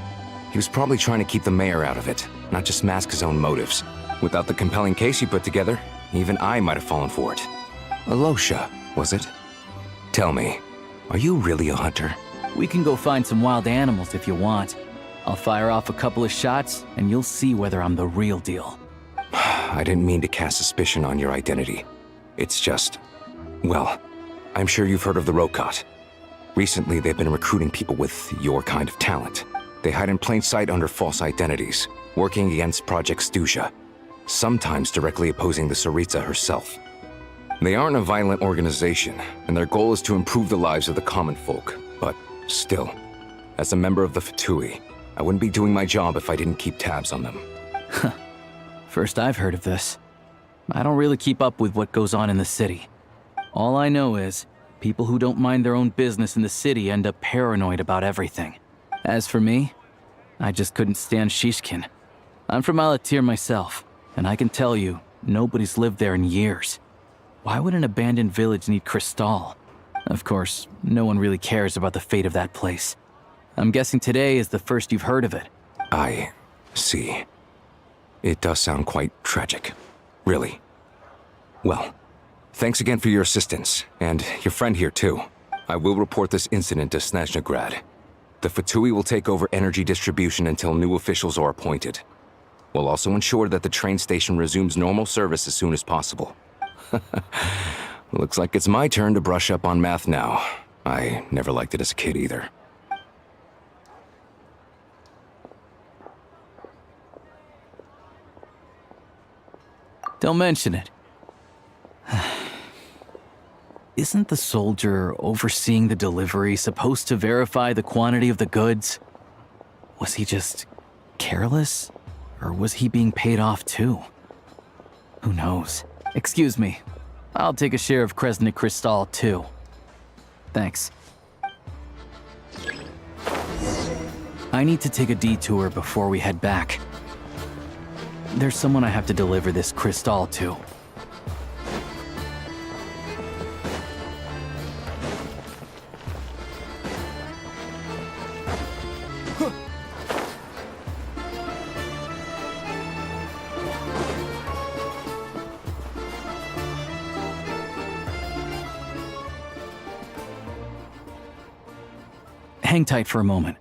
He was probably trying to keep the mayor out of it, not just mask his own motives. Without the compelling case he put together, even I might have fallen for it. Alosha, was it? Tell me, are you really a hunter? We can go find some wild animals if you want. I'll fire off a couple of shots, and you'll see whether I'm the real deal. I didn't mean to cast suspicion on your identity. It's just... well, I'm sure you've heard of the Rokot. Recently, they've been recruiting people with your kind of talent. They hide in plain sight under false identities, working against Project Stuzha, sometimes directly opposing the Tsaritsa herself. They aren't a violent organization, and their goal is to improve the lives of the common folk. But still, as a member of the Fatui, I wouldn't be doing my job if I didn't keep tabs on them. First I've heard of this. I don't really keep up with what goes on in the city. All I know is, people who don't mind their own business in the city end up paranoid about everything. As for me, I just couldn't stand Shishkin. I'm from Alatir myself, and I can tell you, nobody's lived there in years. Why would an abandoned village need Crystal? Of course, no one really cares about the fate of that place. I'm guessing today is the first you've heard of it. I see. It does sound quite tragic. Really. Well, thanks again for your assistance, and your friend here too. I will report this incident to Snezhnagrad. The Fatui will take over energy distribution until new officials are appointed. We'll also ensure that the train station resumes normal service as soon as possible. Looks like it's my turn to brush up on math now. I never liked it as a kid either. Don't mention it. Isn't the soldier overseeing the delivery supposed to verify the quantity of the goods? Was he just careless? Or was he being paid off too? Who knows? Excuse me. I'll take a share of Kresnik Crystal too. Thanks. I need to take a detour before we head back. There's someone I have to deliver this crystal to. Hang tight for a moment.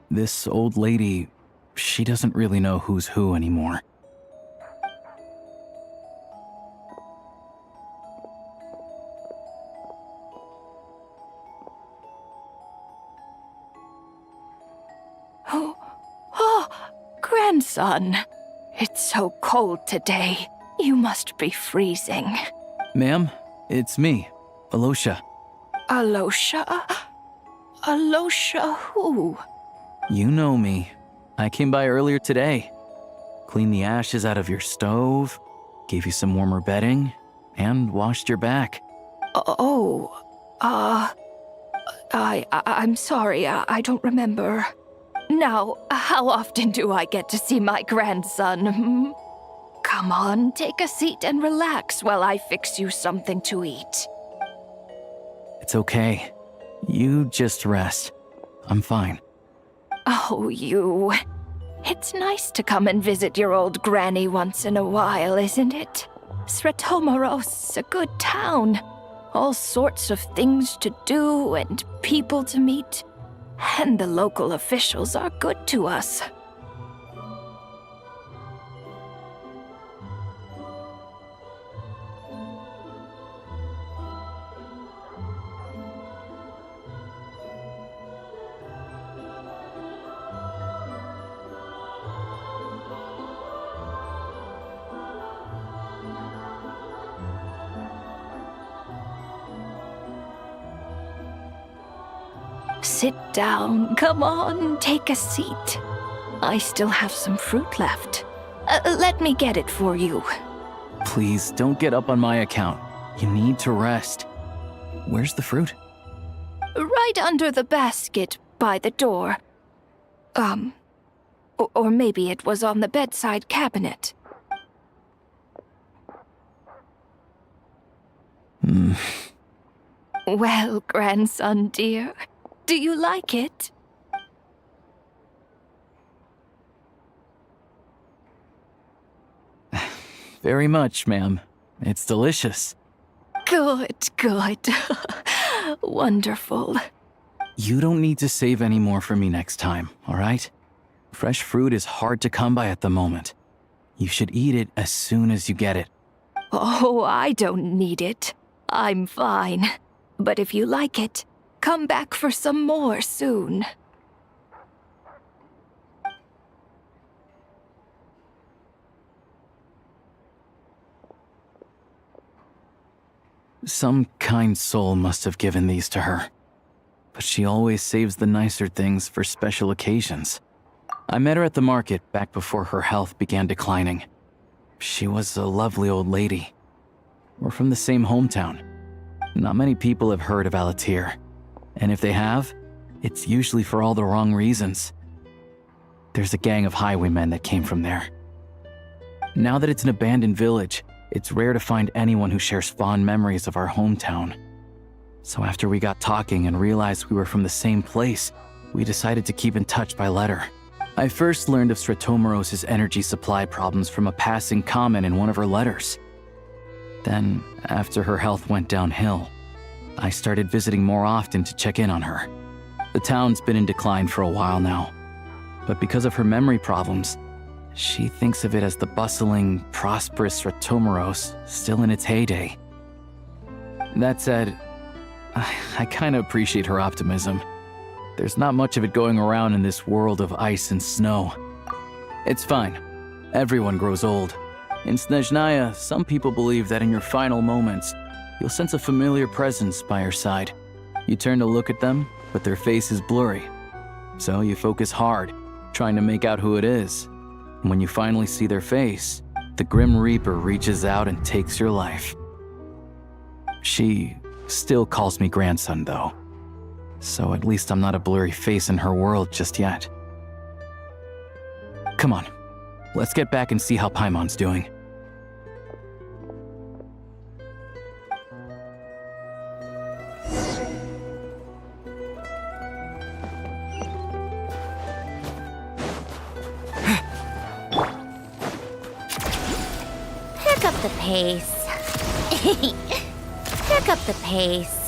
This old lady, she doesn't really know who's who anymore. grandson. It's so cold today. You must be freezing. Ma'am, it's me, Alosha. Alosha? Alosha who? You know me. I came by earlier today. Cleaned the ashes out of your stove, gave you some warmer bedding, and washed your back. I'm sorry, I don't remember. Now, how often do I get to see my grandson? Hmm? Come on, take a seat and relax while I fix you something to eat. It's okay. You just rest. I'm fine. Oh, you. It's nice to come and visit your old granny once in a while, isn't it? Sretomoros, a good town. All sorts of things to do and people to meet. And the local officials are good to us. Sit down. Come on, take a seat. I still have some fruit left. Let me get it for you. Please, don't get up on my account. You need to rest. Where's the fruit? Right under the basket by the door. Or maybe it was on the bedside cabinet. Well, grandson dear, do you like it? Very much, ma'am. It's delicious. Good, good. Wonderful. You don't need to save any more for me next time, all right? Fresh fruit is hard to come by at the moment. You should eat it as soon as you get it. Oh, I don't need it. I'm fine. But if you like it, come back for some more soon. Some kind soul must have given these to her. But she always saves the nicer things for special occasions. I met her at the market back before her health began declining. She was a lovely old lady. We're from the same hometown. Not many people have heard of Alatir. And if they have, it's usually for all the wrong reasons. There's a gang of highwaymen that came from there. Now that it's an abandoned village, it's rare to find anyone who shares fond memories of our hometown. So after we got talking and realized we were from the same place, we decided to keep in touch by letter. I first learned of Sretomoros' energy supply problems from a passing comment in one of her letters. Then, after her health went downhill, I started visiting more often to check in on her. The town's been in decline for a while now, but because of her memory problems, she thinks of it as the bustling, prosperous Sretomoros still in its heyday. That said, I kinda appreciate her optimism. There's not much of it going around in this world of ice and snow. It's fine. Everyone grows old. In Snezhnaya, some people believe that in your final moments, you'll sense a familiar presence by your side. You turn to look at them, but their face is blurry. So you focus hard, trying to make out who it is. And when you finally see their face, the Grim Reaper reaches out and takes your life. She still calls me grandson, though. So at least I'm not a blurry face in her world just yet. Come on, let's get back and see how Paimon's doing. Pick up the pace. Pick up the pace.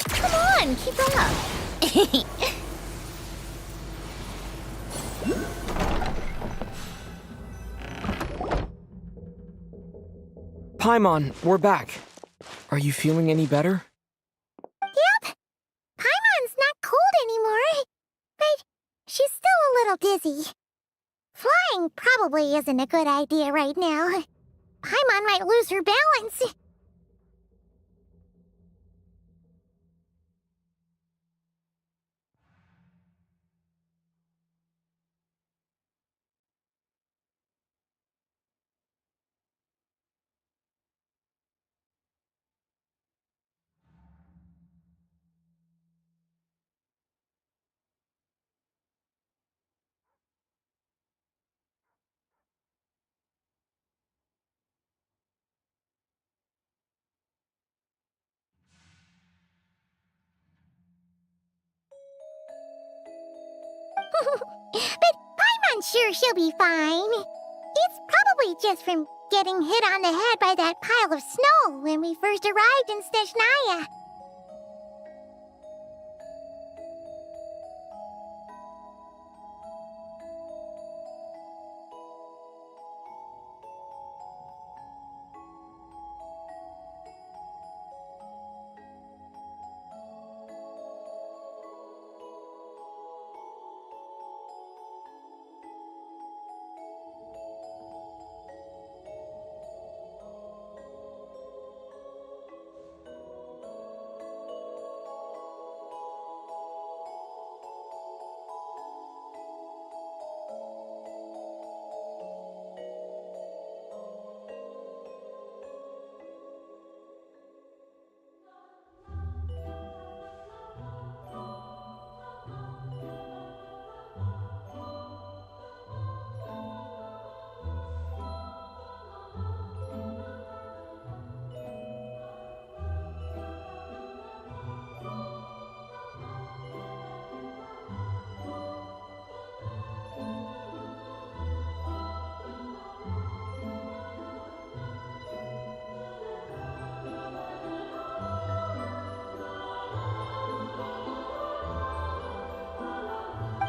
Come on, keep up. Paimon, we're back. Are you feeling any better? Yep. Paimon's not cold anymore. But she's still a little dizzy. Flying probably isn't a good idea right now. Paimon might lose her balance. But Paimon's sure she'll be fine. It's probably just from getting hit on the head by that pile of snow when we first arrived in Snezhnaya.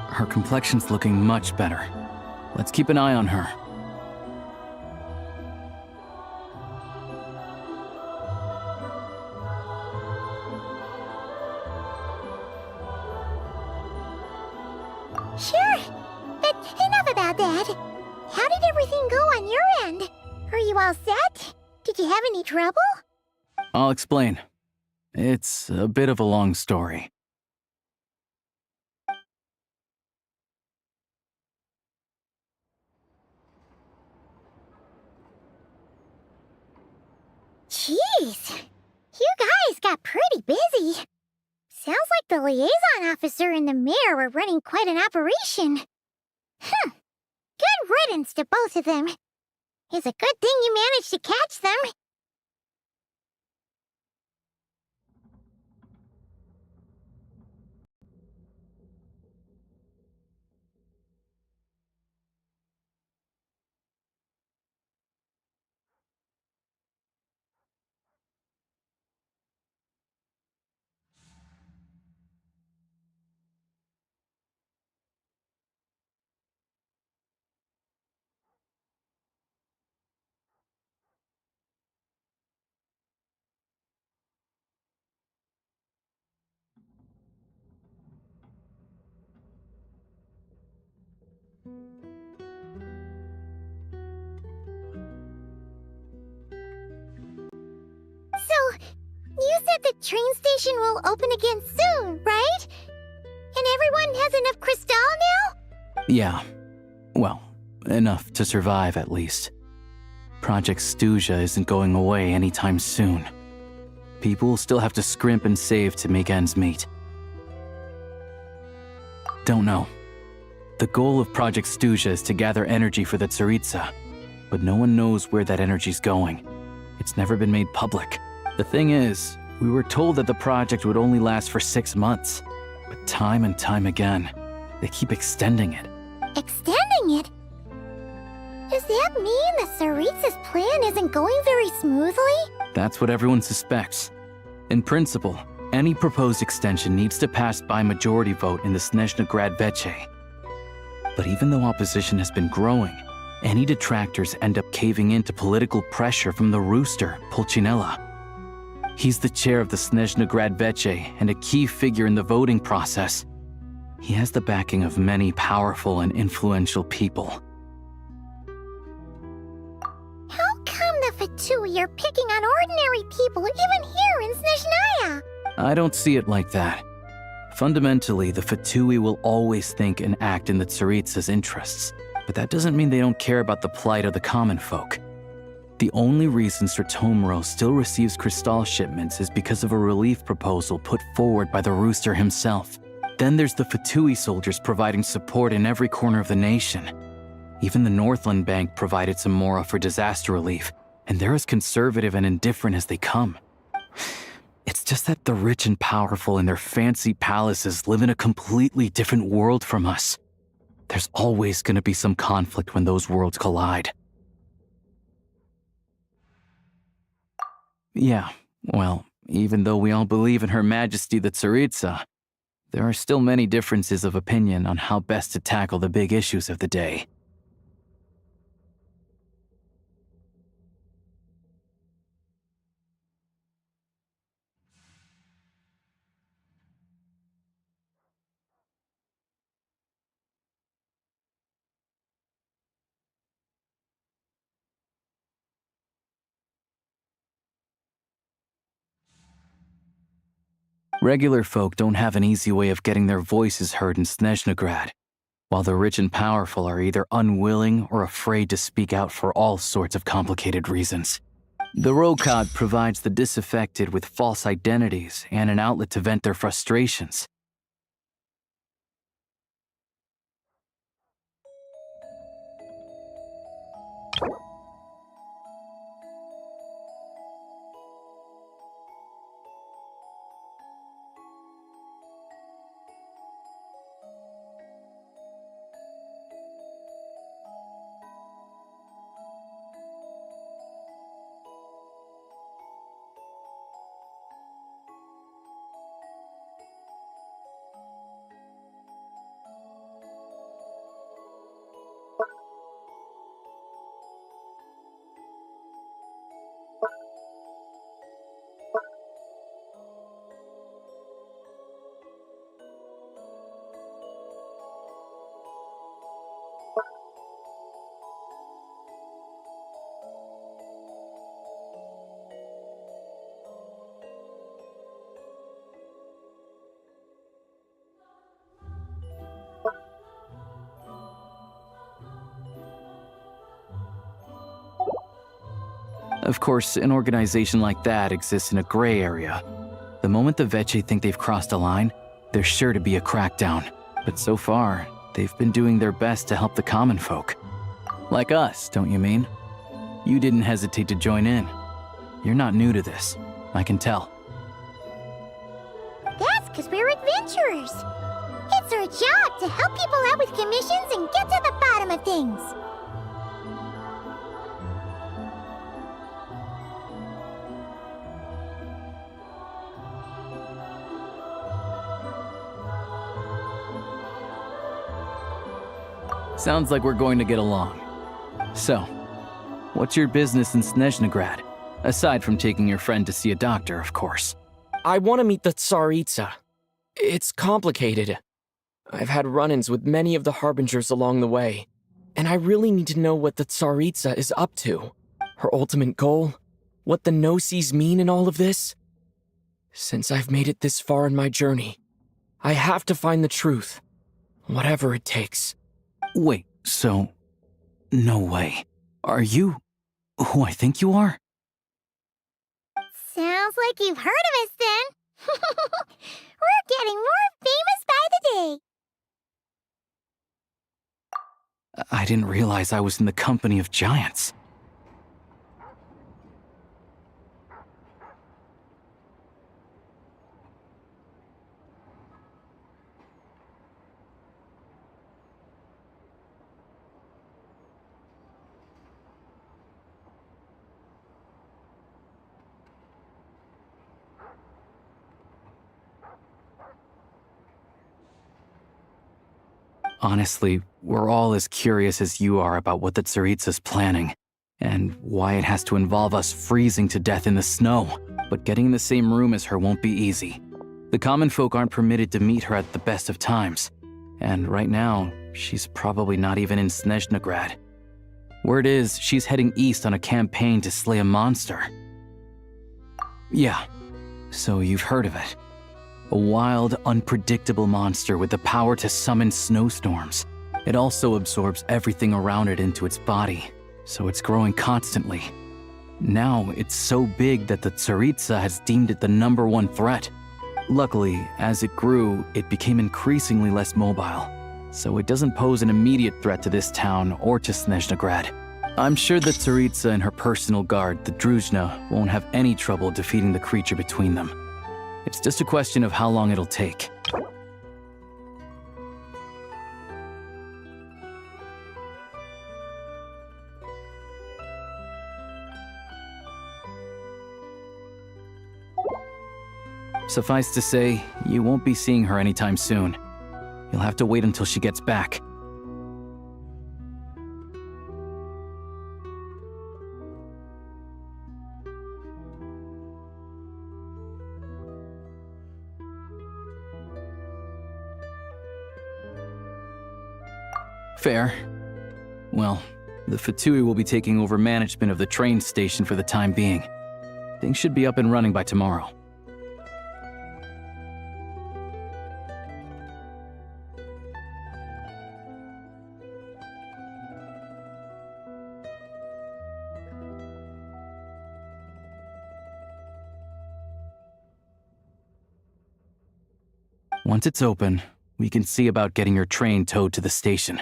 Her complexion's looking much better. Let's keep an eye on her. Sure, but enough about that. How did everything go on your end? Are you all set? Did you have any trouble? I'll explain. It's a bit of a long story. Jeez, you guys got pretty busy. Sounds like the liaison officer and the mayor were running quite an operation. Good riddance to both of them. It's a good thing you managed to catch them. So, you said the train station will open again soon, right? And everyone has enough crystal now? Yeah. Well, enough to survive at least. Project Snezhnaya isn't going away anytime soon. People still have to scrimp and save to make ends meet. Don't know. The goal of Project Snezhnaya is to gather energy for the Tsaritsa, but no one knows where that energy's going. It's never been made public. The thing is, we were told that the project would only last for 6 months, but time and time again, they keep extending it. Extending it? Does that mean the Tsaritsa's plan isn't going very smoothly? That's what everyone suspects. In principle, any proposed extension needs to pass by majority vote in the Snezhnaya. But even though opposition has been growing, any detractors end up caving in to political pressure from the rooster, Pulcinella. He's the chair of the Snezhnaya and a key figure in the voting process. He has the backing of many powerful and influential people. How come the Fatui are picking on ordinary people even here in Snezhnaya? I don't see it like that. Fundamentally, the Fatui will always think and act in the Tsaritsa's interests, but that doesn't mean they don't care about the plight of the common folk. The only reason Sratomiro still receives Crystal shipments is because of a relief proposal put forward by the Rooster himself. Then there's the Fatui soldiers providing support in every corner of the nation. Even the Northland Bank provided some mora for disaster relief, and they're as conservative and indifferent as they come. It's just that the rich and powerful in their fancy palaces live in a completely different world from us. There's always going to be some conflict when those worlds collide. Yeah, well, even though we all believe in Her Majesty the Tsaritsa, there are still many differences of opinion on how best to tackle the big issues of the day. Regular folk don't have an easy way of getting their voices heard in Snezhnaya, while the rich and powerful are either unwilling or afraid to speak out for all sorts of complicated reasons. The Rokad provides the disaffected with false identities and an outlet to vent their frustrations. Of course, an organization like that exists in a gray area. The moment the Veche think they've crossed a line, there's sure to be a crackdown. But so far, they've been doing their best to help the common folk. Like us, don't you mean? You didn't hesitate to join in. You're not new to this, I can tell. That's because we're adventurers. It's our job to help people out with commissions and get to the bottom of things. Sounds like we're going to get along. So, what's your business in Snezhnaya? Aside from taking your friend to see a doctor, of course. I want to meet the Tsaritsa. It's complicated. I've had run-ins with many of the Harbingers along the way, and I really need to know what the Tsaritsa is up to. Her ultimate goal, what the no-sees mean in all of this. Since I've made it this far in my journey, I have to find the truth, whatever it takes. Wait, so... no way. Are you who I think you are? Sounds like you've heard of us then. We're getting more famous by the day. I didn't realize I was in the company of giants. Honestly, we're all as curious as you are about what the Tsaritsa's planning, and why it has to involve us freezing to death in the snow. but getting in the same room as her won't be easy. The common folk aren't permitted to meet her at the best of times, and right now, she's probably not even in Snezhnagrad. Word is, she's heading east on a campaign to slay a monster. Yeah, so you've heard of it. A wild, unpredictable monster with the power to summon snowstorms. It also absorbs everything around it into its body, so it's growing constantly. Now, it's so big that the Tsaritsa has deemed it the #1 threat. Luckily, as it grew, it became increasingly less mobile, so it doesn't pose an immediate threat to this town or to Snezhnagrad. I'm sure the Tsaritsa and her personal guard, the Druzhna, won't have any trouble defeating the creature between them. It's just a question of how long it'll take. Suffice to say, you won't be seeing her anytime soon. You'll have to wait until she gets back. Fair. Well, the Fatui will be taking over management of the train station for the time being. Things should be up and running by tomorrow. Once it's open, we can see about getting your train towed to the station.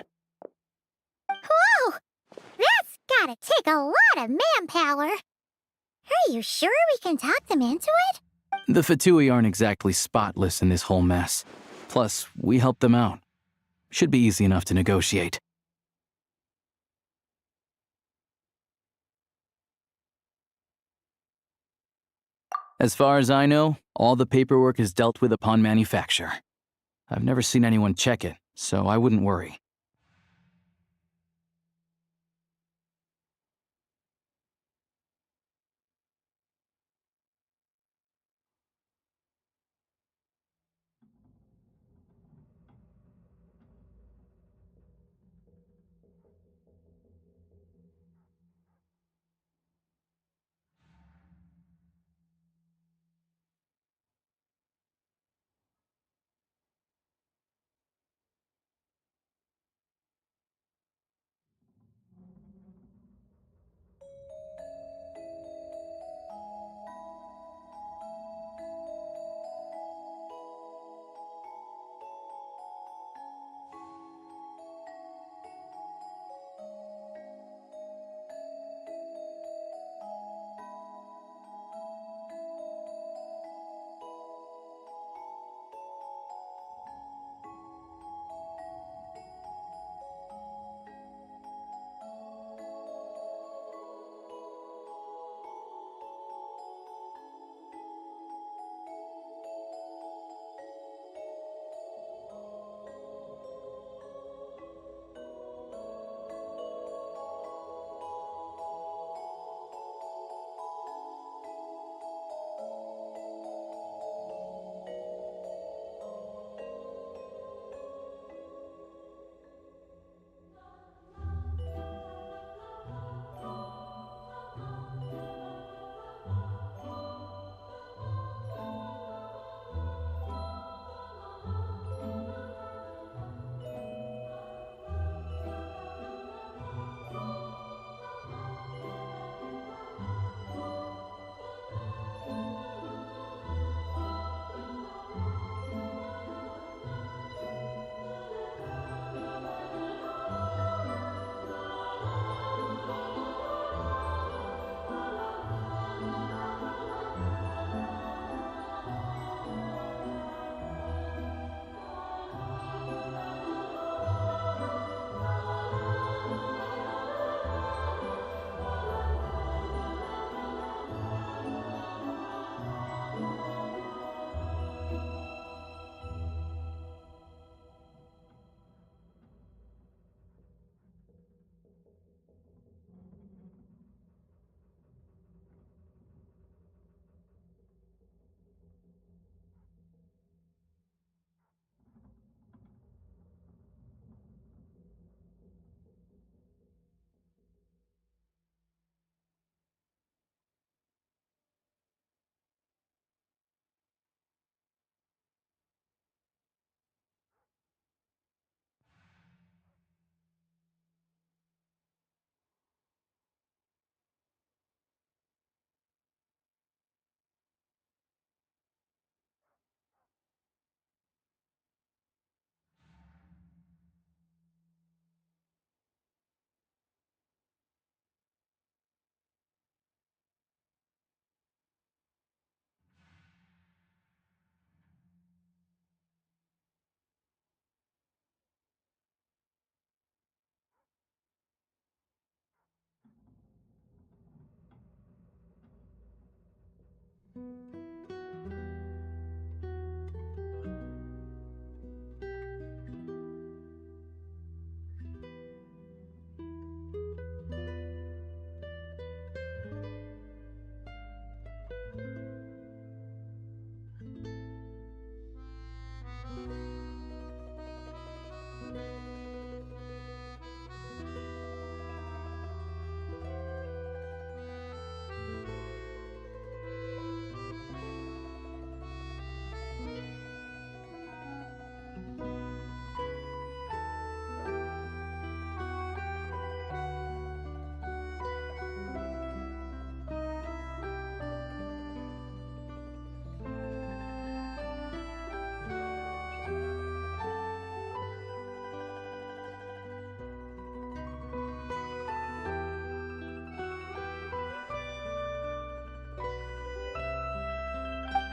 Whoa! That's gotta take a lot of manpower. Are you sure we can talk them into it? The Fatui aren't exactly spotless in this whole mess. Plus, we helped them out. Should be easy enough to negotiate. As far as I know, all the paperwork is dealt with upon manufacture. I've never seen anyone check it, so I wouldn't worry.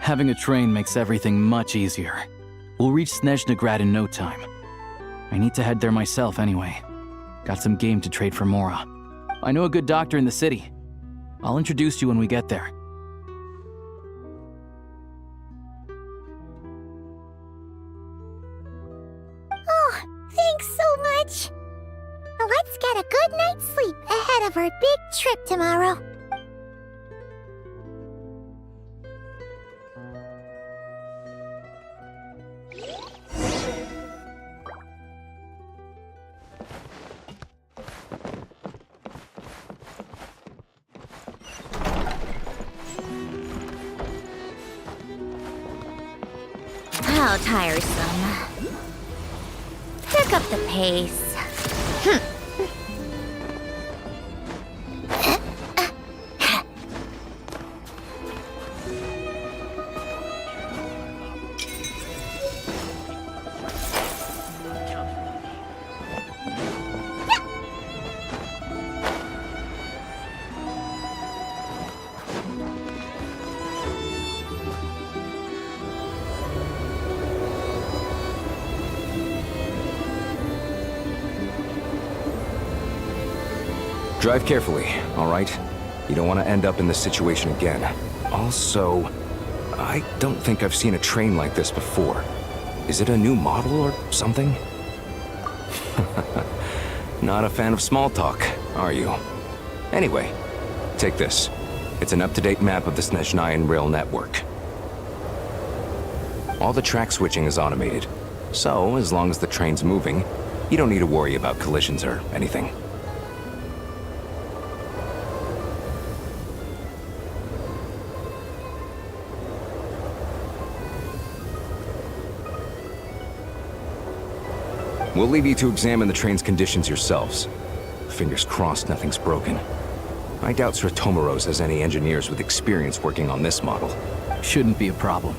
Having a train makes everything much easier. We'll reach Snezhnaya in no time. I need to head there myself anyway. Got some game to trade for Mora. I know a good doctor in the city. I'll introduce you when we get there. Oh, thanks so much. Let's get a good night's sleep ahead of our big trip tomorrow. How tiresome. Pick up the pace. Drive carefully, all right? You don't want to end up in this situation again. Also, I don't think I've seen a train like this before. Is it a new model or something? Not a fan of small talk, are you? Anyway, take this. It's an up-to-date map of the Snezhnayan rail network. All the track switching is automated, so as long as the train's moving, you don't need to worry about collisions or anything. We'll leave you to examine the train's conditions yourselves. Fingers crossed nothing's broken. I doubt Sretomaros has any engineers with experience working on this model. Shouldn't be a problem.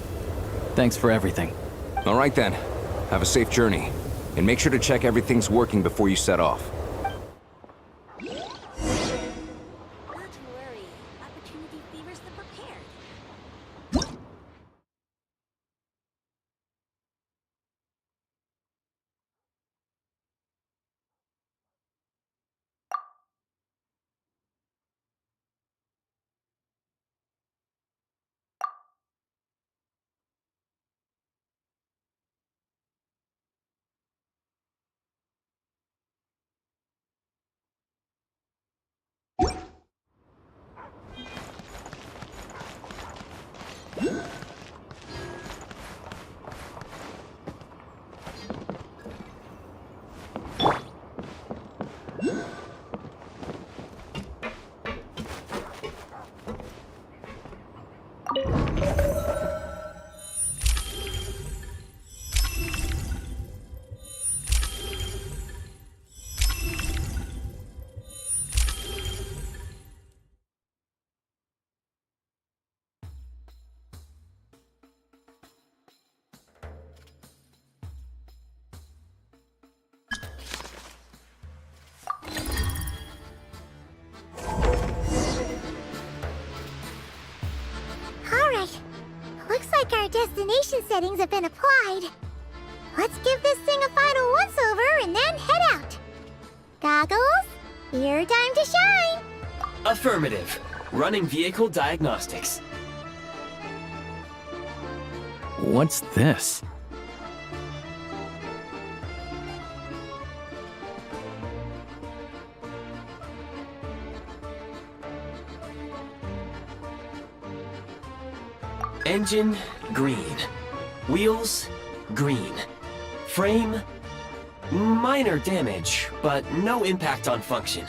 Thanks for everything. All right then. Have a safe journey. And make sure to check everything's working before you set off. Our destination settings have been applied. Let's give this thing a final once-over and then head out. Goggles, your time to shine. Affirmative. Running vehicle diagnostics. What's this? Engine, green. Wheels, green. Frame, minor damage, but no impact on function.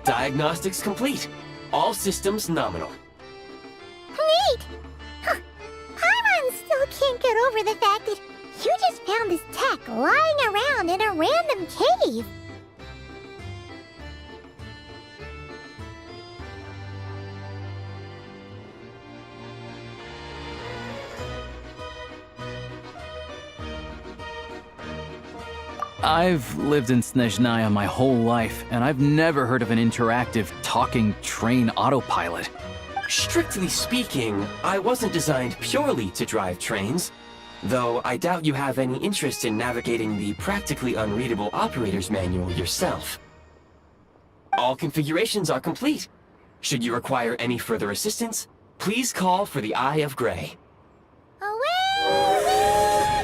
Diagnostics complete. All systems nominal. Neat! Huh. Paimon still can't get over the fact that you just found this tech lying around in a random cave. I've lived in Snezhnaya my whole life, and I've never heard of an interactive, talking train autopilot. Strictly speaking, I wasn't designed purely to drive trains, though I doubt you have any interest in navigating the practically unreadable operator's manual yourself. All configurations are complete. Should you require any further assistance, please call for the Eye of Grey. Away we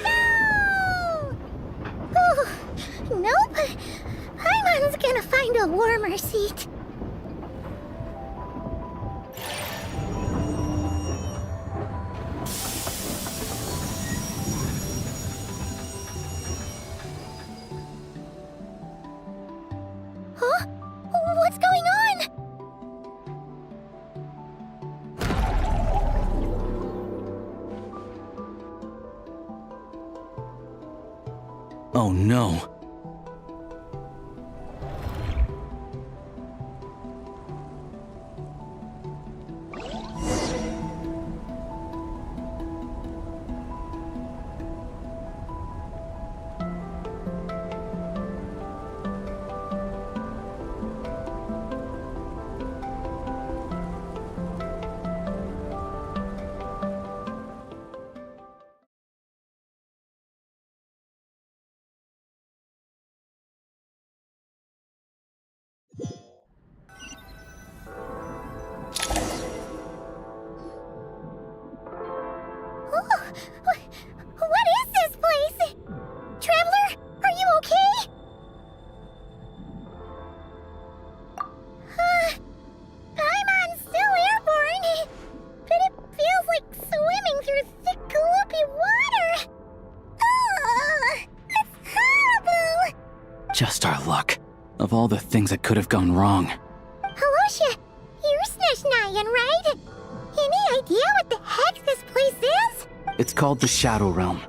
go! Nope. Paimon's gonna find a warmer seat. Huh? What's going on? Oh no. What is this place? Traveler, are you okay? Paimon's still airborne, but it feels like swimming through thick, gloopy water. It's horrible. Just our luck. Of all the things that could have gone wrong. Halosha, you're Snezhnayan, right? Any idea what the heck this place is? It's called the Shadow Realm.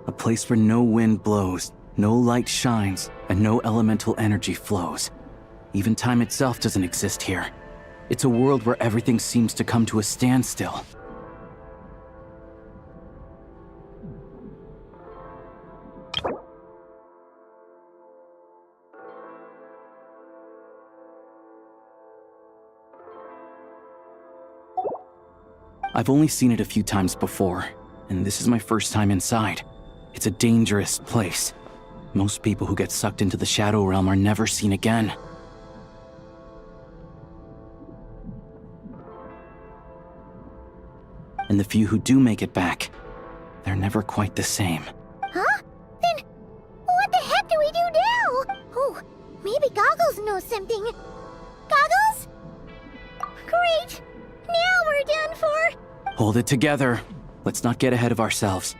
A place where no wind blows, no light shines, and no elemental energy flows. Even time itself doesn't exist here. It's a world where everything seems to come to a standstill. I've only seen it a few times before, and this is my first time inside. It's a dangerous place. Most people who get sucked into the Shadow Realm are never seen again. And the few who do make it back, they're never quite the same. Huh? Then what the heck do we do now? Oh, maybe Goggles knows something. Goggles? Great! Now we're done for! Hold it together. Let's not get ahead of ourselves.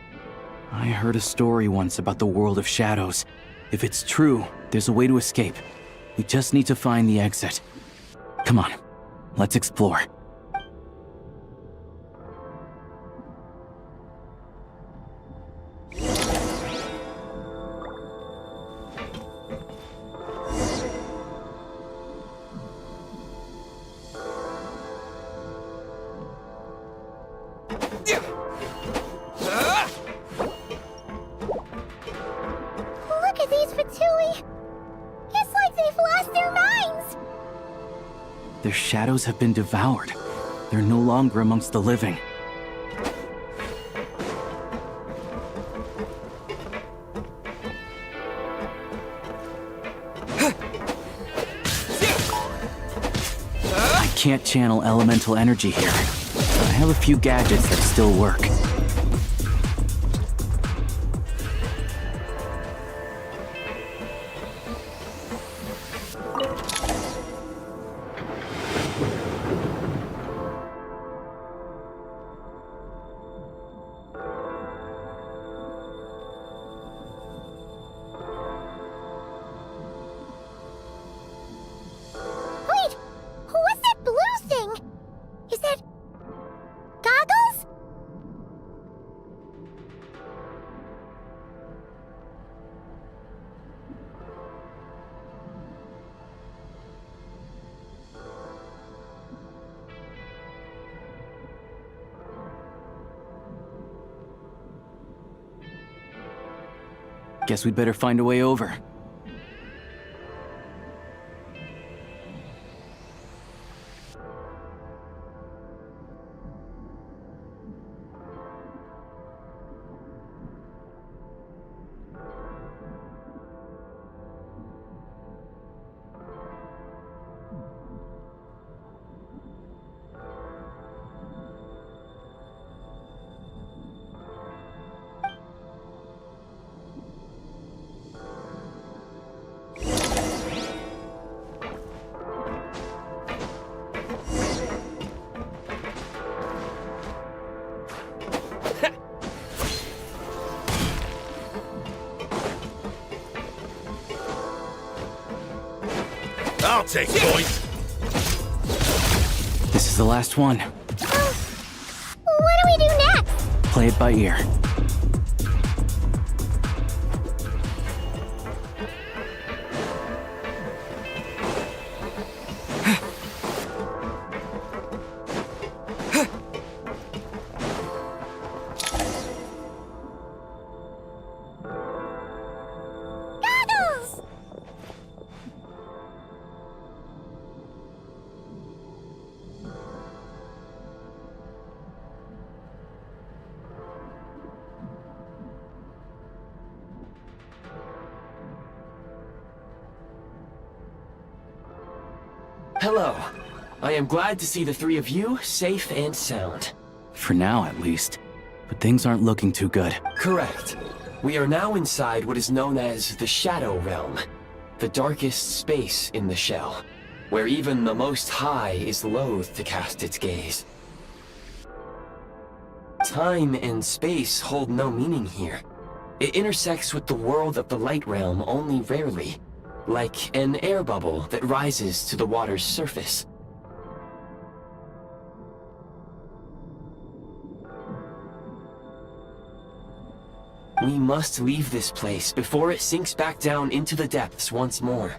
I heard a story once about the world of shadows. If it's true, there's a way to escape. We just need to find the exit. Come on, let's explore. Look at these Fatui! It's like they've lost their minds! Their shadows have been devoured. They're no longer amongst the living. I can't channel elemental energy here. I have a few gadgets that still work. Guess we'd better find a way over. I'll take point. This is the last one. What do we do next? Play it by ear. Hello. I am glad to see the three of you safe and sound. For now, at least. But things aren't looking too good. Correct. We are now inside what is known as the Shadow Realm, the darkest space in the shell, where even the Most High is loath to cast its gaze. Time and space hold no meaning here. It intersects with the world of the Light Realm only rarely, like an air bubble that rises to the water's surface. We must leave this place before it sinks back down into the depths once more.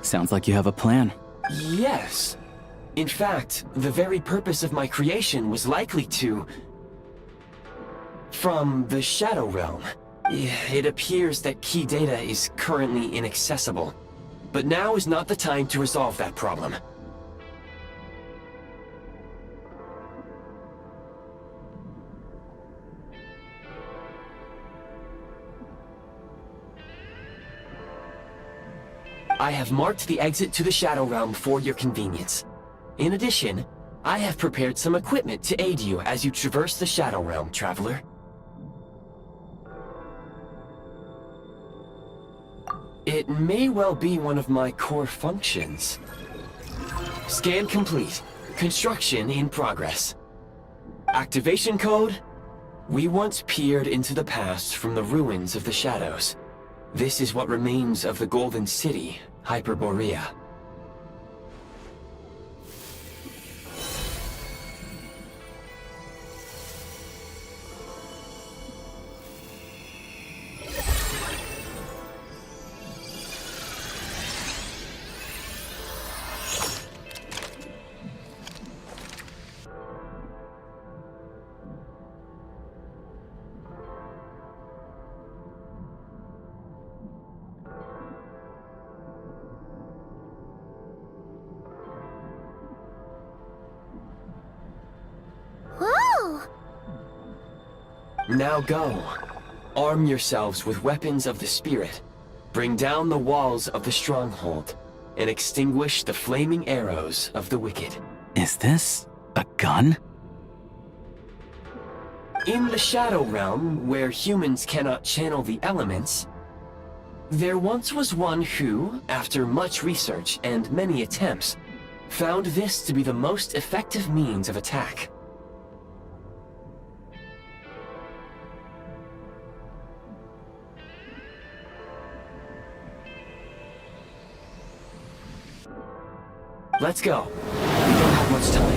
Sounds like you have a plan. Yes. In fact, the very purpose of my creation was likely to... from the Shadow Realm. It appears that key data is currently inaccessible, but now is not the time to resolve that problem. I have marked the exit to the Shadow Realm for your convenience. In addition, I have prepared some equipment to aid you as you traverse the Shadow Realm, traveler. It may well be one of my core functions. Scan complete. Construction in progress. Activation code? We once peered into the past from the ruins of the shadows. This is what remains of the Golden City, Hyperborea. Whoa! Now go. Arm yourselves with weapons of the spirit. Bring down the walls of the stronghold, and extinguish the flaming arrows of the wicked. Is this a gun? In the Shadow Realm, where humans cannot channel the elements, there once was one who, after much research and many attempts, found this to be the most effective means of attack. Let's go. We don't have much time.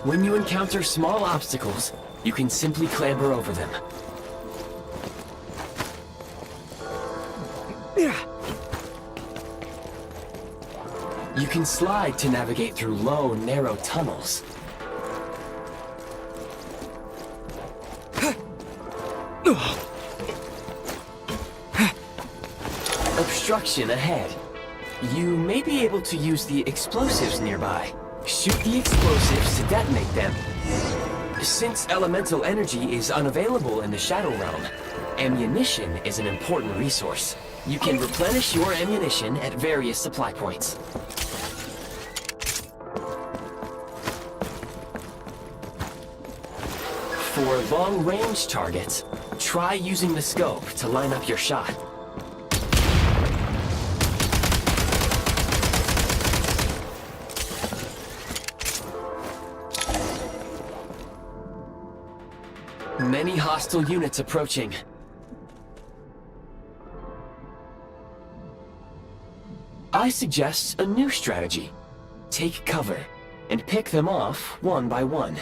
When you encounter small obstacles, you can simply clamber over them. You can slide to navigate through low, narrow tunnels. Obstruction ahead. You may be able to use the explosives nearby. Shoot the explosives to detonate them. Since elemental energy is unavailable in the Shadow Realm, ammunition is an important resource. You can replenish your ammunition at various supply points. For long-range targets, try using the scope to line up your shot. Many hostile units approaching. I suggest a new strategy. Take cover and pick them off one by one.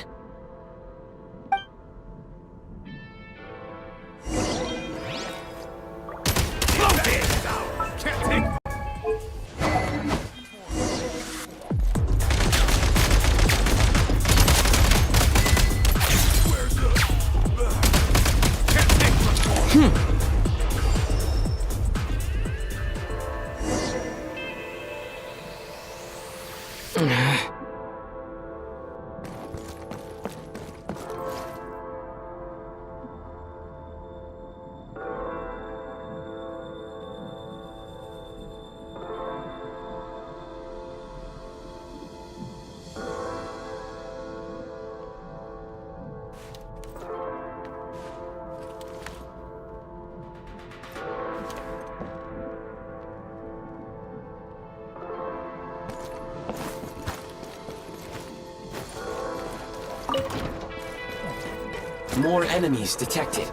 More enemies detected.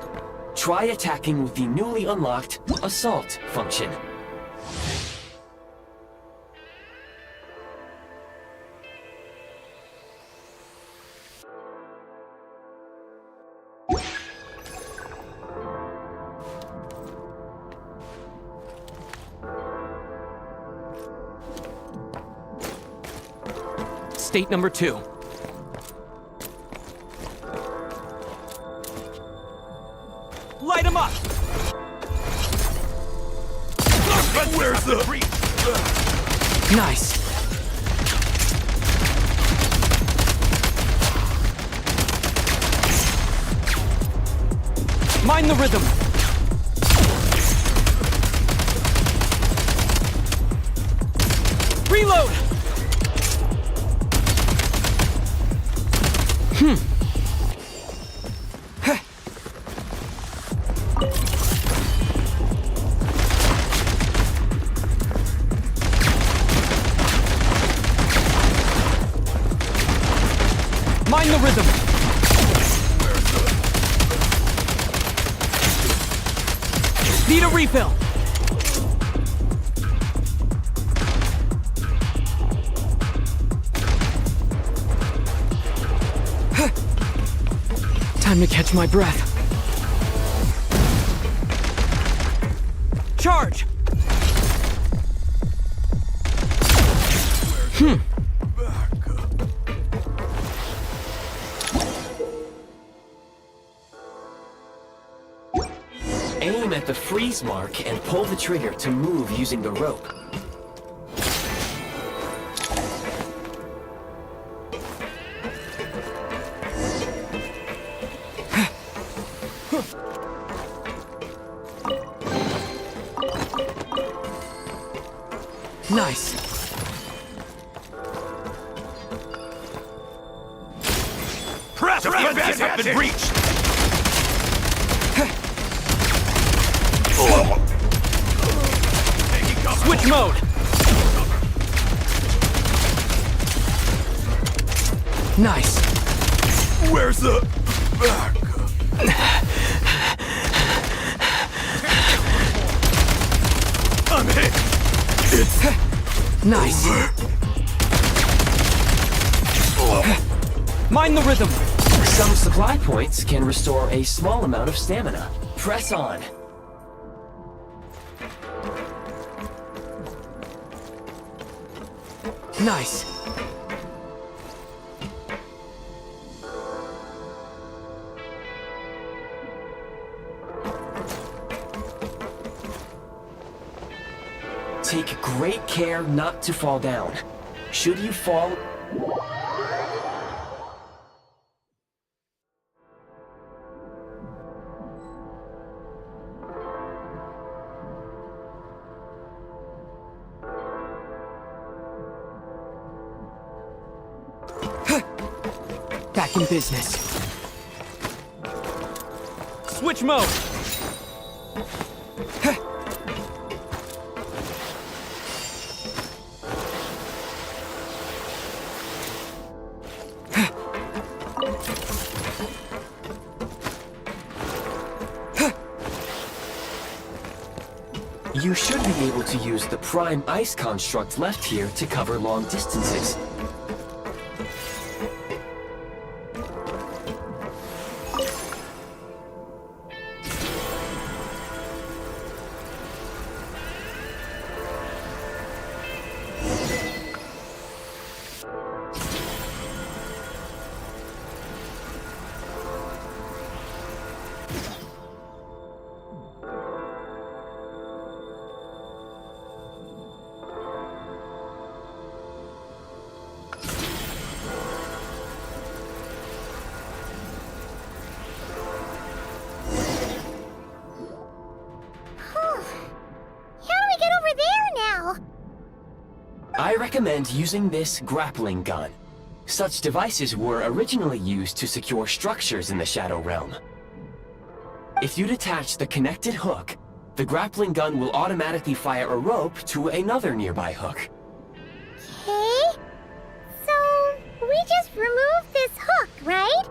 Try attacking with the newly unlocked Assault function. State number 2. Light him up! Where's the... Nice. Mind the rhythm! Reload! Mind the rhythm! Need a refill! Time to catch my breath. Charge! Aim at the freeze mark and pull the trigger to move using the rope. Nice. Defenses have been breached! Switch mode! Nice. Where's the... I'm hit! It's... Nice. Mind the rhythm. Some supply points can restore a small amount of stamina. Press on. Nice. Take great care not to fall down. Should you fall... Back in business. Switch mode! You should be able to use the prime ice construct left here to cover long distances. I recommend using this grappling gun. Such devices were originally used to secure structures in the Shadow Realm. If you detach the connected hook, the grappling gun will automatically fire a rope to another nearby hook. Okay. So, we just remove this hook, right?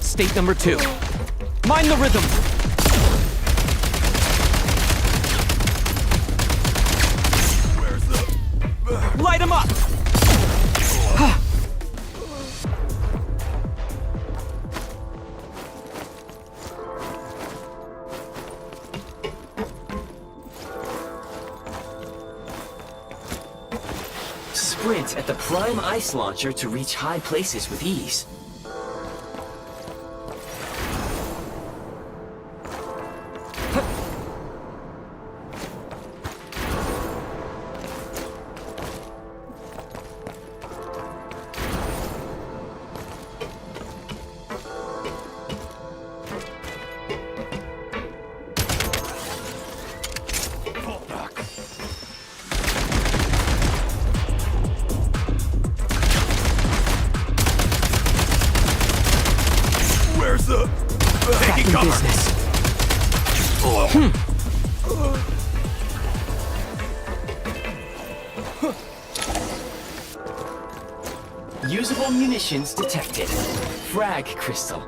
State number 2. Mind the rhythm. Light him up! Sprint at the prime ice launcher to reach high places with ease. Taking cover. Business. Usable munitions detected. Frag crystal.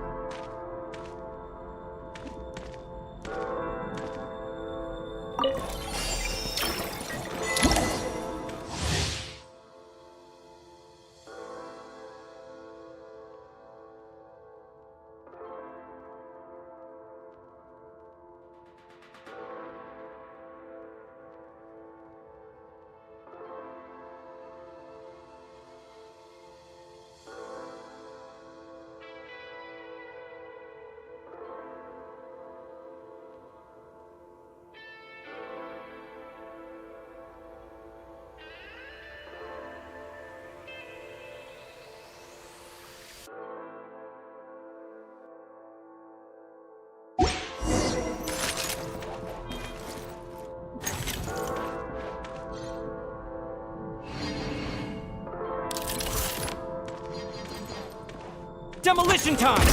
Demolition time!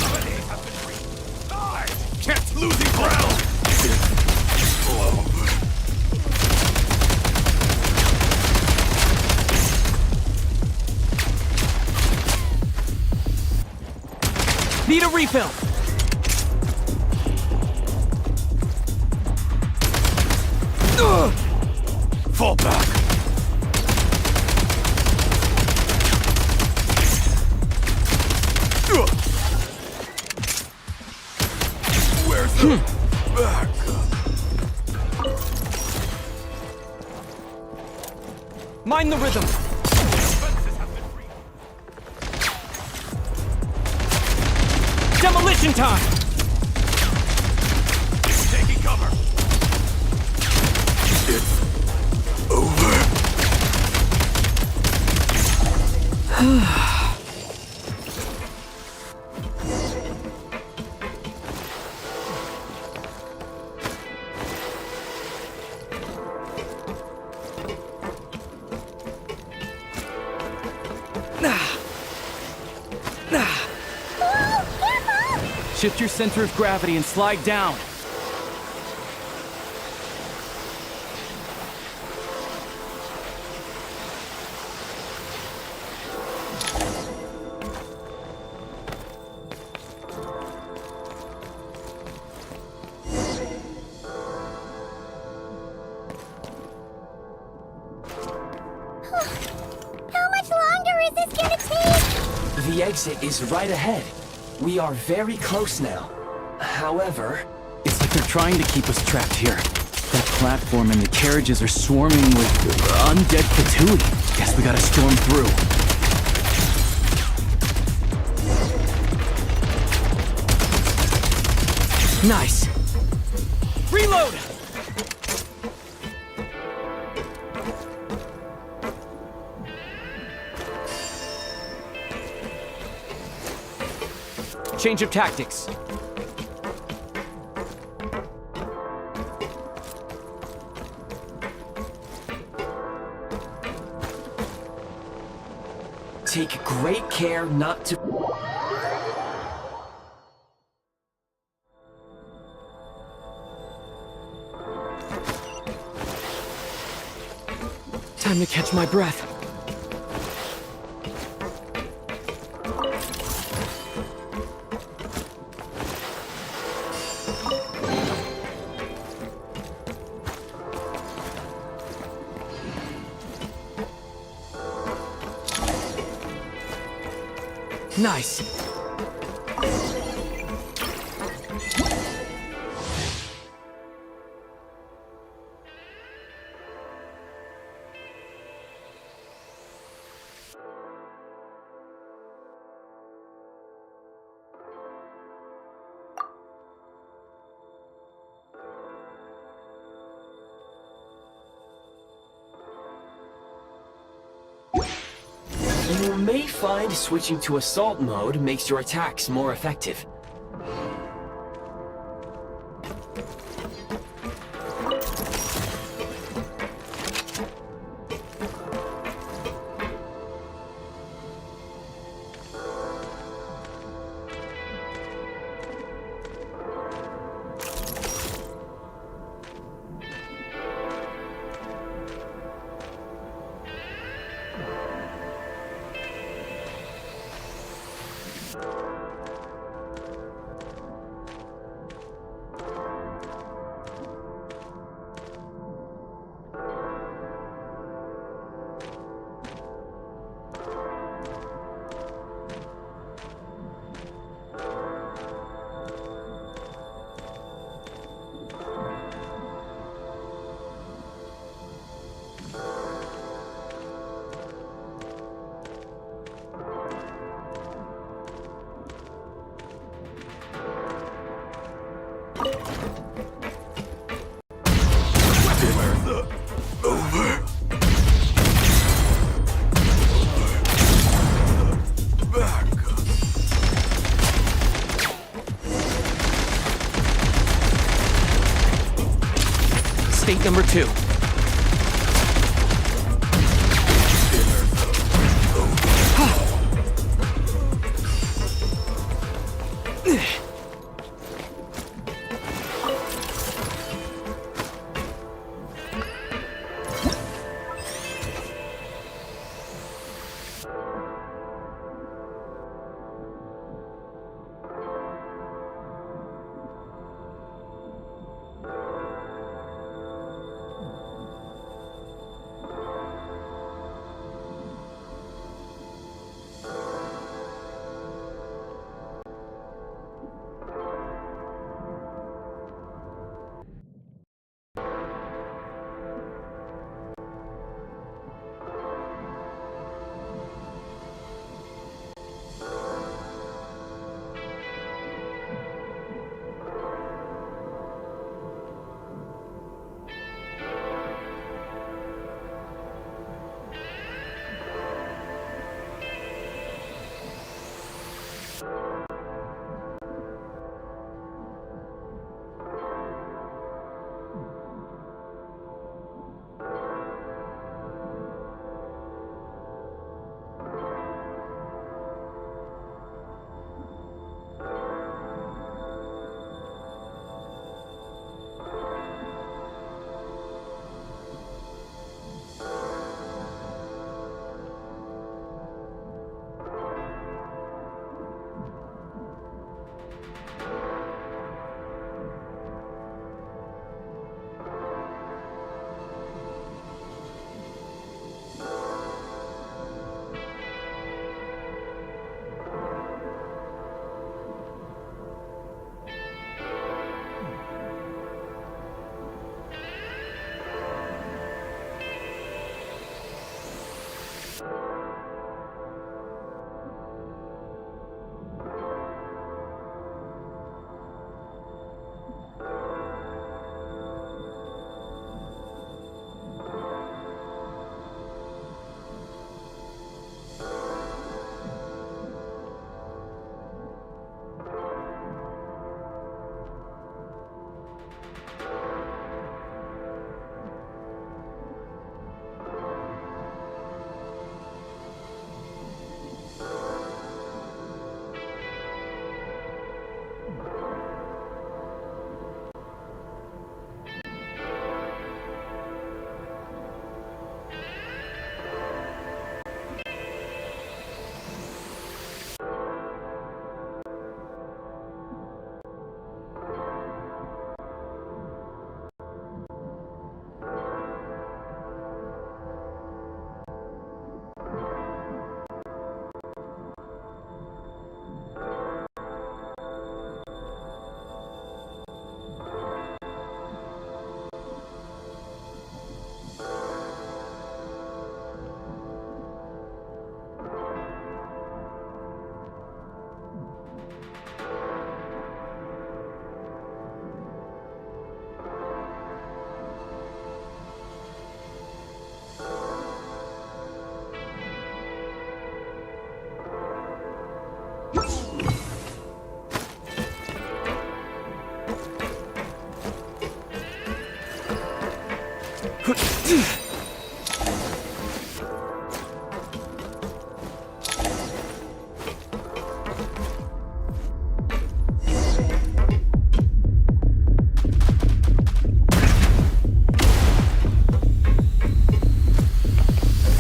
Kept losing ground! Need a refill! Fall back! Where's the backup? Mind the rhythm! Demolition time! Taking cover! It's over. Shift your center of gravity and slide down. How much longer is this gonna take? The exit is right ahead. We are very close now. However... It's like they're trying to keep us trapped here. That platform and the carriages are swarming with undead Fatui. Guess we gotta storm through. Nice. Reload! Change of tactics. Take great care not to... Time to catch my breath. Nice. You may find switching to assault mode makes your attacks more effective. State number 2.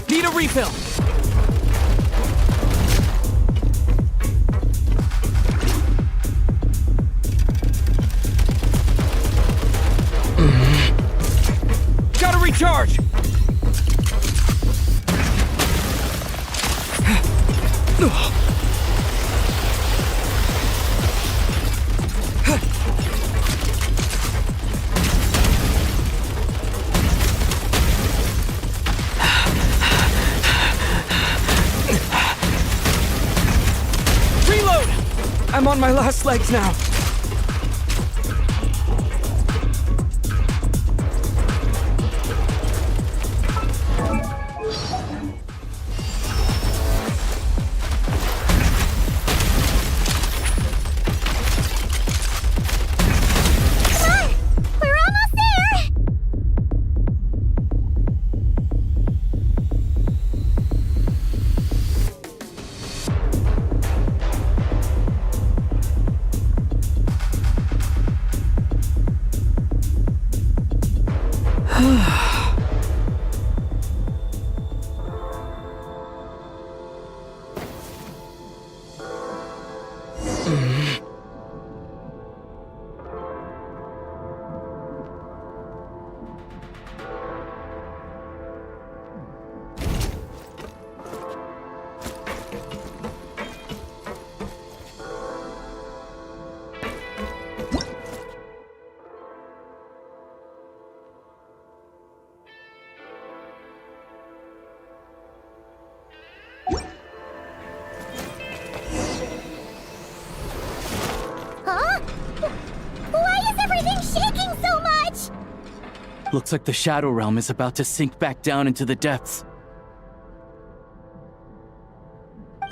Need a refill! Gotta recharge! Reload! I'm on my last legs now. Looks like the Shadow Realm is about to sink back down into the depths.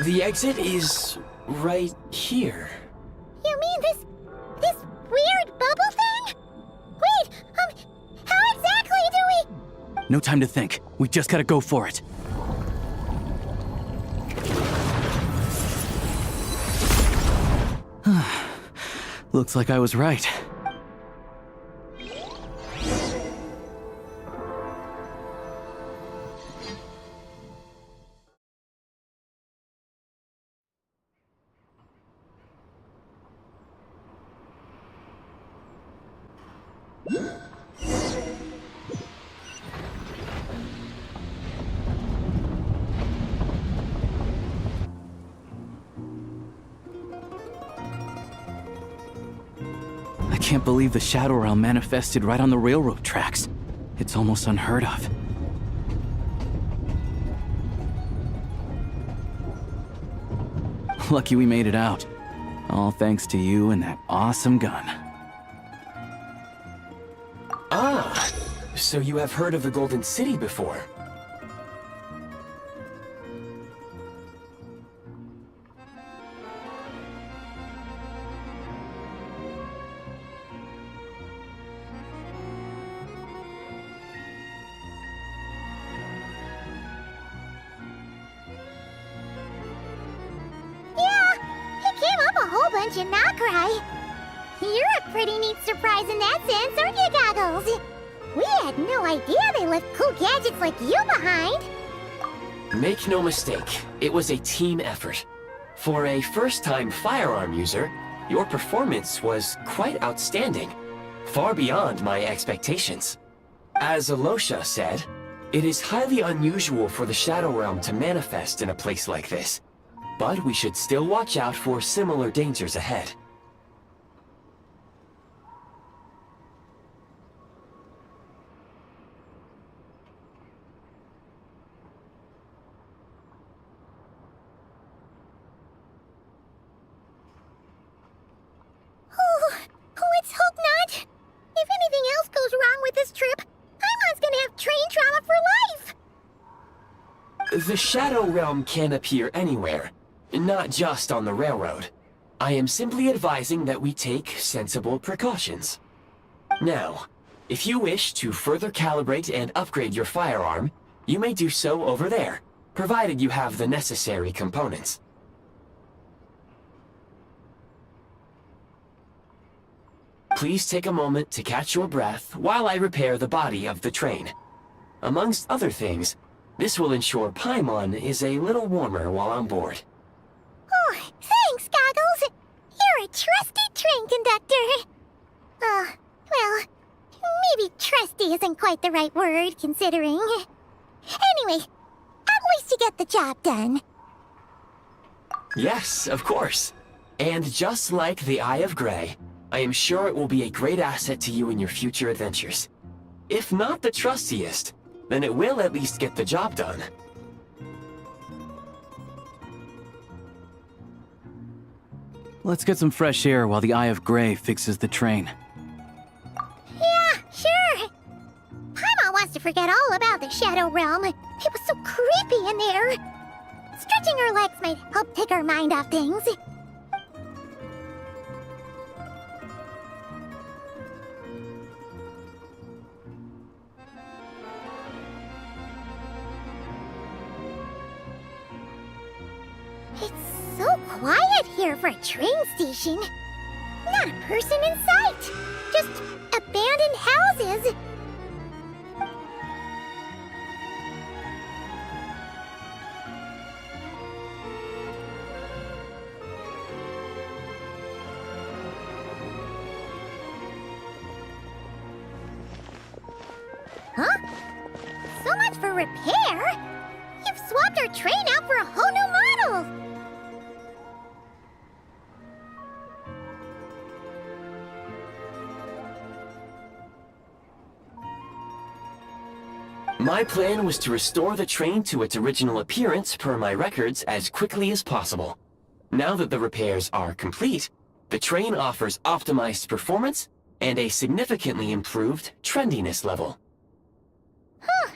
The exit is right here. You mean this weird bubble thing? Wait, how exactly do we... No time to think. We just gotta go for it. Looks like I was right. I can't believe the Shadow Realm manifested right on the railroad tracks. It's almost unheard of. Lucky we made it out. All thanks to you and that awesome gun. Ah, so you have heard of the Golden City before? And not cry. You're a pretty neat surprise in that sense, aren't you, Goggles? We had no idea they left cool gadgets like you behind. Make no mistake, it was a team effort. For a first-time firearm user, your performance was quite outstanding, far beyond my expectations. As Alosha said, it is highly unusual for the Shadow Realm to manifest in a place like this. But we should still watch out for similar dangers ahead. Let's hope not. If anything else goes wrong with this trip, Paimon's gonna have train trauma for life. The Shadow Realm can appear anywhere. Not just on the railroad. I am simply advising that we take sensible precautions. Now, If you wish to further calibrate and upgrade your firearm, you may do so over there, provided you have the necessary components. Please take a moment to catch your breath while I repair the body of the train. Amongst other things, this will ensure Paimon is a little warmer while on board. Oh, thanks, Goggles. You're a trusty train conductor. Well, maybe trusty isn't quite the right word, considering. Anyway, at least you get the job done. Yes, of course. And just like the Eye of Grey, I am sure it will be a great asset to you in your future adventures. If not the trustiest, then it will at least get the job done. Let's get some fresh air while the Eye of Grey fixes the train. Yeah, sure. Paimon wants to forget all about the Shadow Realm. It was so creepy in there. Stretching her legs might help take her mind off things. It's so quiet here for a train station. Not a person in sight. Just abandoned houses. Huh? So much for repair? You've swapped our train out for a whole new model! My plan was to restore the train to its original appearance per my records as quickly as possible. Now that the repairs are complete, the train offers optimized performance and a significantly improved trendiness level. Huh.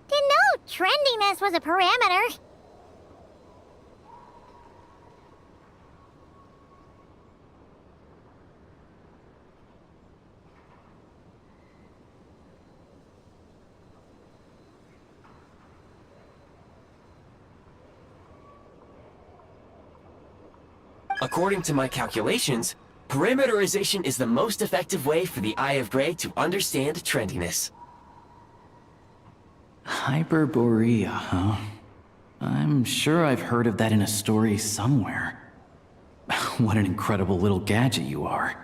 Didn't know trendiness was a parameter. According to my calculations, parameterization is the most effective way for the Eye of Grey to understand trendiness. Hyperborea, huh? I'm sure I've heard of that in a story somewhere. What an incredible little gadget you are.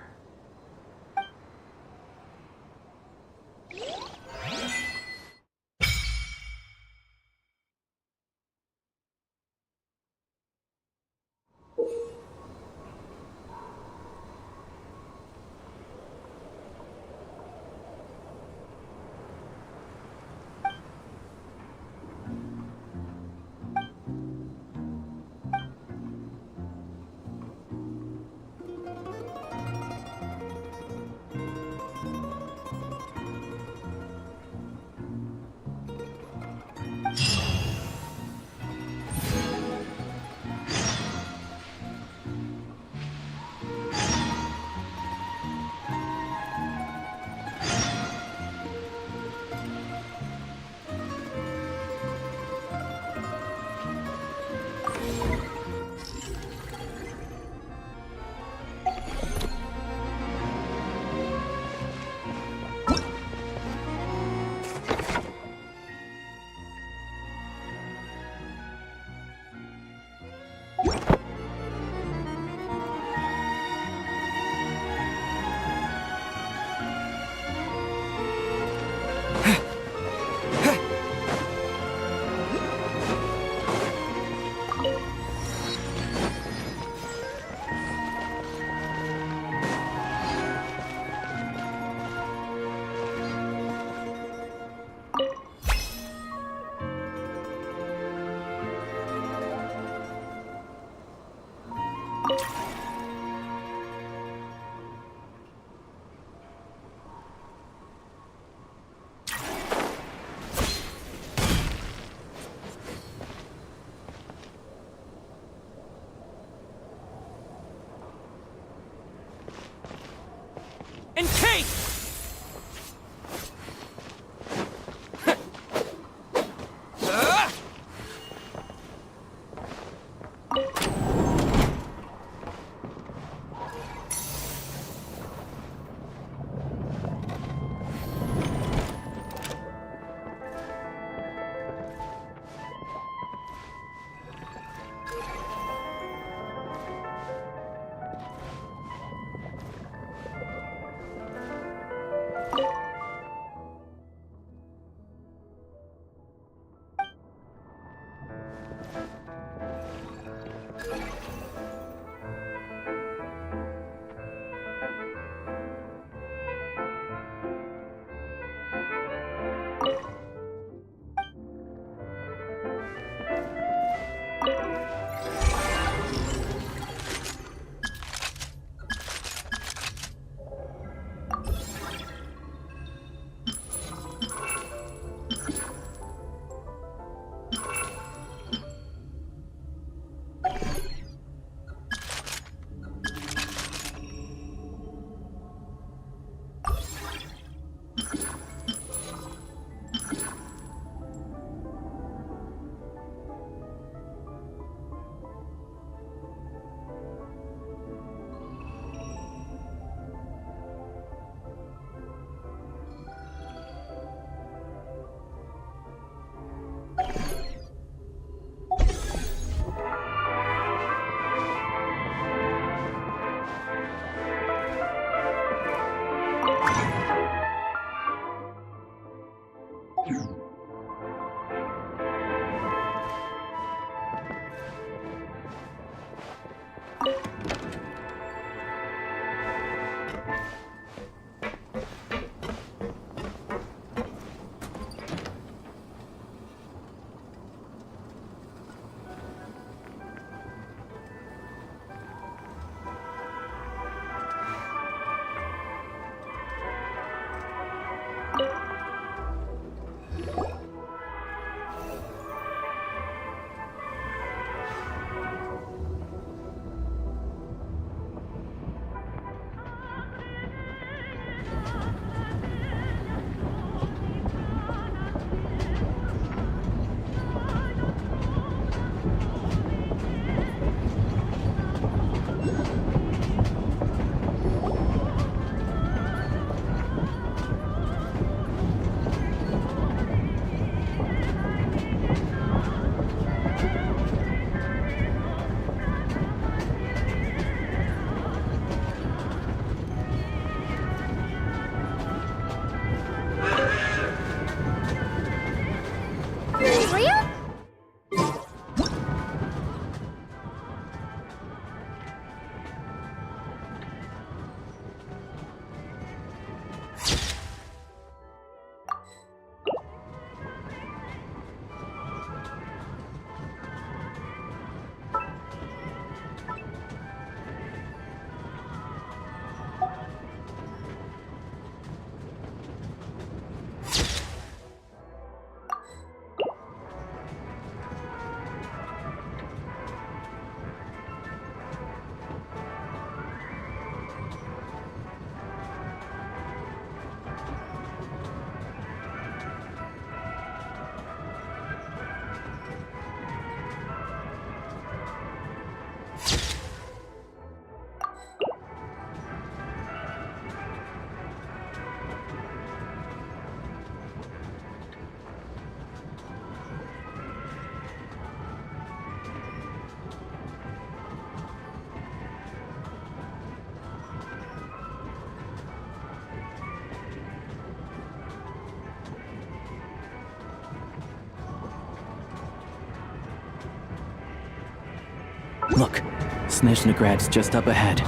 Look, Snezhnagrad's just up ahead.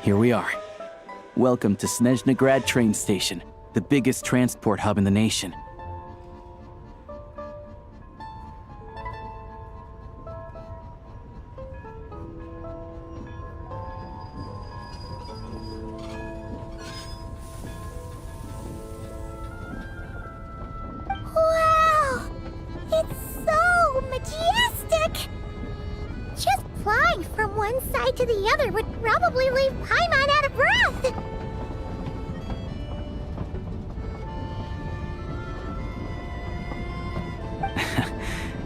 Here we are. Welcome to Snezhnagrad train station, the biggest transport hub in the nation. Wow! It's so majestic! Just flying from one side to the other would probably leave Paimon out of breath!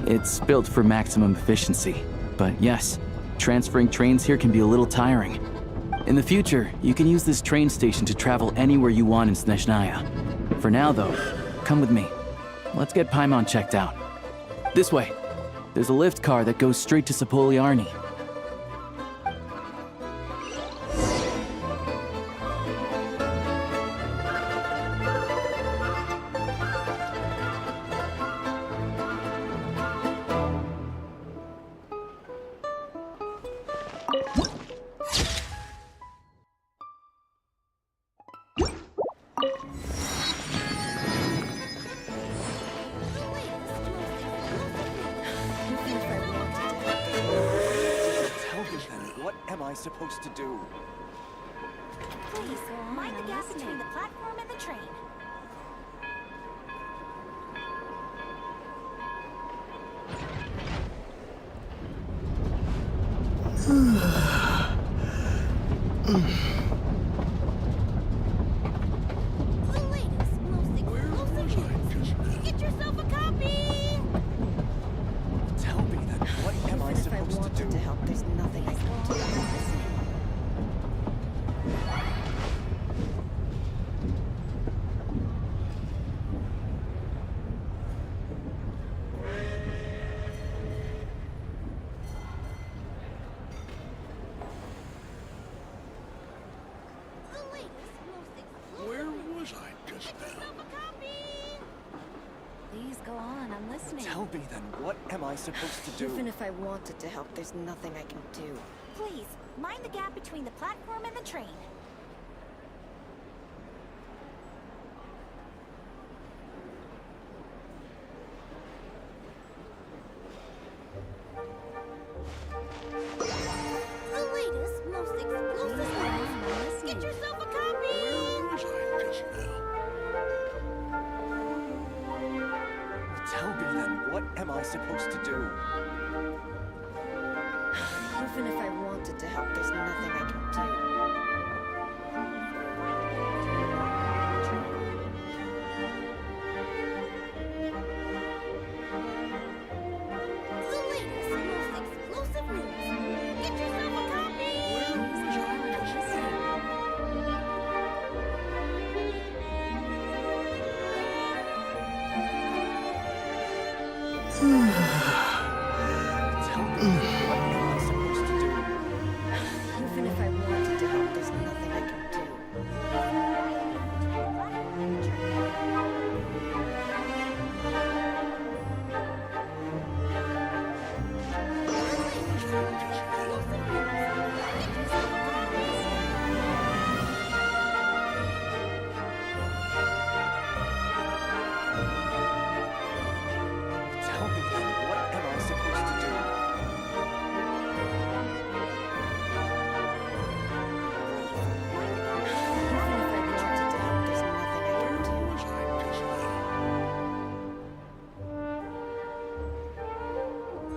It's built for maximum efficiency, but yes, transferring trains here can be a little tiring. In the future, you can use this train station to travel anywhere you want in Snezhnaya. For now, though, come with me. Let's get Paimon checked out. This way. There's a lift car that goes straight to Sapoliarni. am I supposed to do? Please, mind the gap between the platform and the train. The latest, most exclusive news. Get yourself a copy! Tell me then, what am I supposed to do? To help, there's nothing I can do. Where was I just now? Please go on, I'm listening. Tell me then, what am I supposed to do? Even if I wanted to help, there's nothing I can do. Please, mind the gap between the platform and the train. The latest, most exclusive news. Get yourself a copy! Where was I just now? Tell me then, what am I supposed to do? Even if I wanted to help, there's nothing I can do. The latest, most exclusive news. Get yourself a copy! Tell me, what am I supposed to do? Even if I wanted to help, there's nothing I can do. Tell me then, what am I supposed to do?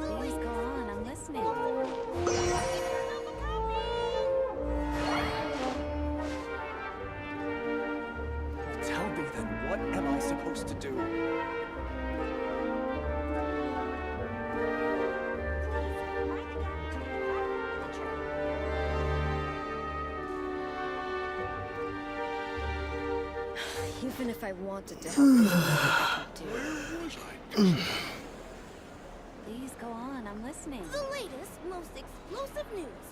Please go on, I'm listening. Tell me then, what am I supposed to do? Even if I wanted to help, there's nothing I can do. Please go on, I'm listening. The latest, most exclusive news.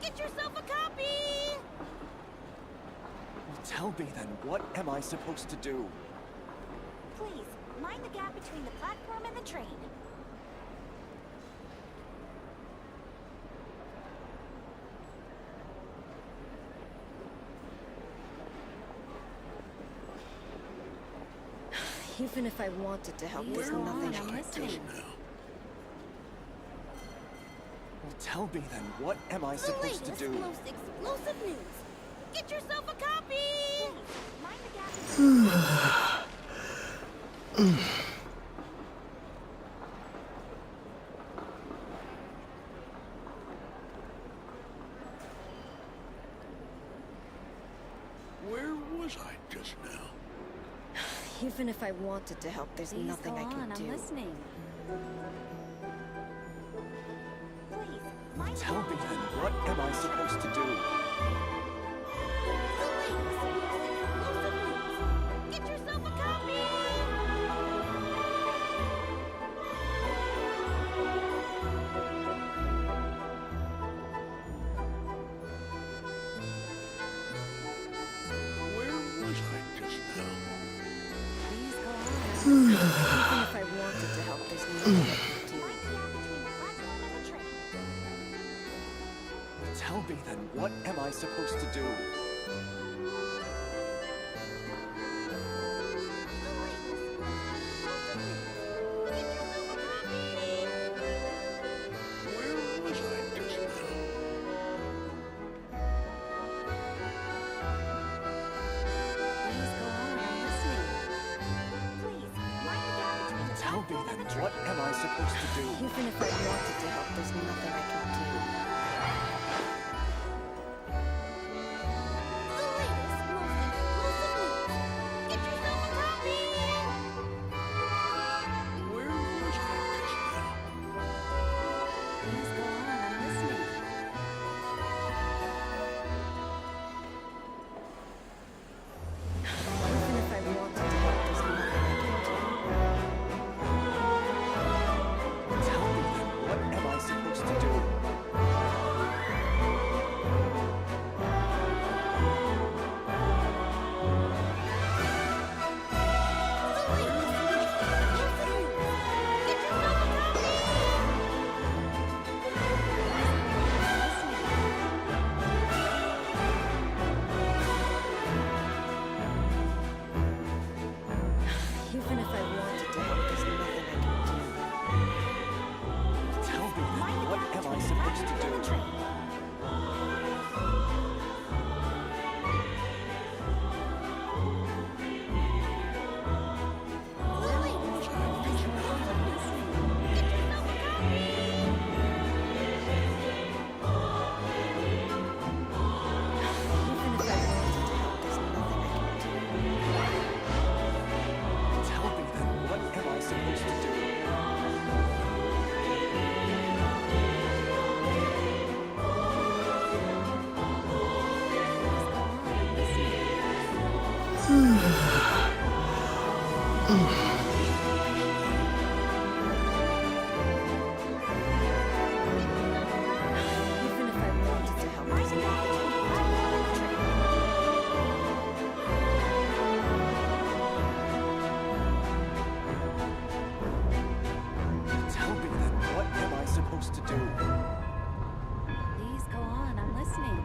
Get yourself a copy! Tell me then, what am I supposed to do? Please, mind the gap between the platform and the train. Even if I wanted to help, there's nothing I can do. Tell me then, what am I The supposed to latest, do? most exclusive news. Get yourself a copy! Mind the gap between Where was I just now? Even if I wanted to help, there's Please nothing go I can on, do. I'm listening. Please, mind the Tell gap me then, between what am I supposed to do? the latest, most exclusive news. Get yourself a copy! Where was I just now? Please go on. Even if I wanted to help, there's nothing I can do. Mind the gap between the platform and the train. Tell me then, what am I supposed to do? Where was I just now? What am I supposed to do? Even if I wanted to help, there's nothing I can do. The latest, most exclusive news. Get yourself a copy! Where was I just now? Please go on, I'm listening. Even if I wanted to help, there's nothing I can do. Tell me then, what am I supposed to do? Even if I wanted to help, there's nothing I can do. Tell me then, what am I supposed to do? Tell me then, what am I supposed to do? Even if I wanted to help, there's nothing I can do. Tell me then, what am I supposed to do? Please go on, I'm listening.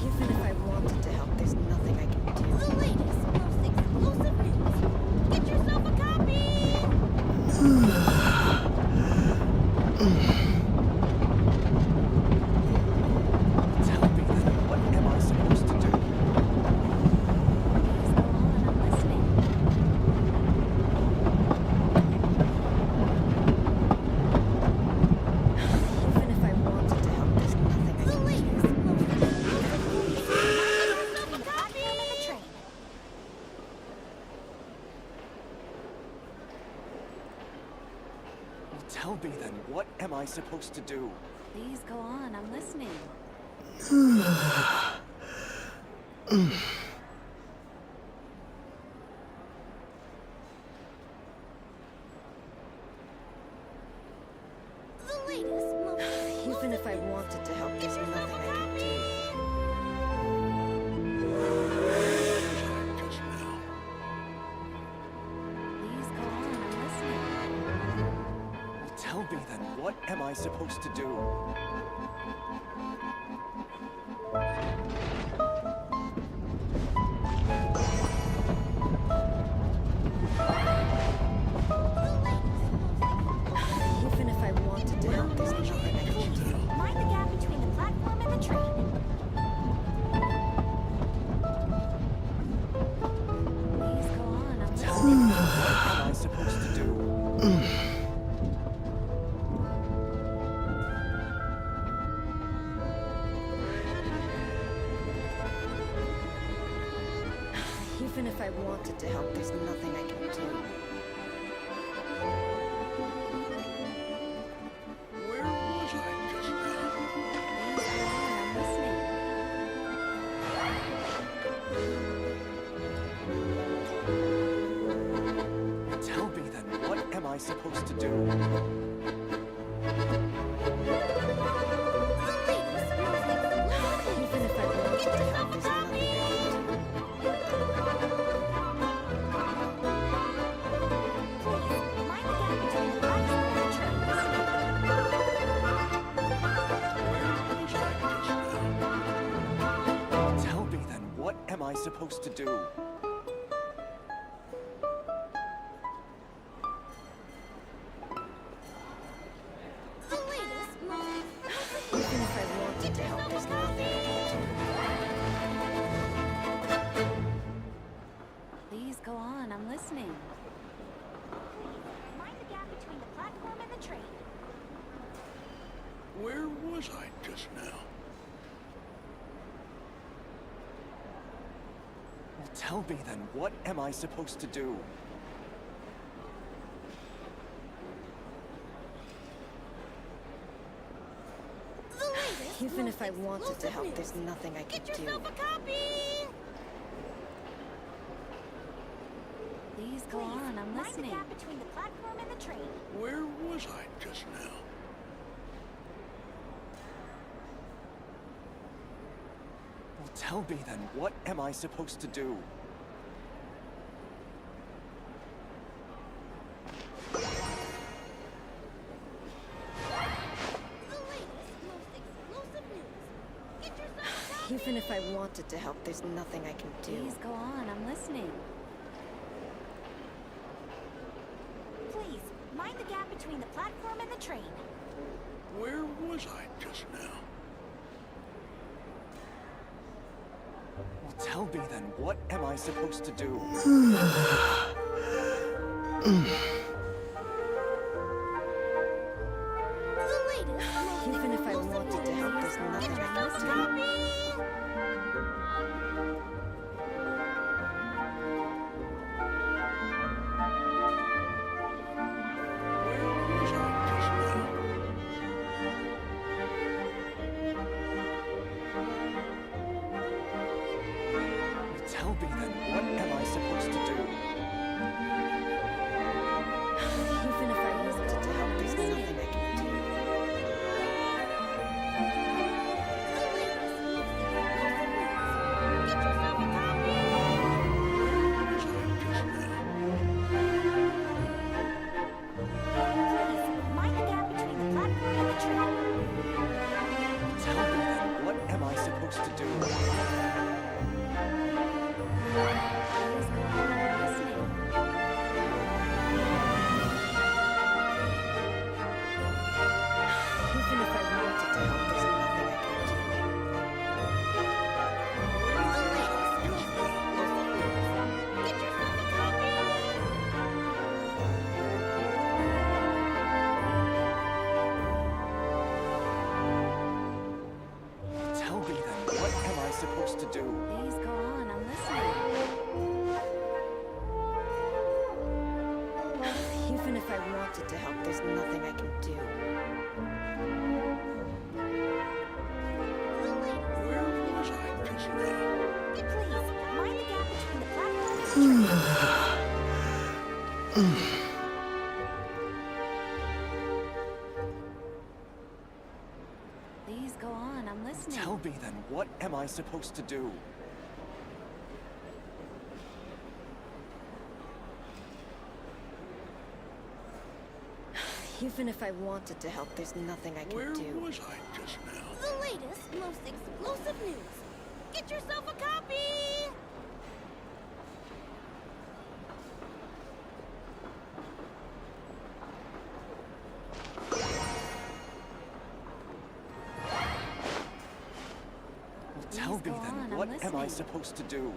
Even if I wanted to help, there's nothing I can do. The latest, most exclusive news. Get yourself a copy! Tell me then, what am I supposed to do? Please go on, I'm listening. Even if I wanted to help, there's nothing I can do. The latest, most exclusive news. Get yourself a copy! Well, tell me then, what am I supposed to do? Please go on, I'm listening. The latest, most even if I wanted to help, there's nothing I can do. Please go on, I'm listening. Well, tell me then, what am I supposed to do? Even if I wanted to help, there's nothing I can do. Mind the gap between the platform and the train. Please go on, I'm listening. What am I supposed to do? Even if I wanted to help, there's nothing I can do. Where was I just now? Please go on, I'm listening. Tell me then, what am I supposed to do? Even if I wanted to help, there's nothing I can do. Tell me then, what am I supposed to do? Even if I wanted to help, there's nothing I can do. on, I'm listening. Mind the gap between the platform and the train. Where was I just now? Well, tell me then, what am I supposed to do? Even if I wanted to help, there's nothing I can do. Get yourself a copy! Please go on, I'm listening. Mind the gap between the platform and the train. Where was I just now? Well, tell me then, what am I supposed to do? Even if I wanted to help, there's nothing I can do. Please go on, I'm listening. Please, mind the gap between the platform and the train. Where was I just now? Well, tell me then, what am I supposed to do? Even if I wanted to help, there's nothing I can do. Tell me then, what am I supposed to do? Even if I wanted to help, there's nothing I can do. Mind the gap between the platform and the train. Tell me then, what am I supposed to do? Even if I wanted to help, there's nothing I can do. Tell me then, what am I supposed to do? Please go on, I'm listening. Even if I wanted to help, there's nothing I can do. Where was I just now? Please, mind the gap between the platform and the train. Please go on, I'm listening. Tell me then, what am I supposed to do? Even if I wanted to help, there's nothing I can Where do. was I just now? The latest, most explosive news. Get yourself a copy! Tell me then, what am I supposed to do?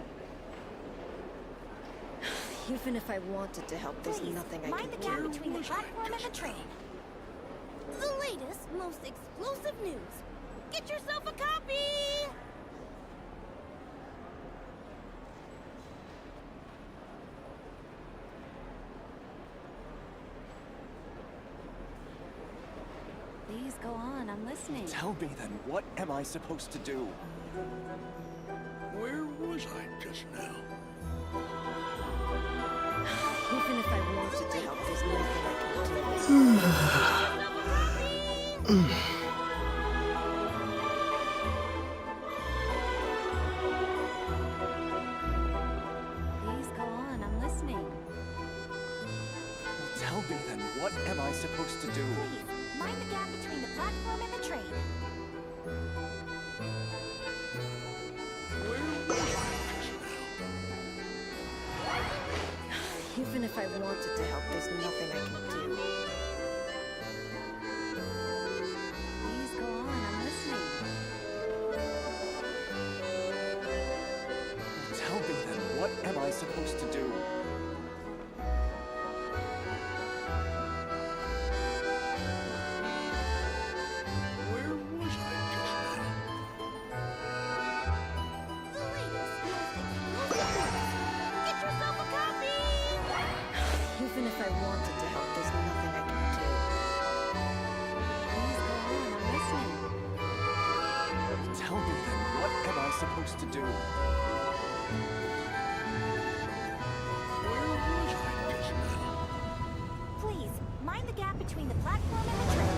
Even if I wanted to help, there's nothing I Mind can the gap do. between the platform and the train. The latest, most explosive news. Get yourself a copy! Please go on, I'm listening. Tell me then, what am I supposed to do? Where was I just now? Even if I wanted to help, there's nothing I can do. Please go on, I'm listening. Tell me then, what am I supposed to do? Please, mind the gap between the platform and the train. Even if I wanted to help, there's nothing I can do. Please go on, I'm listening. Tell me then, what am I supposed to do? wanted to help, there's nothing I can do. Please go on, I'm listening. Tell me then, what am I supposed to do? Please, mind the gap between the platform and the train.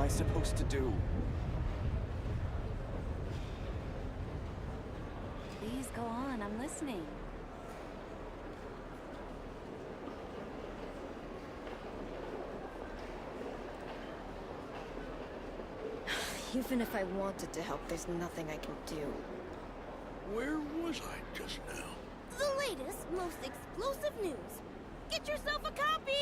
Supposed to do? Please go on, I'm listening. Even if I wanted to help, there's nothing I can do. Where was I just now? The latest, most explosive news. Get yourself a copy!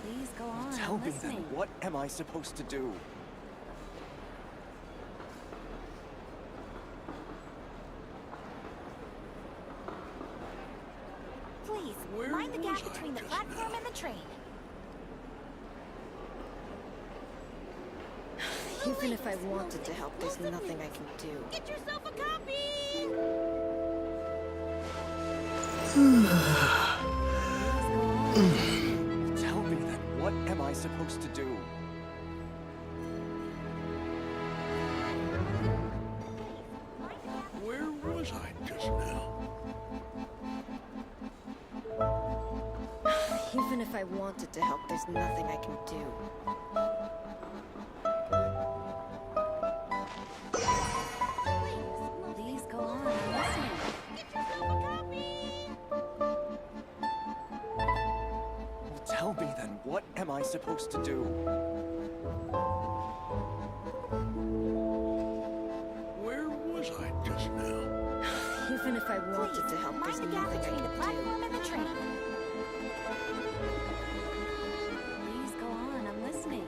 Please go on, Tell I'm me listening. then, what am I supposed to do? Please, mind the gap between the platform and the train. Even if I wanted to help, there's nothing I can do. Get yourself a copy! Tell me then, what am I supposed to do? Where was I just now? Even if I wanted to help, there's nothing I can do. Please go on, I'm listening. Tell me then, what am I supposed to do? Where was I just now? Even if I wanted to help, there's nothing I can do. Platform and the train. Please go on, I'm listening.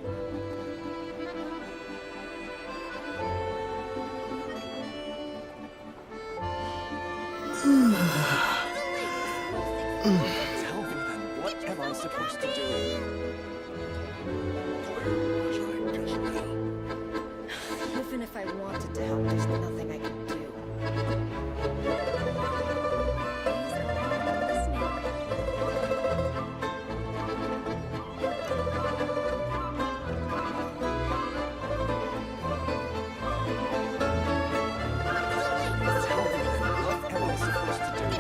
Tell me then, what am I supposed to do? Where was I just now? Even if I wanted to help, there's nothing I can do. Please go on, I'm listening. Tell me then, what am I supposed to do?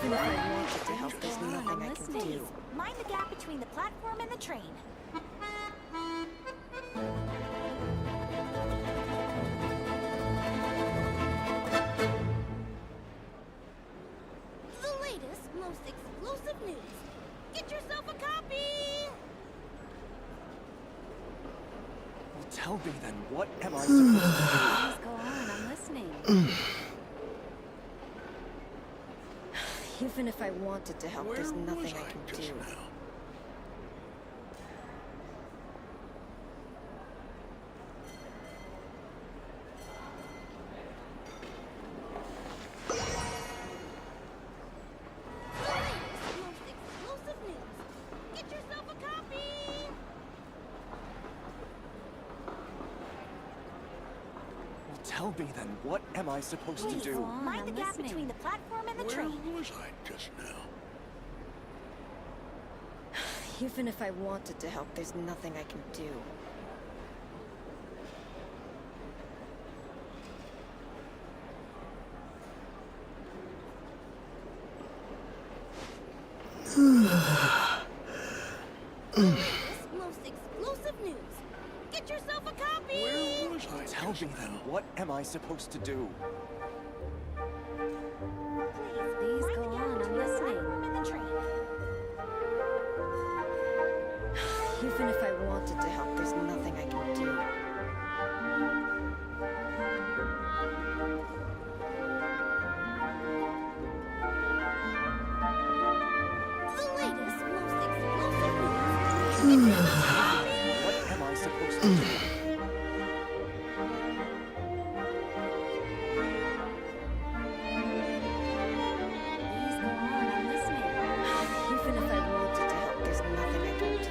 Even if I wanted to help, there's nothing I can do. Please, mind the gap between the platform and the train. The latest, most explosive news. Get yourself a Tell me then, what am I supposed to do? Please go on, I'm listening. Even if I wanted to help, there's nothing I can do. Tell me then, what am I supposed to do? Mind the gap between the platform and the train. Where was I just now? Even if I wanted to help, there's nothing I can do. Most exclusive news. Get yourself a copy. Where was I? Tell me then, what am I supposed to do? Please go on, I'm listening. In the train. Even if I wanted to help, there's nothing I can do. The latest, most exclusive news. What am I supposed to do? Please go on, I'm listening. Even if I wanted to help, there's nothing I can do.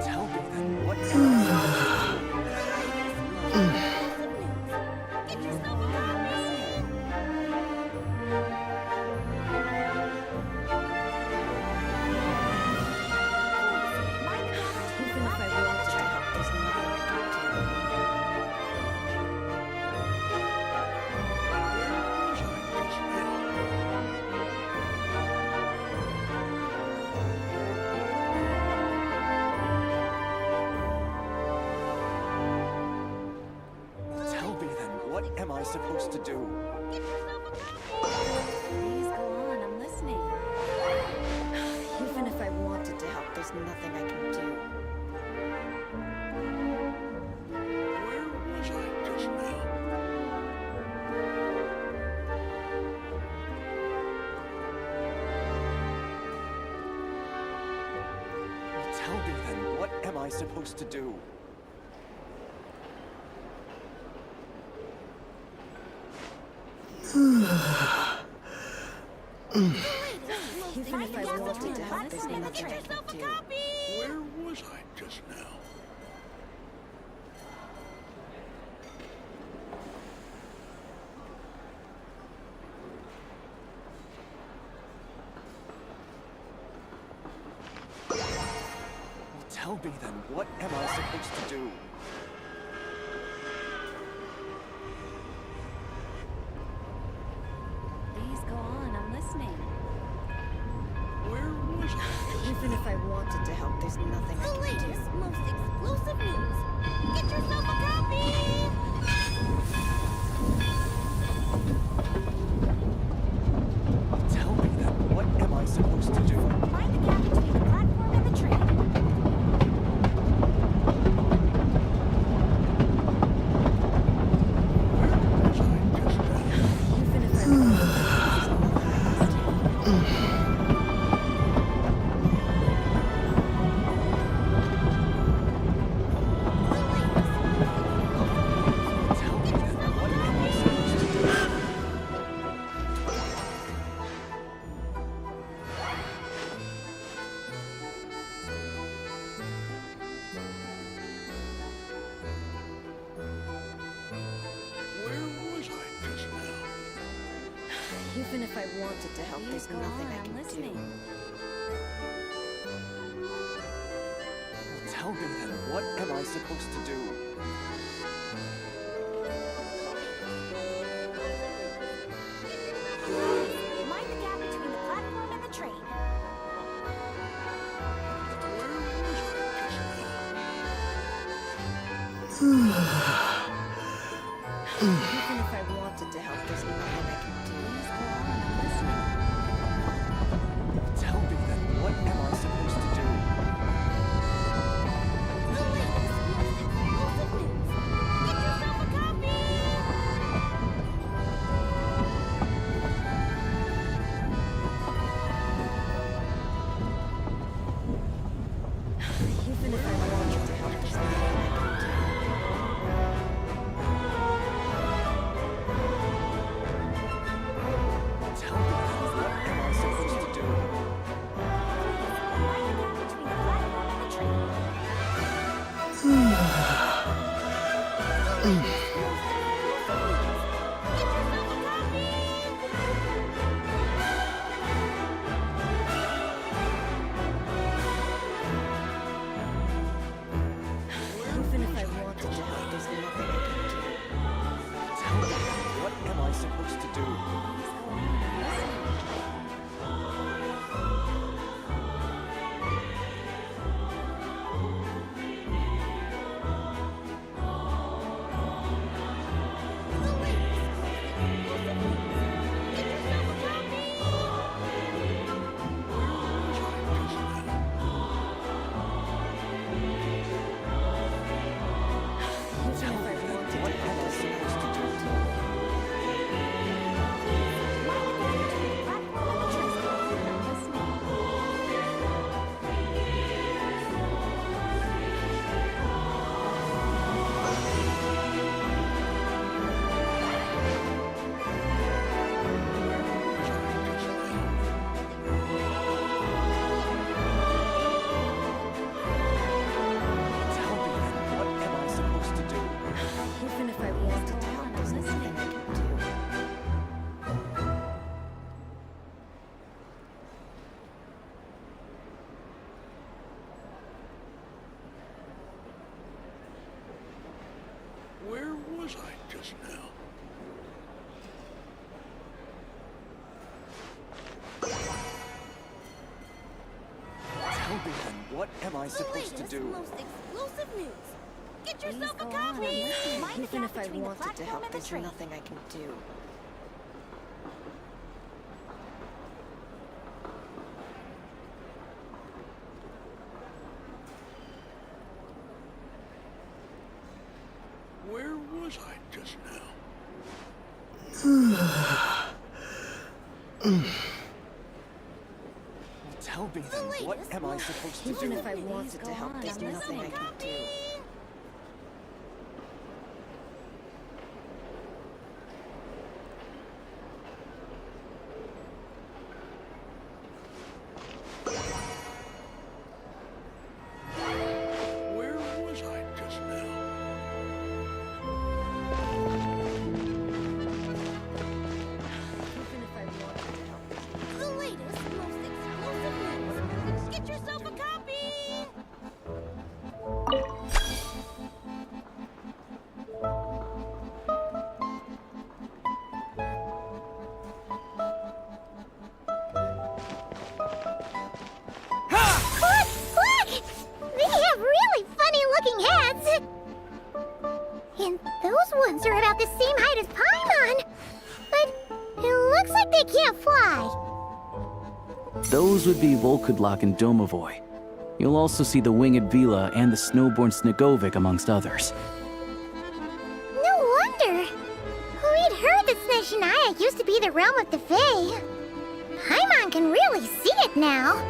Tell me then, what am I Get yourself a copy. Mind the gap between Even if I wanted to help, there's nothing I can do. Tell me then, what am I supposed to do? Please go on, I'm listening. Even if I wanted to help, there's nothing I can do. Where was I just now? Tell me then, what am I supposed to do? Even if I wanted to help, there's nothing I can do. Where was I just now? Tell me then, what am I supposed to do? Please go on, I'm listening. Where was I? Even if I wanted to help, there's nothing I The can latest, do. most exclusive news. Get yourself a copy. Tell me then, what am I supposed to do? Mind the gap between the platform and the train. Even if I wanted to help, there's nothing I can do. Tell me then, what am I supposed to do? Where was I just now? Even if I wanted to help, there's Please go nothing on, I I'm can listening. do. Tell me then, what am I supposed to do? Mind the gap between the platform and the train. Where was I just now? Even if I wanted to help, there's nothing I can do. Tell me then, what am I supposed to do? Even if I wanted to help, there's nothing I can do. Tell me then, what am I supposed to do? Even if I wanted to help, there's nothing I can do. Tell me then, what am I supposed to do? Even if I wanted to help, there's supposed to do. Tell me then, what am I supposed to do? Even if I wanted to help, there's nothing I can do. Where was I just now? Tell me then, what am I supposed to do? Exclusive news. Get yourself a copy. Even if I wanted to help, there's nothing I can do. Where was I just now? Tell me then, what am I supposed to Even do? if I wanted to help, there's nothing I can do. Where was I just now? Even if I wanted to help, the latest, most exclusive news. Get yourself a copy. Look! They have really funny-looking heads! And those ones are about the same height as Paimon! But it looks like they can't fly! Those would be Volkudlak and Domovoy. You'll also see the winged Vila and the snowborn Snegovic amongst others. No wonder! We'd heard that Snezhnaya used to be the realm of the Fae. Paimon can really see it now!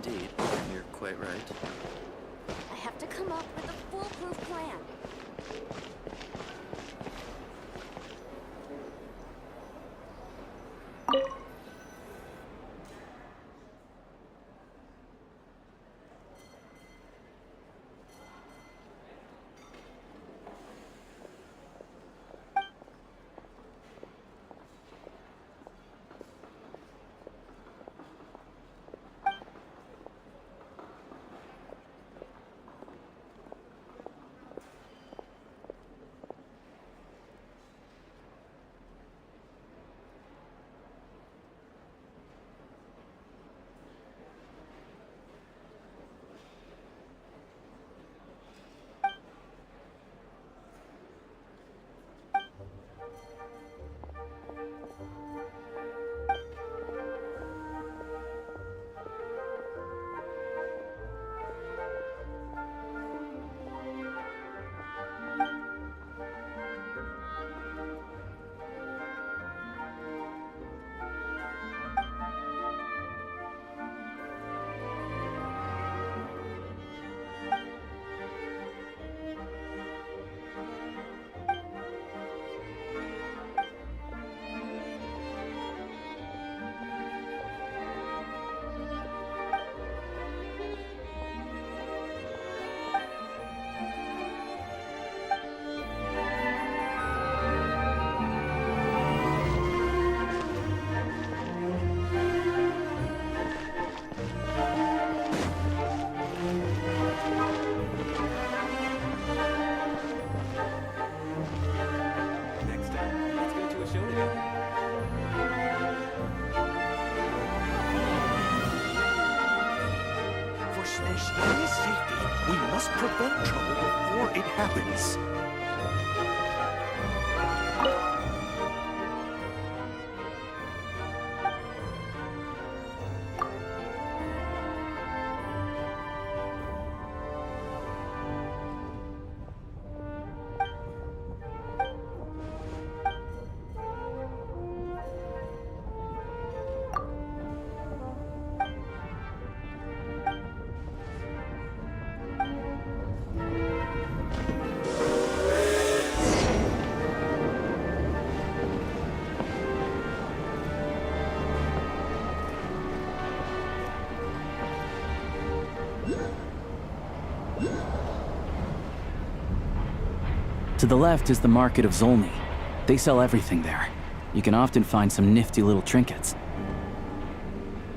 Indeed, you're quite right. I have to come up with a foolproof plan. For Snezhnaya's safety, we must prevent trouble before it happens. To the left is the Market of Zolny. They sell everything there. You can often find some nifty little trinkets.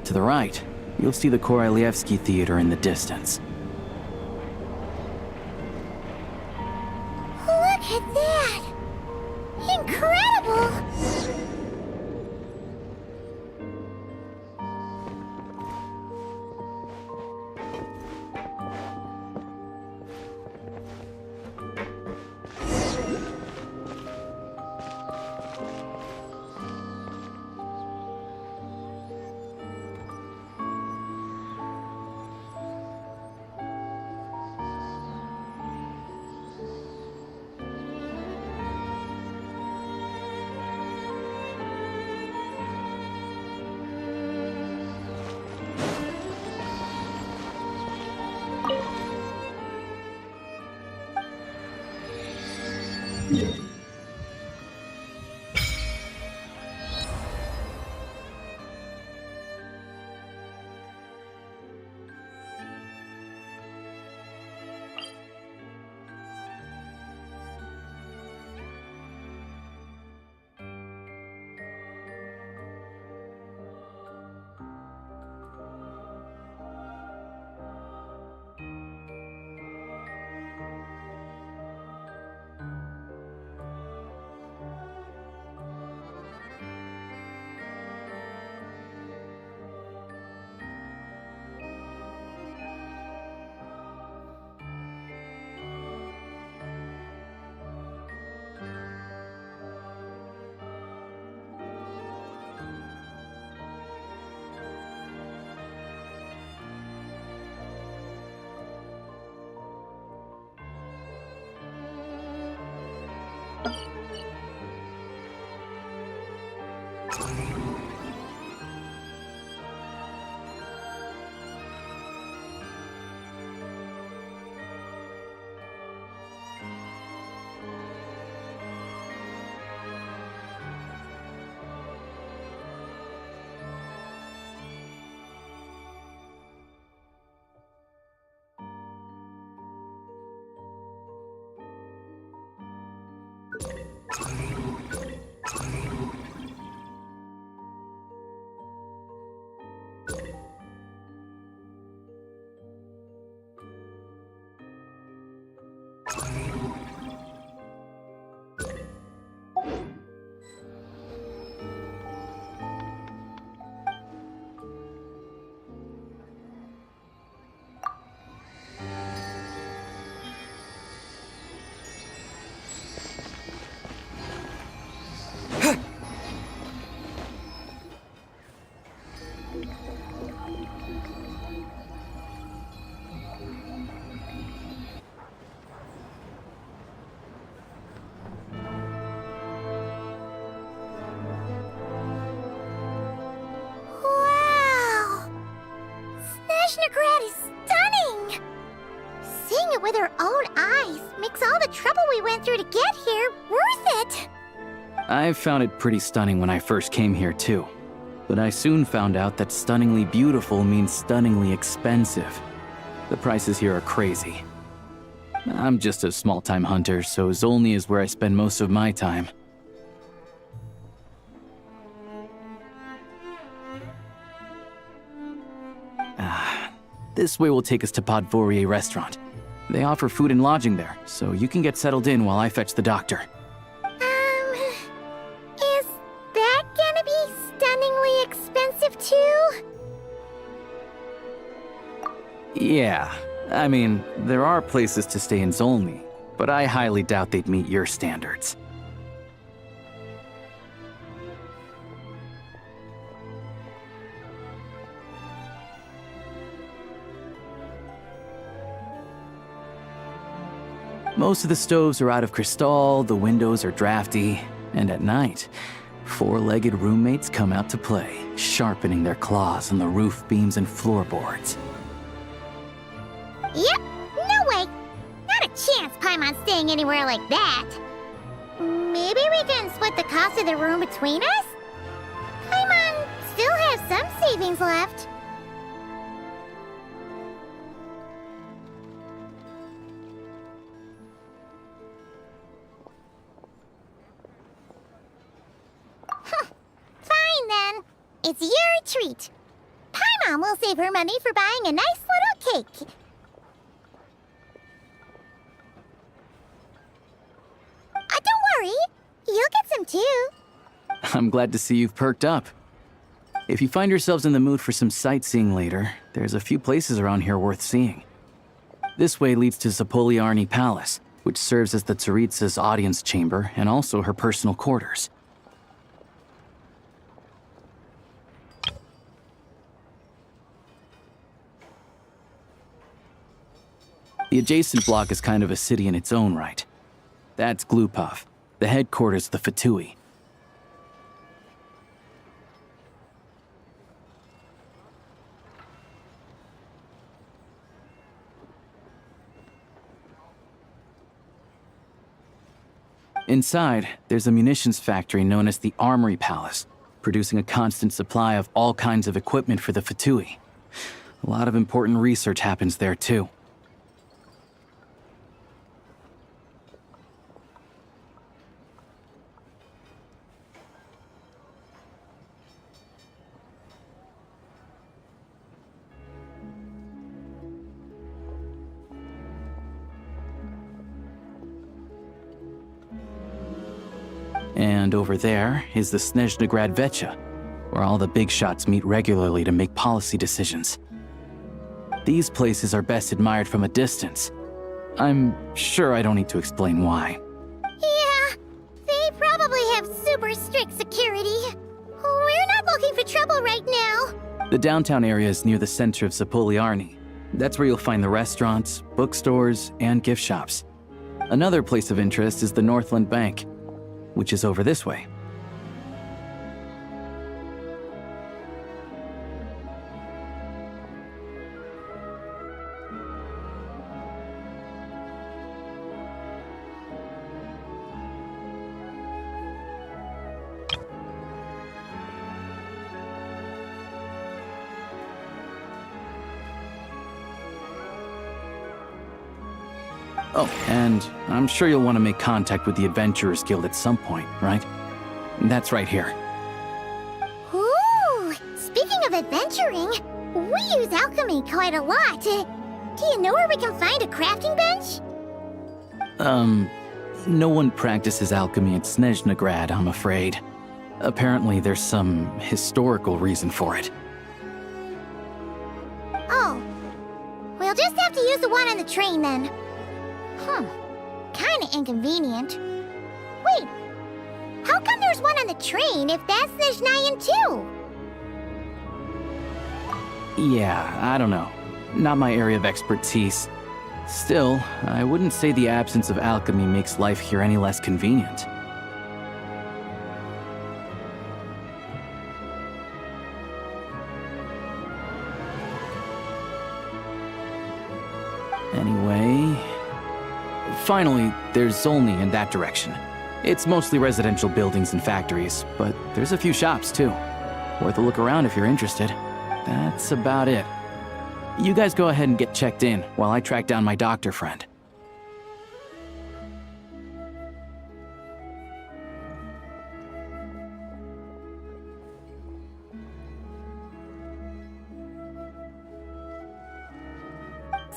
To the right, you'll see the Korolyevsky Theater in the distance. Look at that! Incredible! Wow! Snezhnaya is stunning! Seeing it with our own eyes makes all the trouble we went through to get here worth it! I found it pretty stunning when I first came here too. But I soon found out that stunningly beautiful means stunningly expensive. The prices here are crazy. I'm just a small-time hunter, so Zolny is where I spend most of my time. This way will take us to Podvorier restaurant. They offer food and lodging there, so you can get settled in while I fetch the doctor. Is that gonna be stunningly expensive too? Yeah, I mean, there are places to stay in Zolny, but I highly doubt they'd meet your standards. Most of the stoves are out of crystal, the windows are drafty, and at night, four-legged roommates come out to play, sharpening their claws on the roof beams and floorboards. Yep, no way! Not a chance Paimon's staying anywhere like that. Maybe we can split the cost of the room between us? Paimon still has some savings left. Fine then. It's your treat. Paimon will save her money for buying a nice little cake. Don't worry, you'll get some too. I'm glad to see you've perked up. If you find yourselves in the mood for some sightseeing later, there's a few places around here worth seeing. This way leads to Zapoliarny Palace, which serves as the Tsaritsa's audience chamber and also her personal quarters. The adjacent block is kind of a city in its own right. That's Glupov, the headquarters of the Fatui. Inside, there's a munitions factory known as the Armory Palace, producing a constant supply of all kinds of equipment for the Fatui. A lot of important research happens there too. And over there is the Snezhnaya Vecha, where all the big shots meet regularly to make policy decisions. These places are best admired from a distance. I'm sure I don't need to explain why. Yeah, they probably have super strict security. We're not looking for trouble right now. The downtown area is near the center of Zapoliarny. That's where you'll find the restaurants, bookstores, and gift shops. Another place of interest is the Northland Bank, which is over this way. Oh, and I'm sure you'll want to make contact with the Adventurers Guild at some point, right? That's right here. Ooh! Speaking of adventuring, we use alchemy quite a lot. Do you know where we can find a crafting bench? No one practices alchemy at Snezhnaya, I'm afraid. Apparently, there's some historical reason for it. Oh. We'll just have to use the one on the train then. Kinda inconvenient. Wait, how come there's one on the train if that's Snezhnayan too? Yeah, I don't know. Not my area of expertise. Still, I wouldn't say the absence of alchemy makes life here any less convenient. Anyway... Finally, there's Zolny in that direction. It's mostly residential buildings and factories, but there's a few shops too. Worth a look around if you're interested. That's about it. You guys go ahead and get checked in while I track down my doctor friend.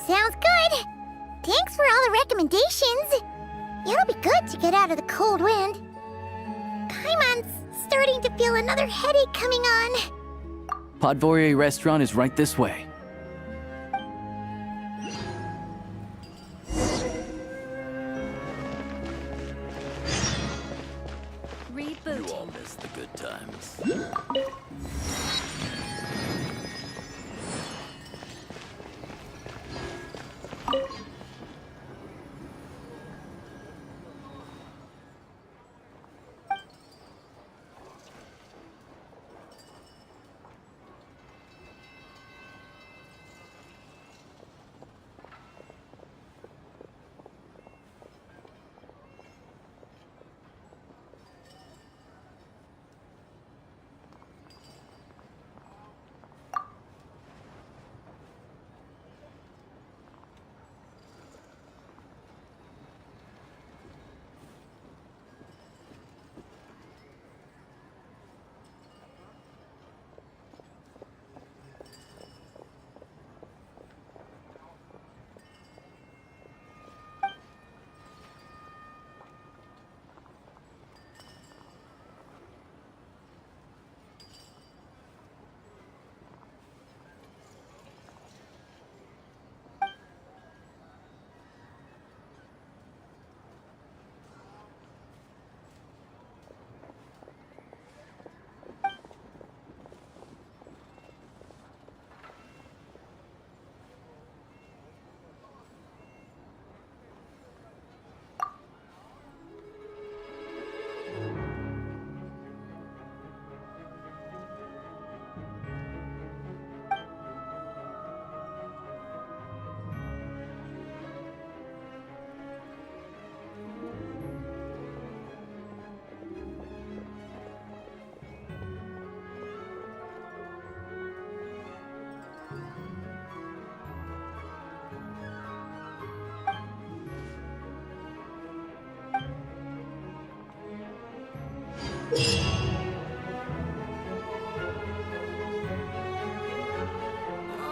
Sounds good. Thanks for all the recommendations. It'll be good to get out of the cold wind. Paimon's starting to feel another headache coming on. Podvorye restaurant is right this way. Reboot. You all miss the good times.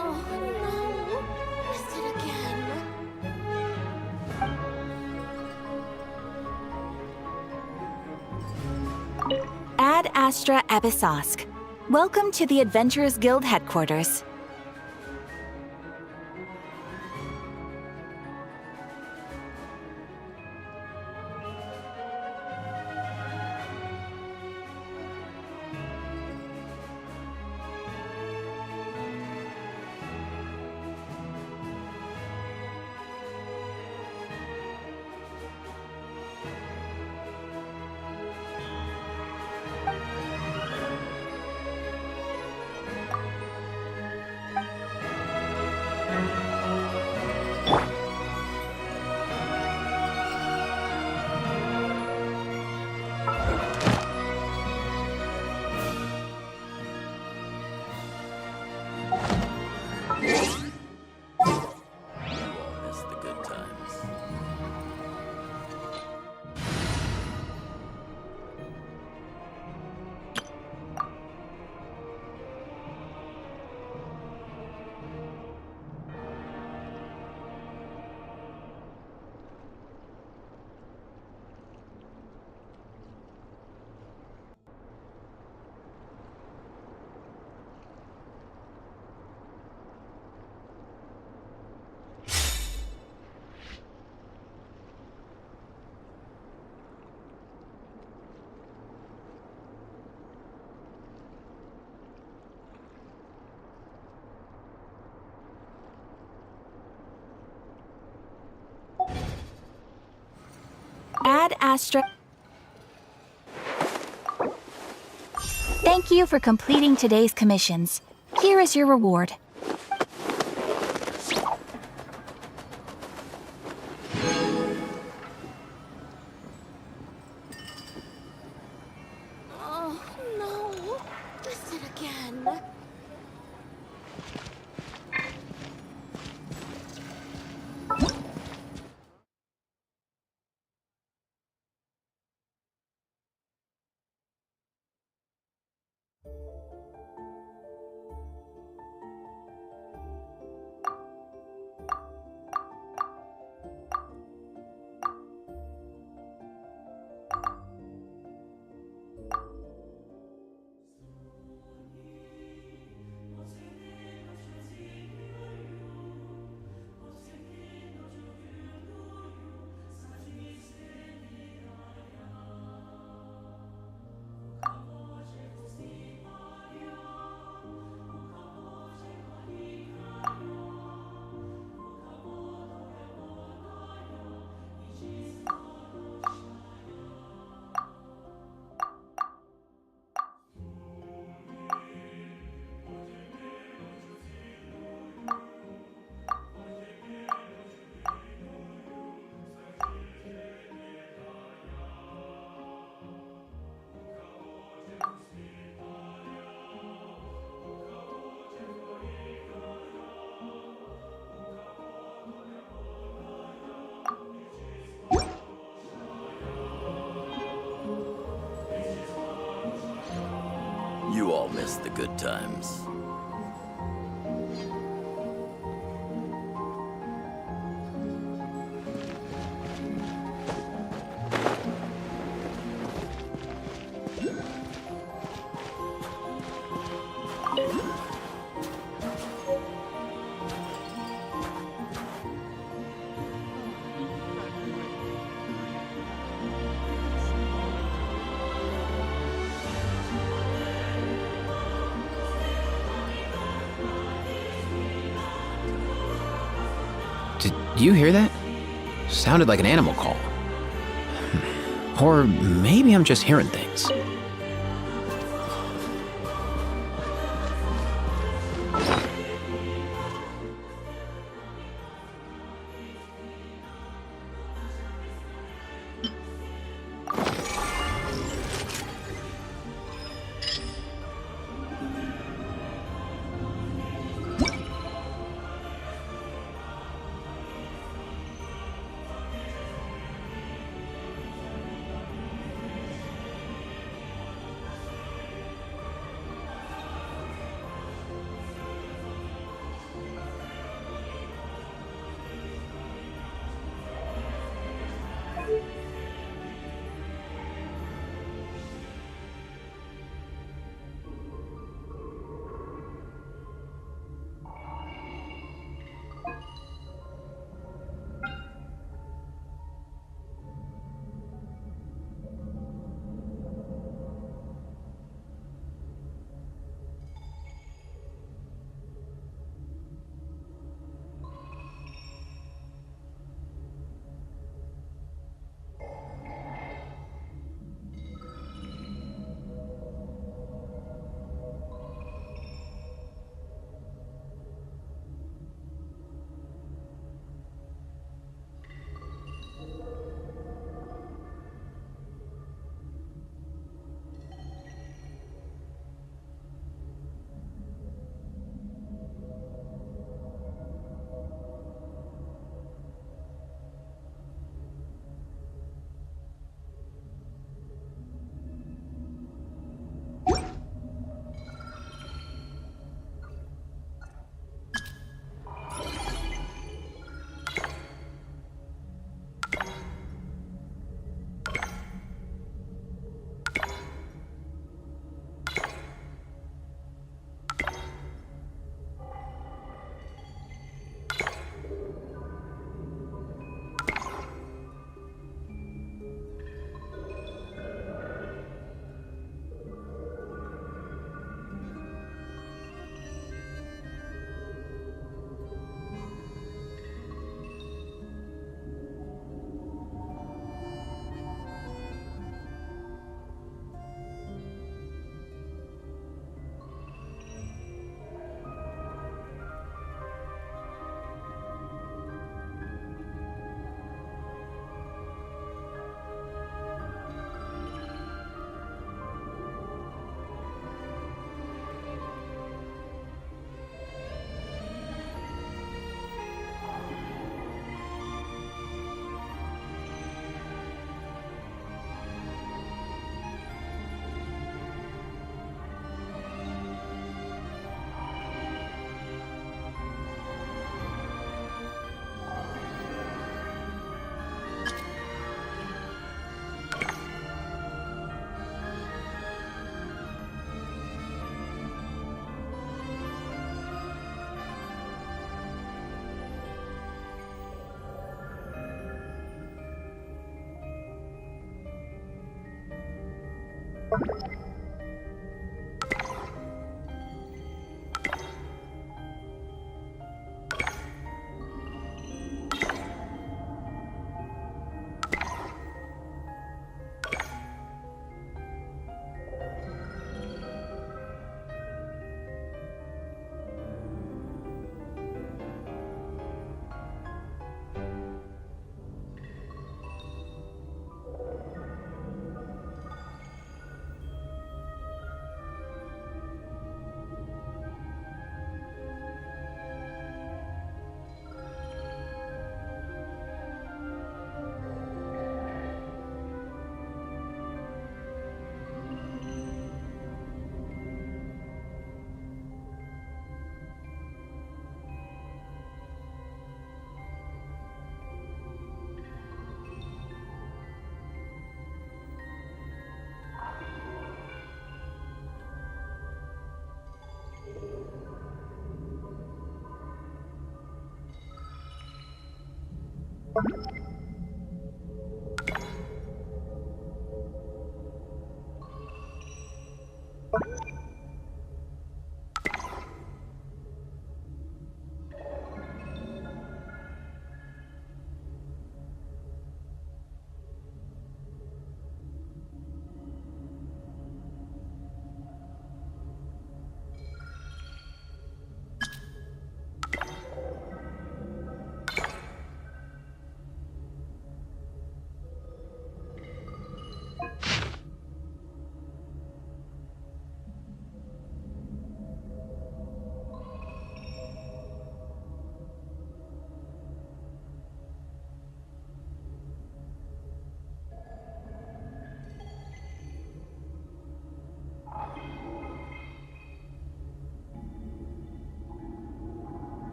Oh no! Missed it again. Ad Astra Abyssosk. Welcome to the Adventurers Guild headquarters. Ad Astra. Thank you for completing today's commissions. Here is your reward. Oh, no. This it again. You all missed the good times. Did you hear that? Sounded like an animal call. Or maybe I'm just hearing things.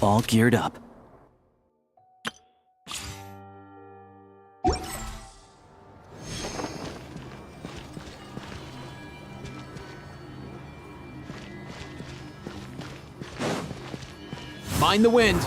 all geared up. Mind the wind.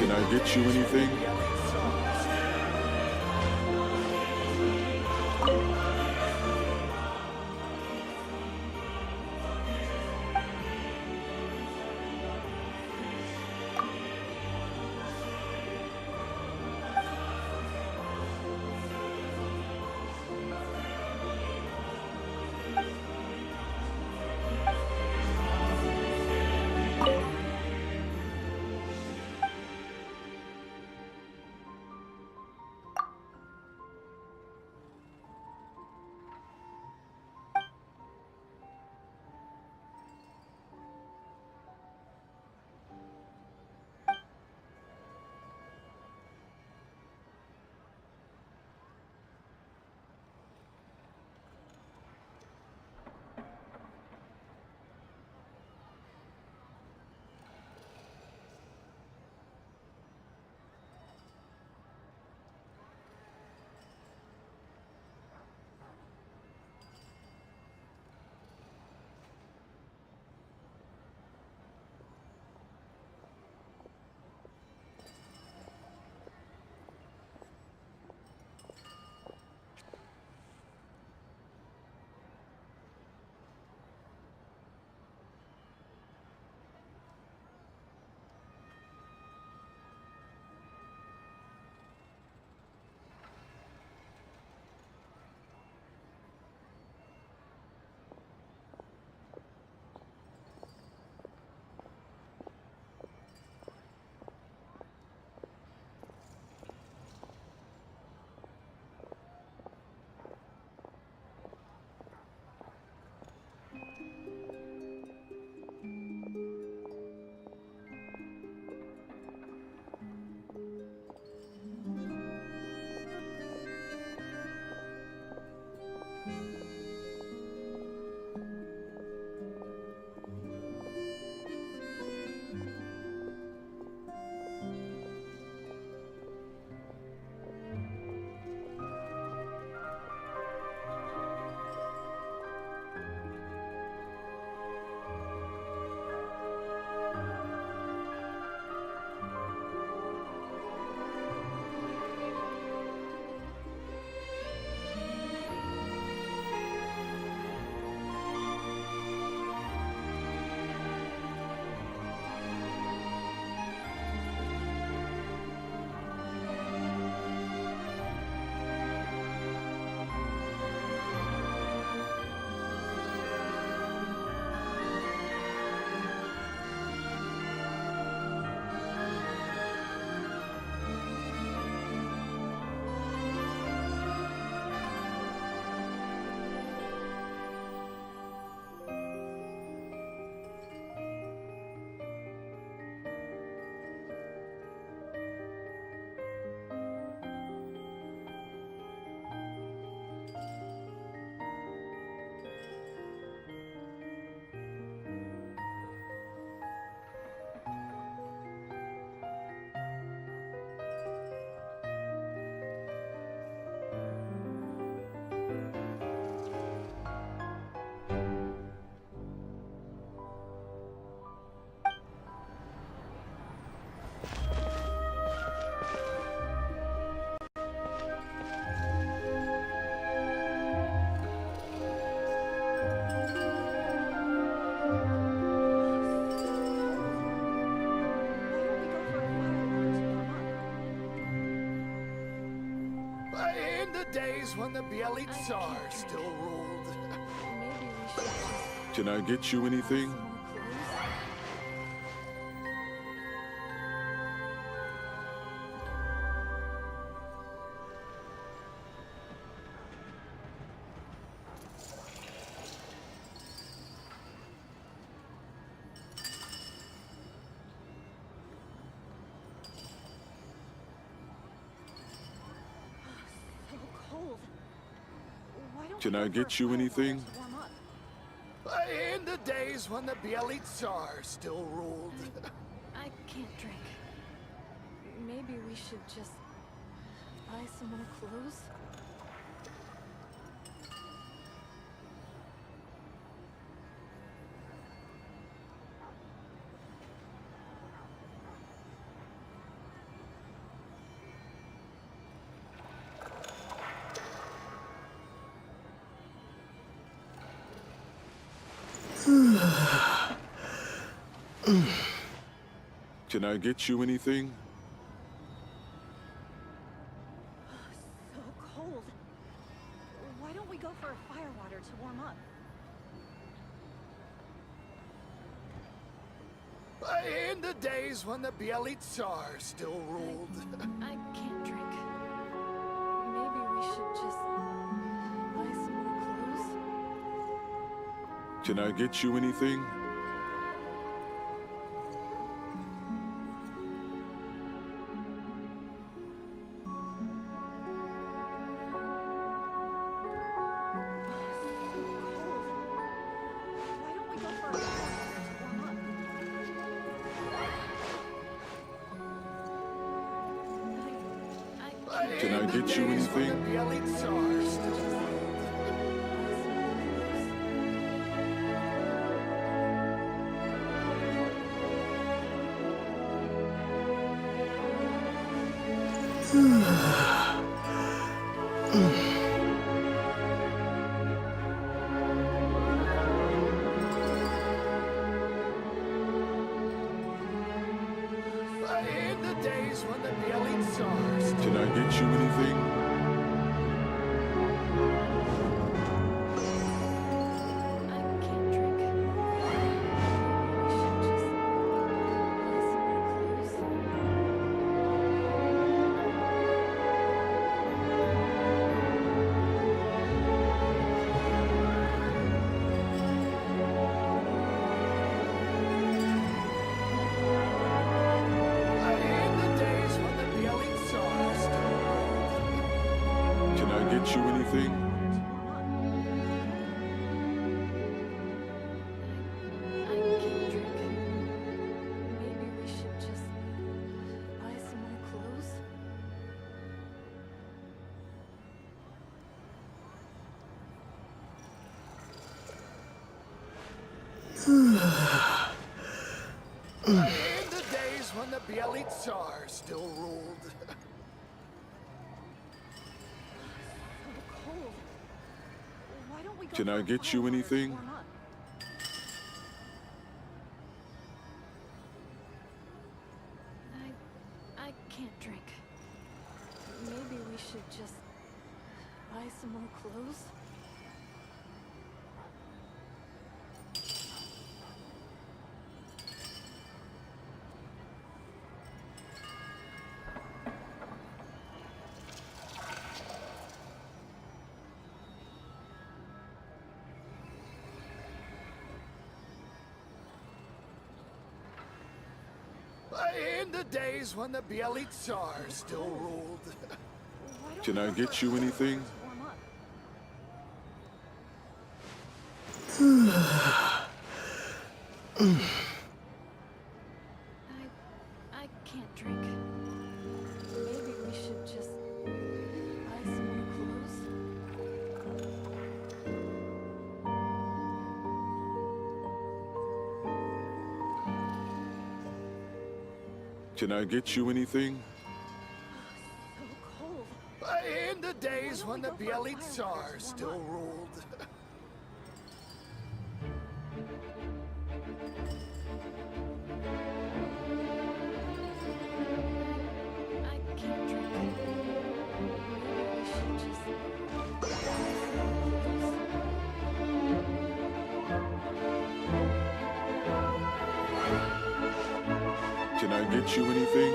Can I get you anything? In the days when the Bielid Tsar still ruled. Maybe we should just Can I get you anything? so cold. Why don't Can we I go for get a you fire anything? to warm up? In the days when the Bielid Tsar still ruled. I can't drink. Maybe we should just buy some more clothes? Can I get you anything? So cold. Why don't we go for a fire water to warm up? In the days when the Bielid Tsar still ruled. I can't drink. Maybe we should just buy some more clothes? Can I get you anything? Can I get you anything? In the days when the Bielid Tsar still Can I get you anything? Can I get you anything? I can't drink. Maybe we should just buy some more clothes? In the days when the Bielid Tsar still ruled. Cold. Why don't we go Can for I a get fire you water to anything? warm up? I can't drink. Maybe we should just buy some more clothes? In the days when the Bielid Tsar still ruled. Can I get you anything? I can't drink. Maybe we should just buy some more clothes? Can I get you anything? In the days when the Bielid Tsar still ruled. I can't drink. Maybe we I get you anything?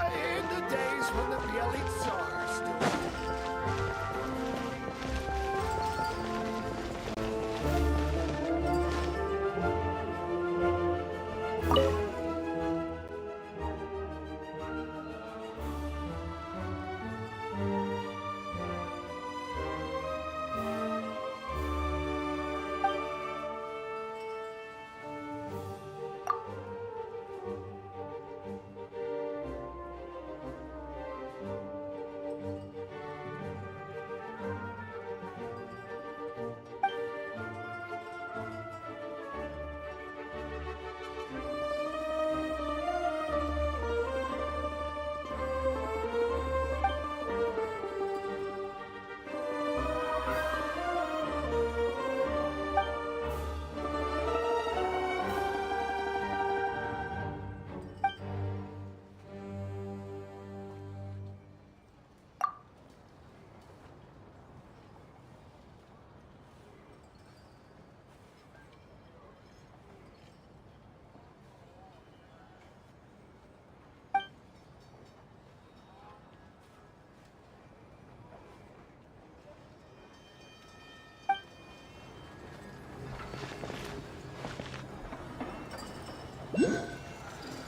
In the days when the Bielitsa are still.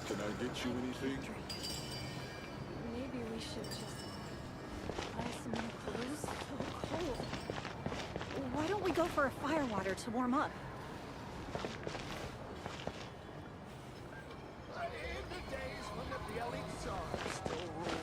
Can I get you anything? Maybe we should just buy some new clothes. So cold. Why don't we go for a firewater to warm up? In the days when the Bielitsa are still ruled.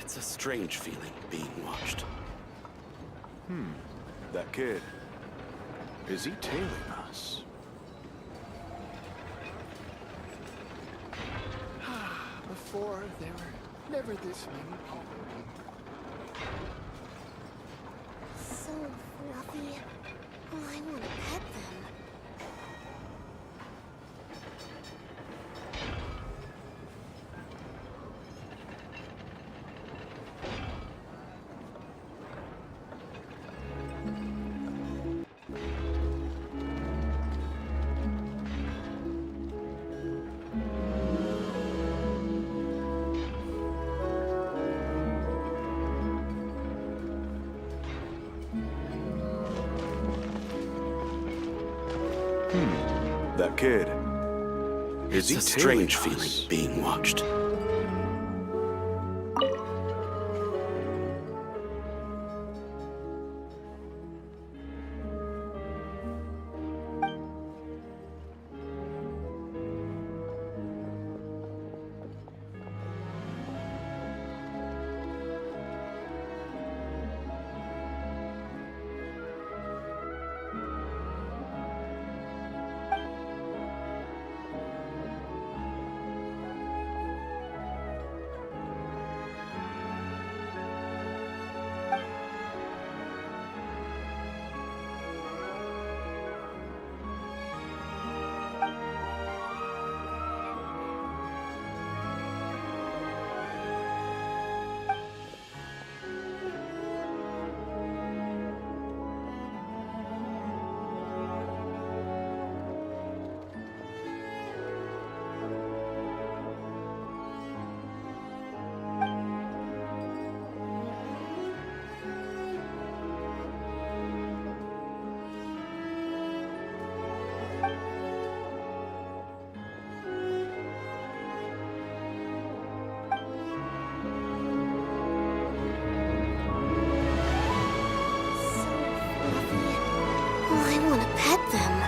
It's a strange feeling being watched. That kid. Is he tailing us? Before, there were never this many people. So fluffy. Oh, I want to pet them. That kid. Is he It's a strange tailing feeling us? being watched. Oh, I want to pet them.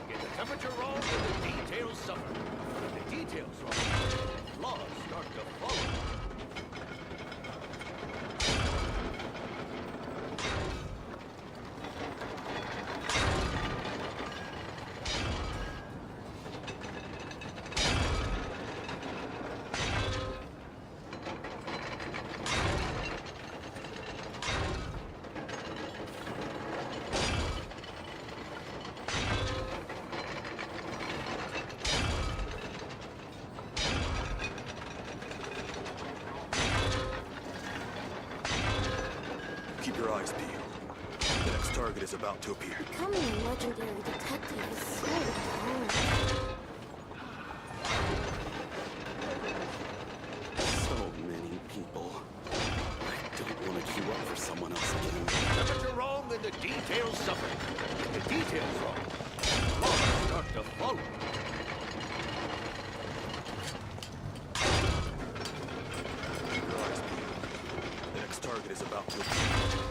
Get the temperature wrong, and the details suffer. When the details wrong, flaws start to follow. Keep your eyes peeled. The next target is about to appear. Becoming a legendary detective is so hard. So many people. I don't want to queue up for someone else again. Temperature wrong, and the details suffer. When the details wrong, flaws start to follow. Keep your eyes peeled. The next target is about to appear.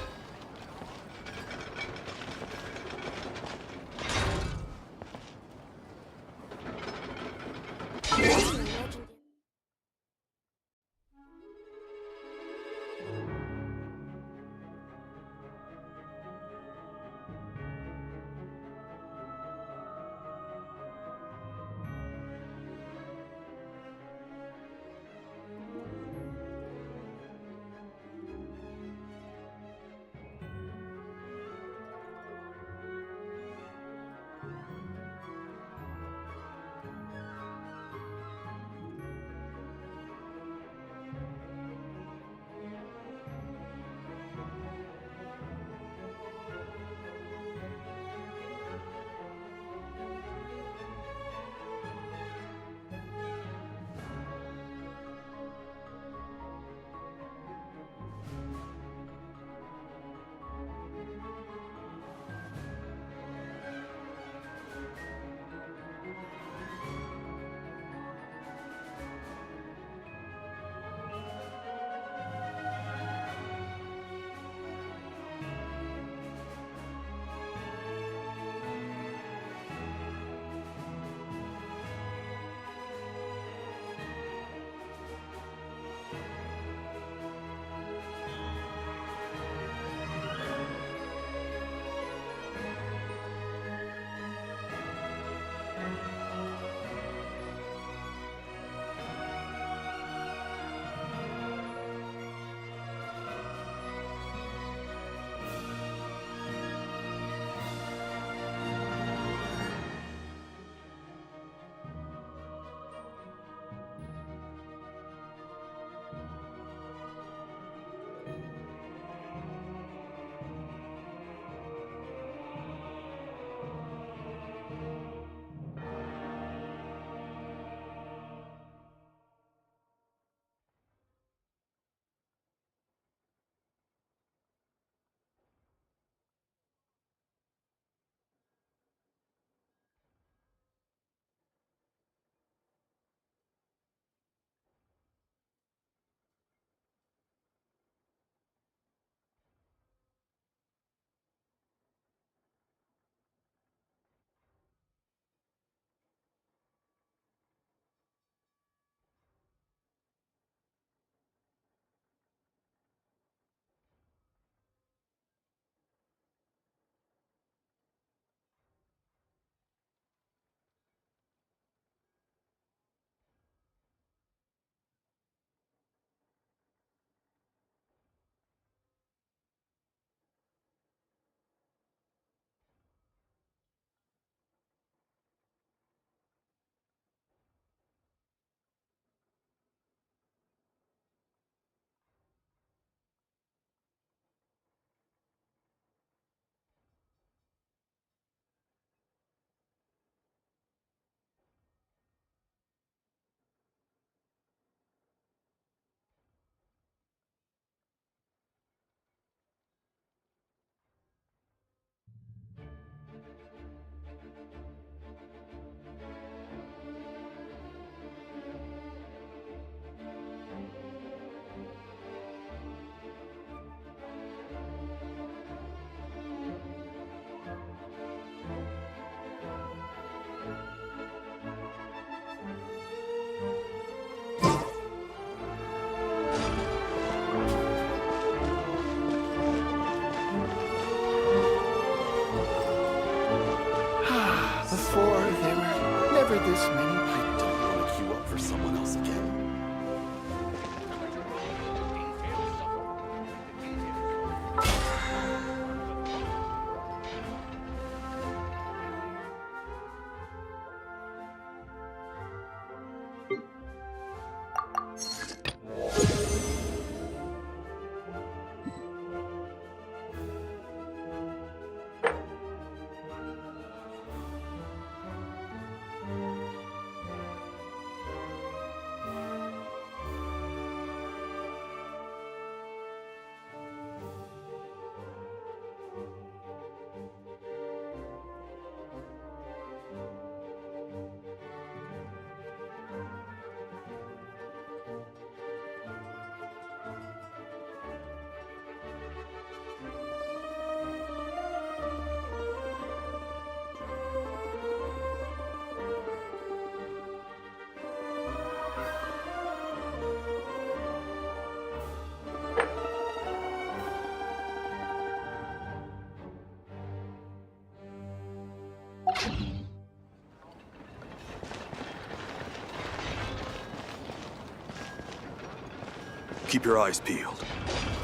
Keep your eyes peeled.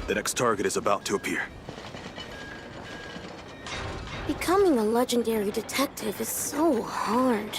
The next target is about to appear. Becoming a legendary detective is so hard.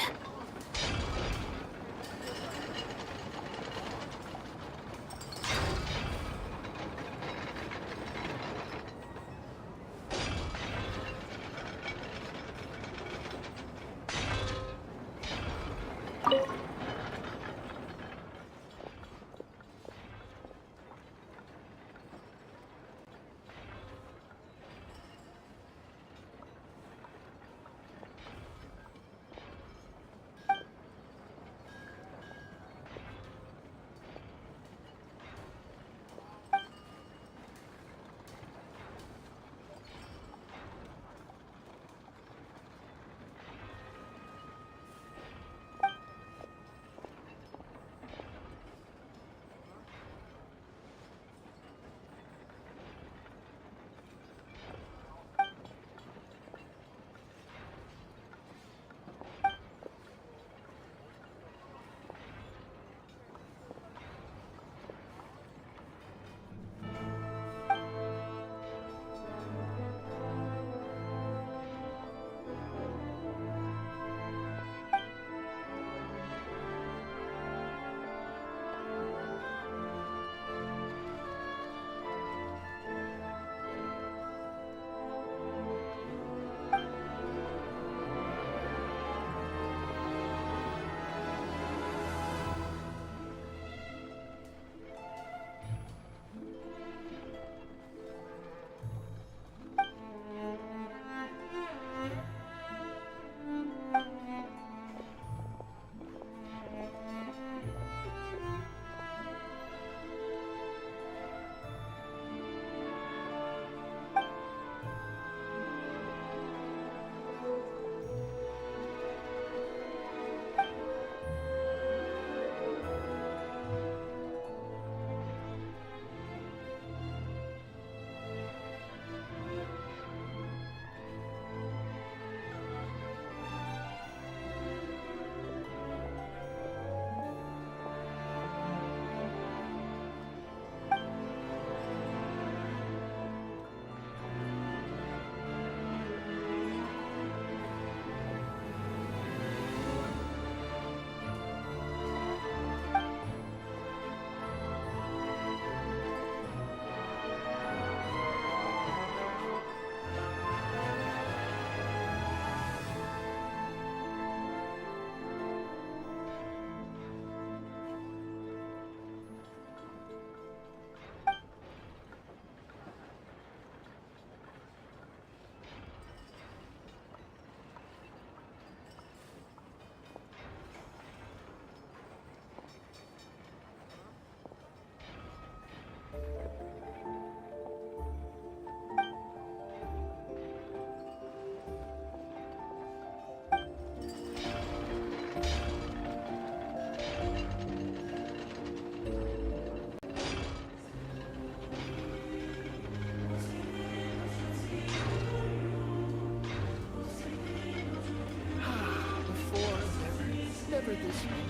Never this many.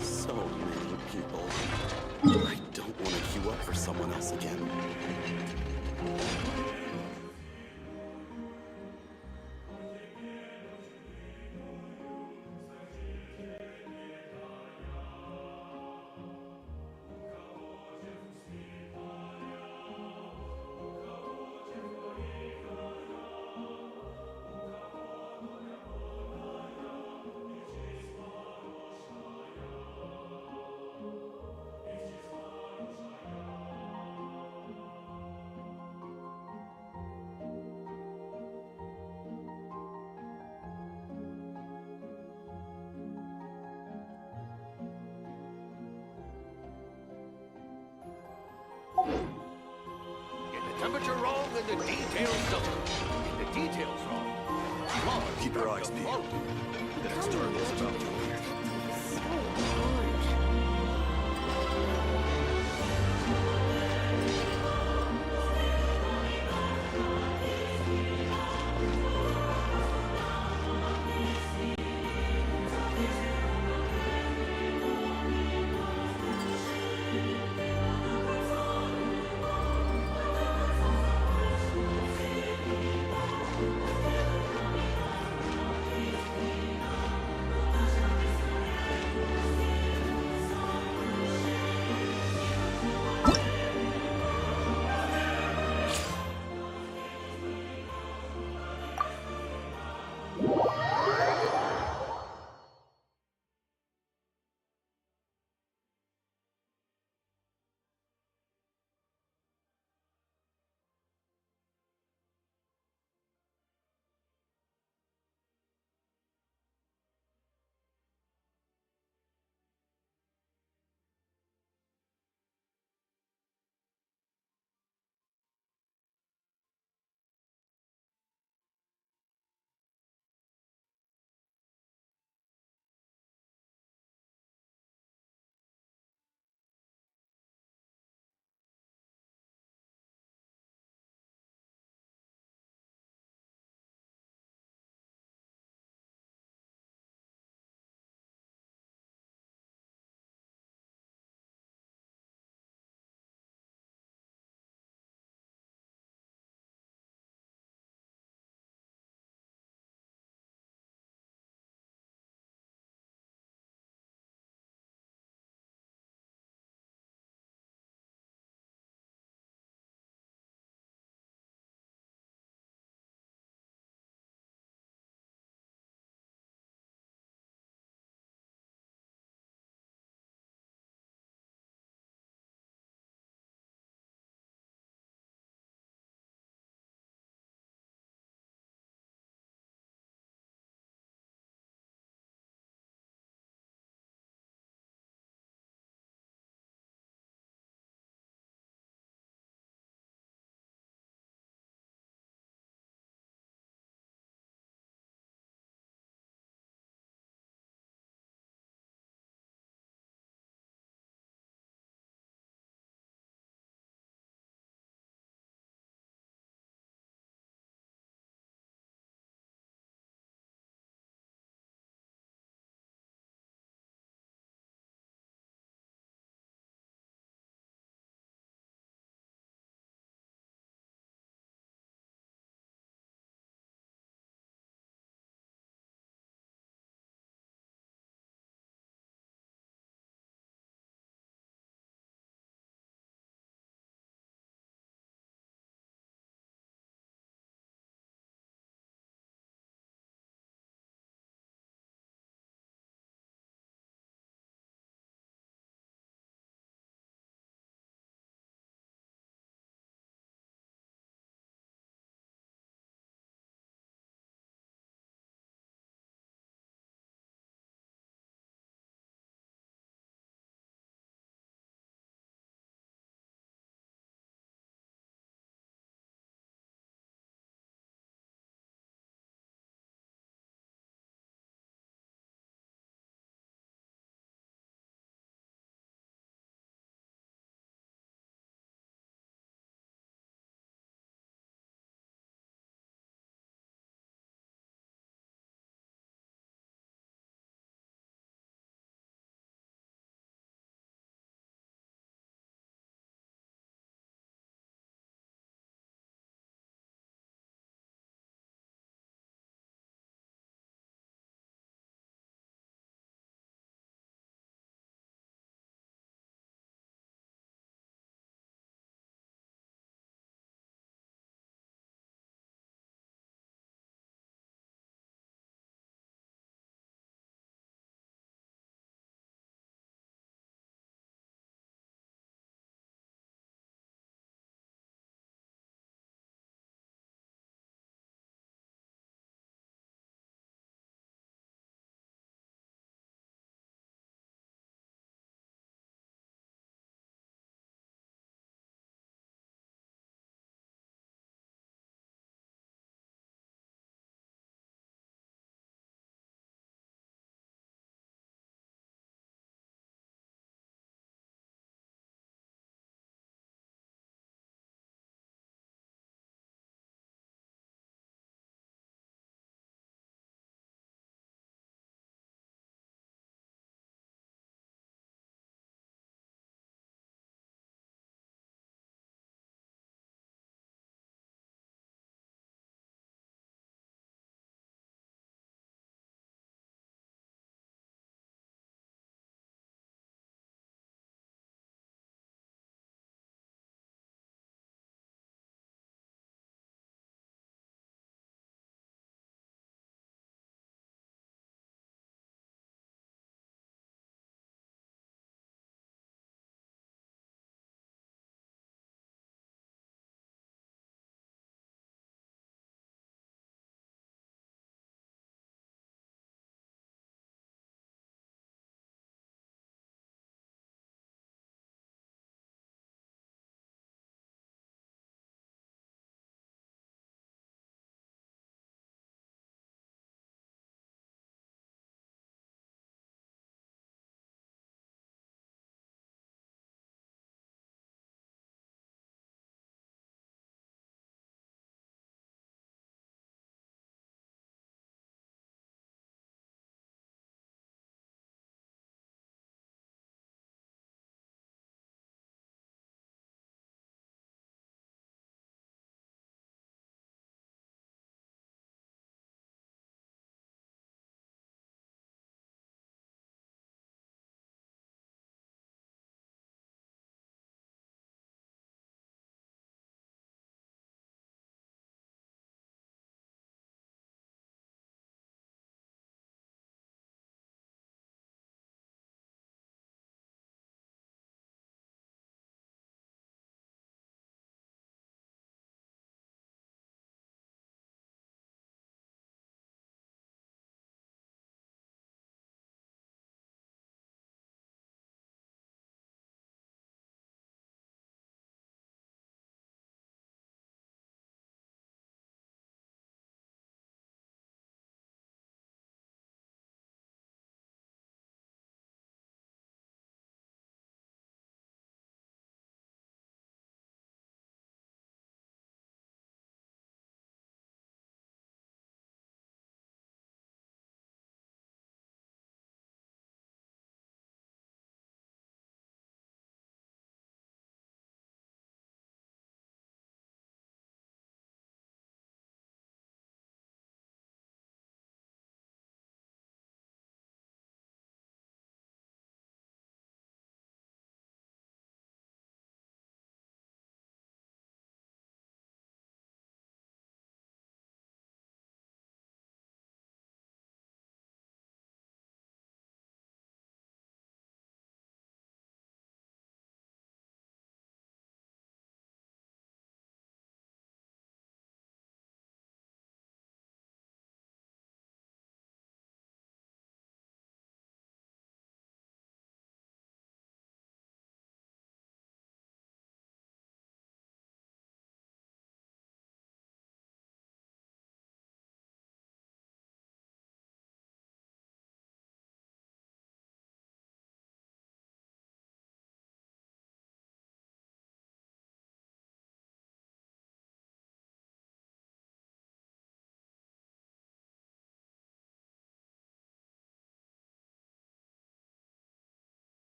So many people. I don't want to queue up for someone else again. Temperature wrong and the details don't. And the details wrong. Keep your eyes peeled. The next target is about to appear.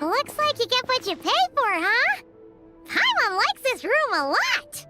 Looks like you get what you pay for, huh? Paimon likes this room a lot!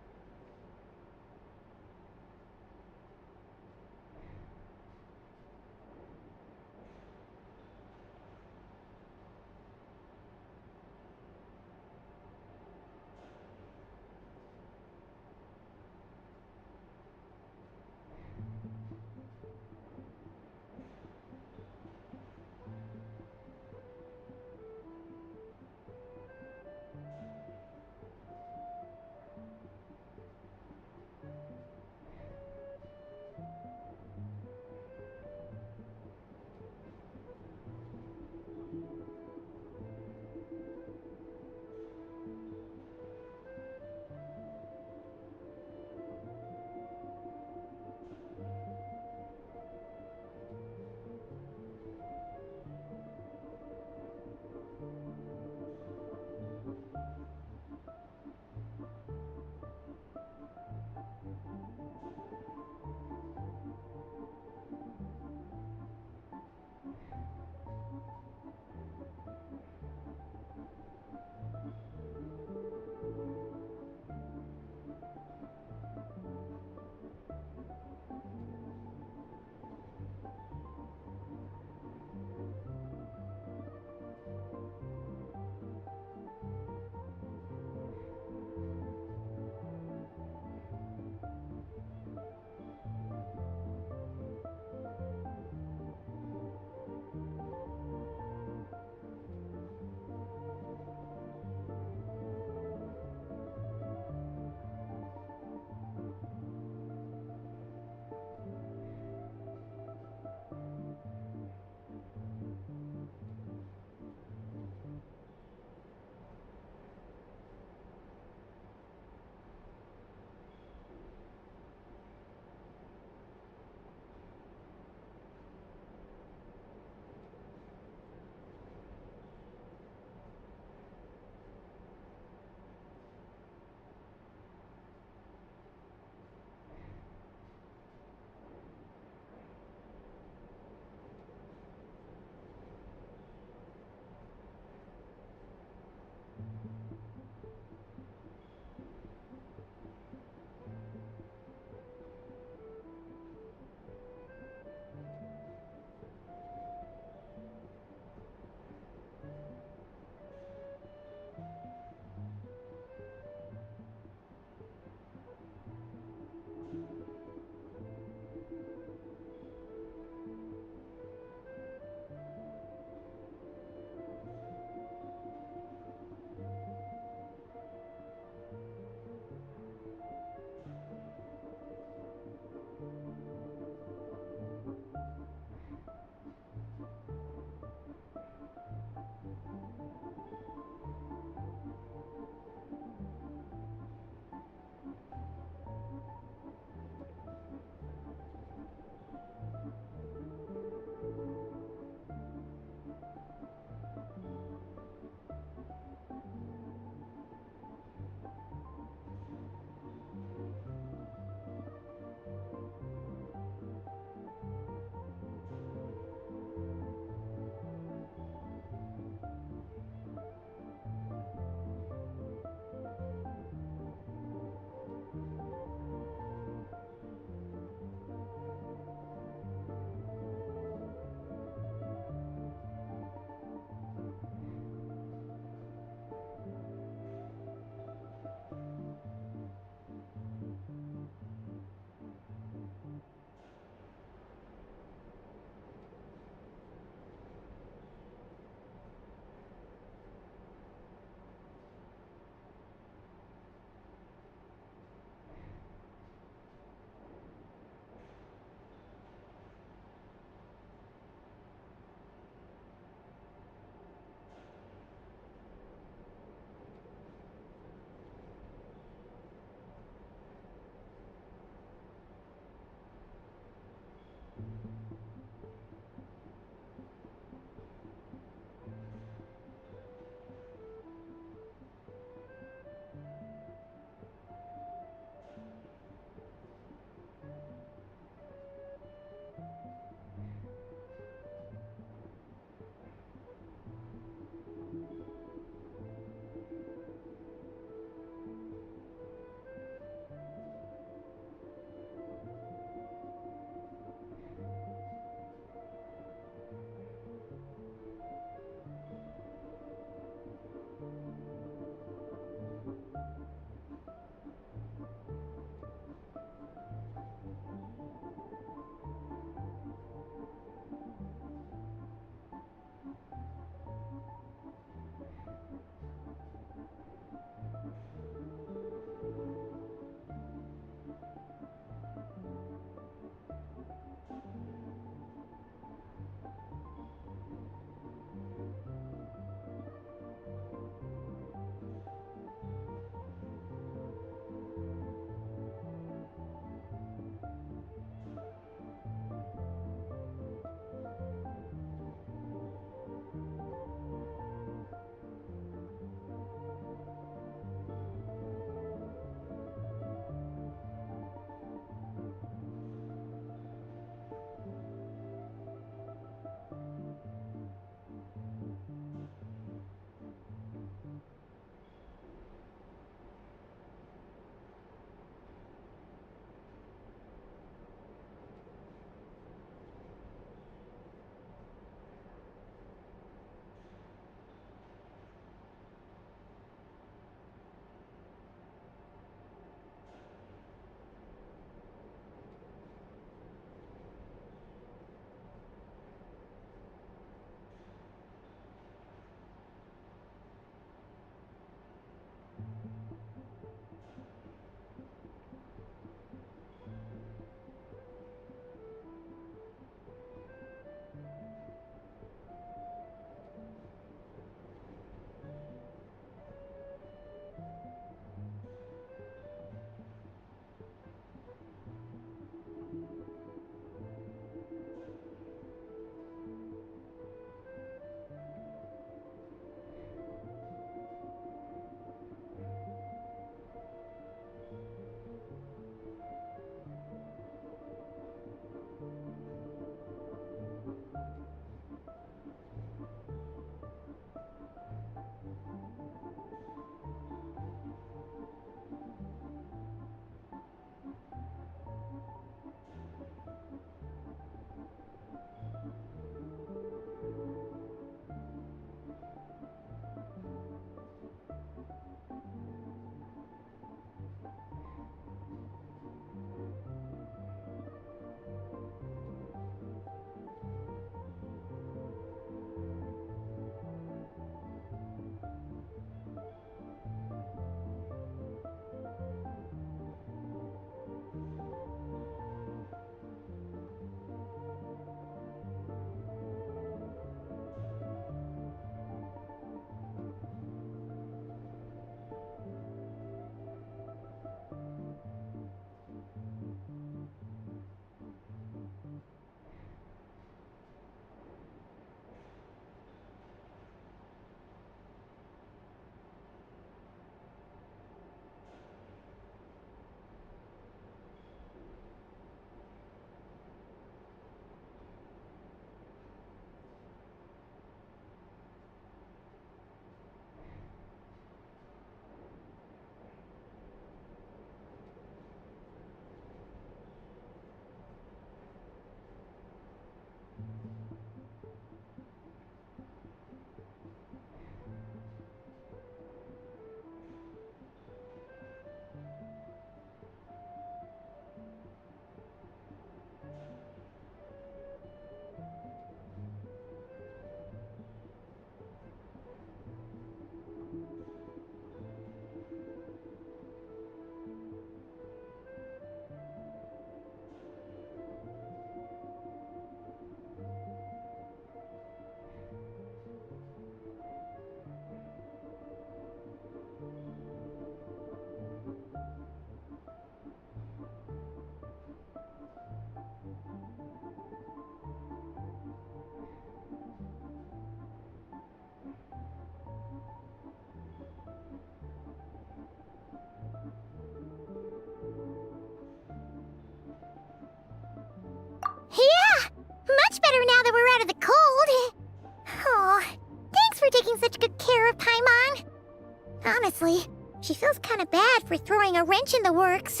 honestly. She feels kind of bad for throwing a wrench in the works.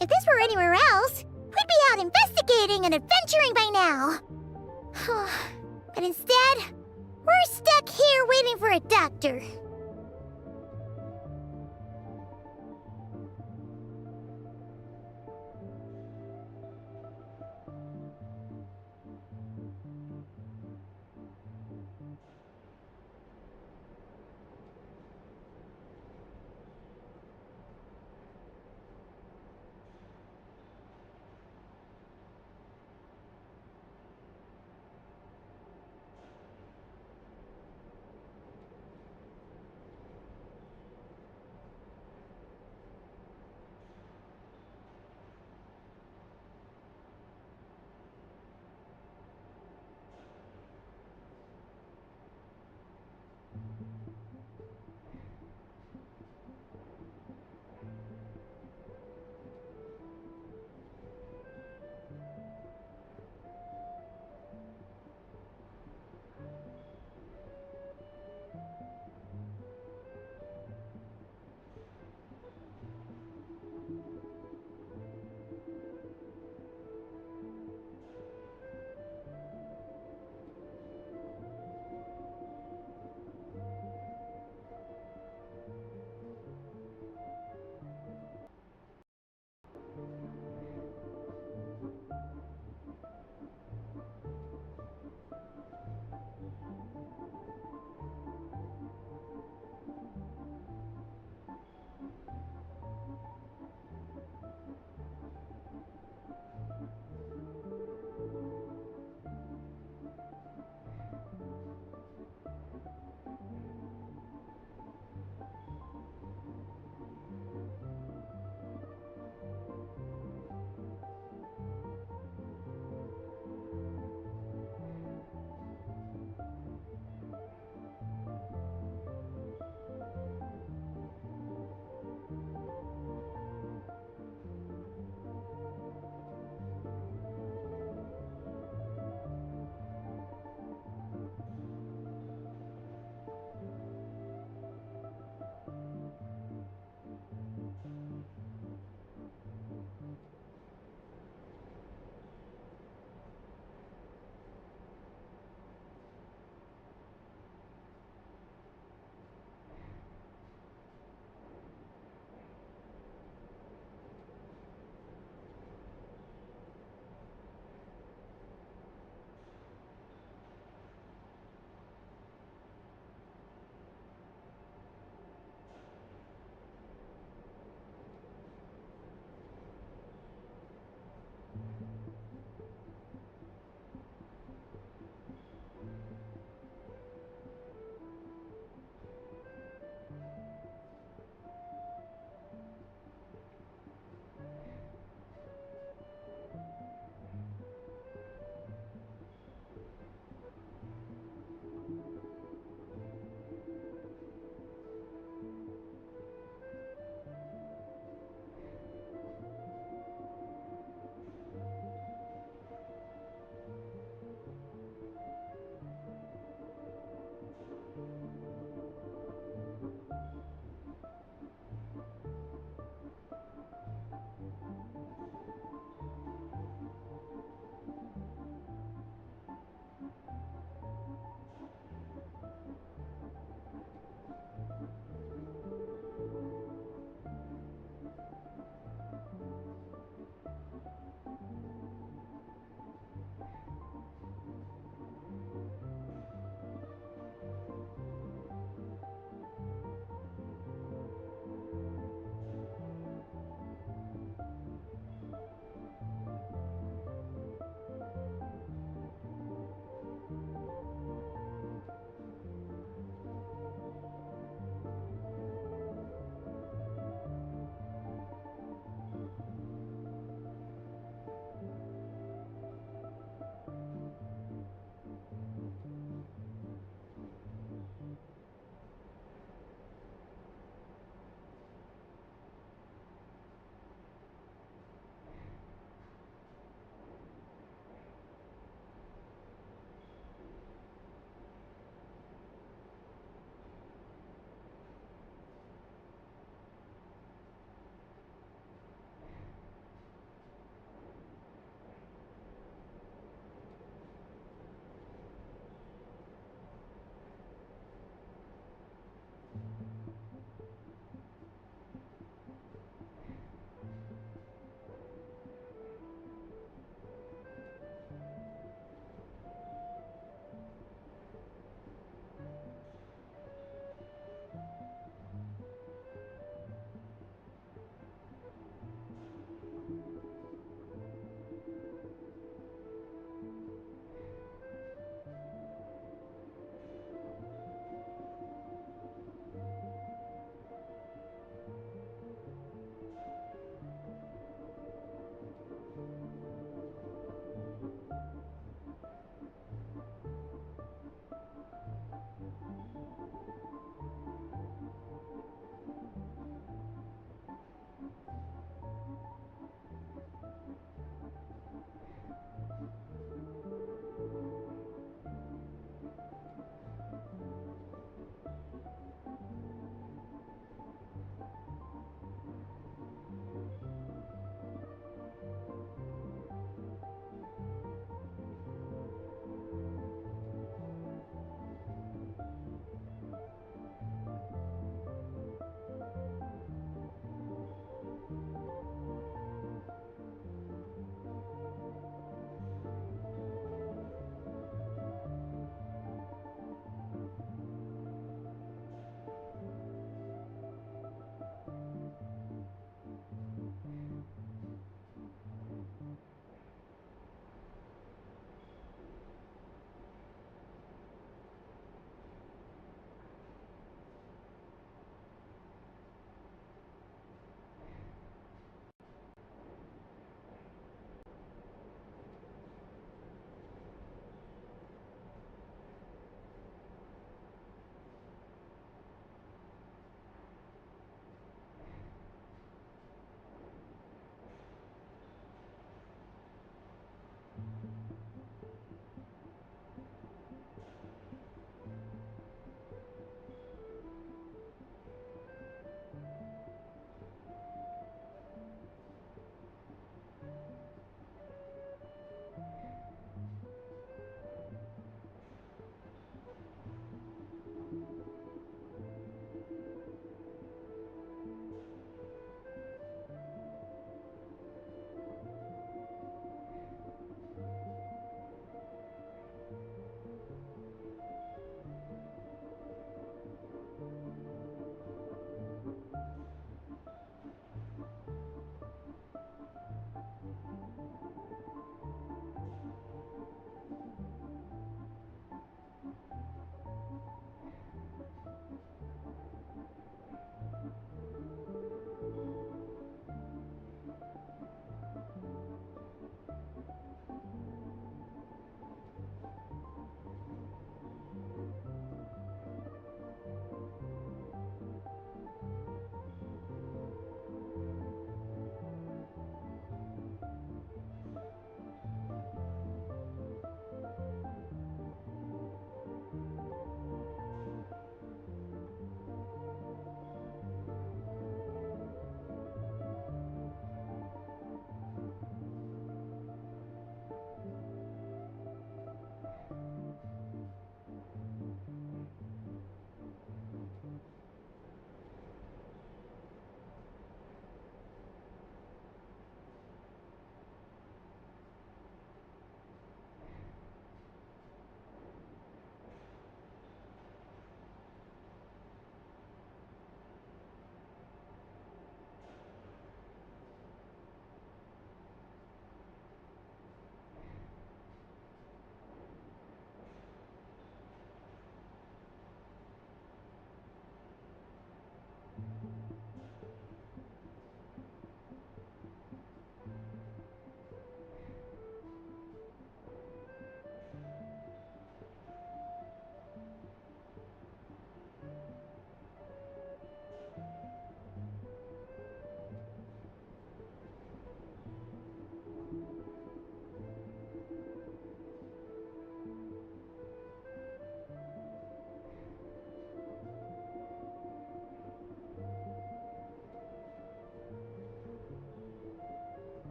If this were anywhere else, we'd be out investigating and adventuring by now. But instead, we're stuck here waiting for a doctor.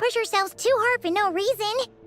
push yourselves too hard for no reason.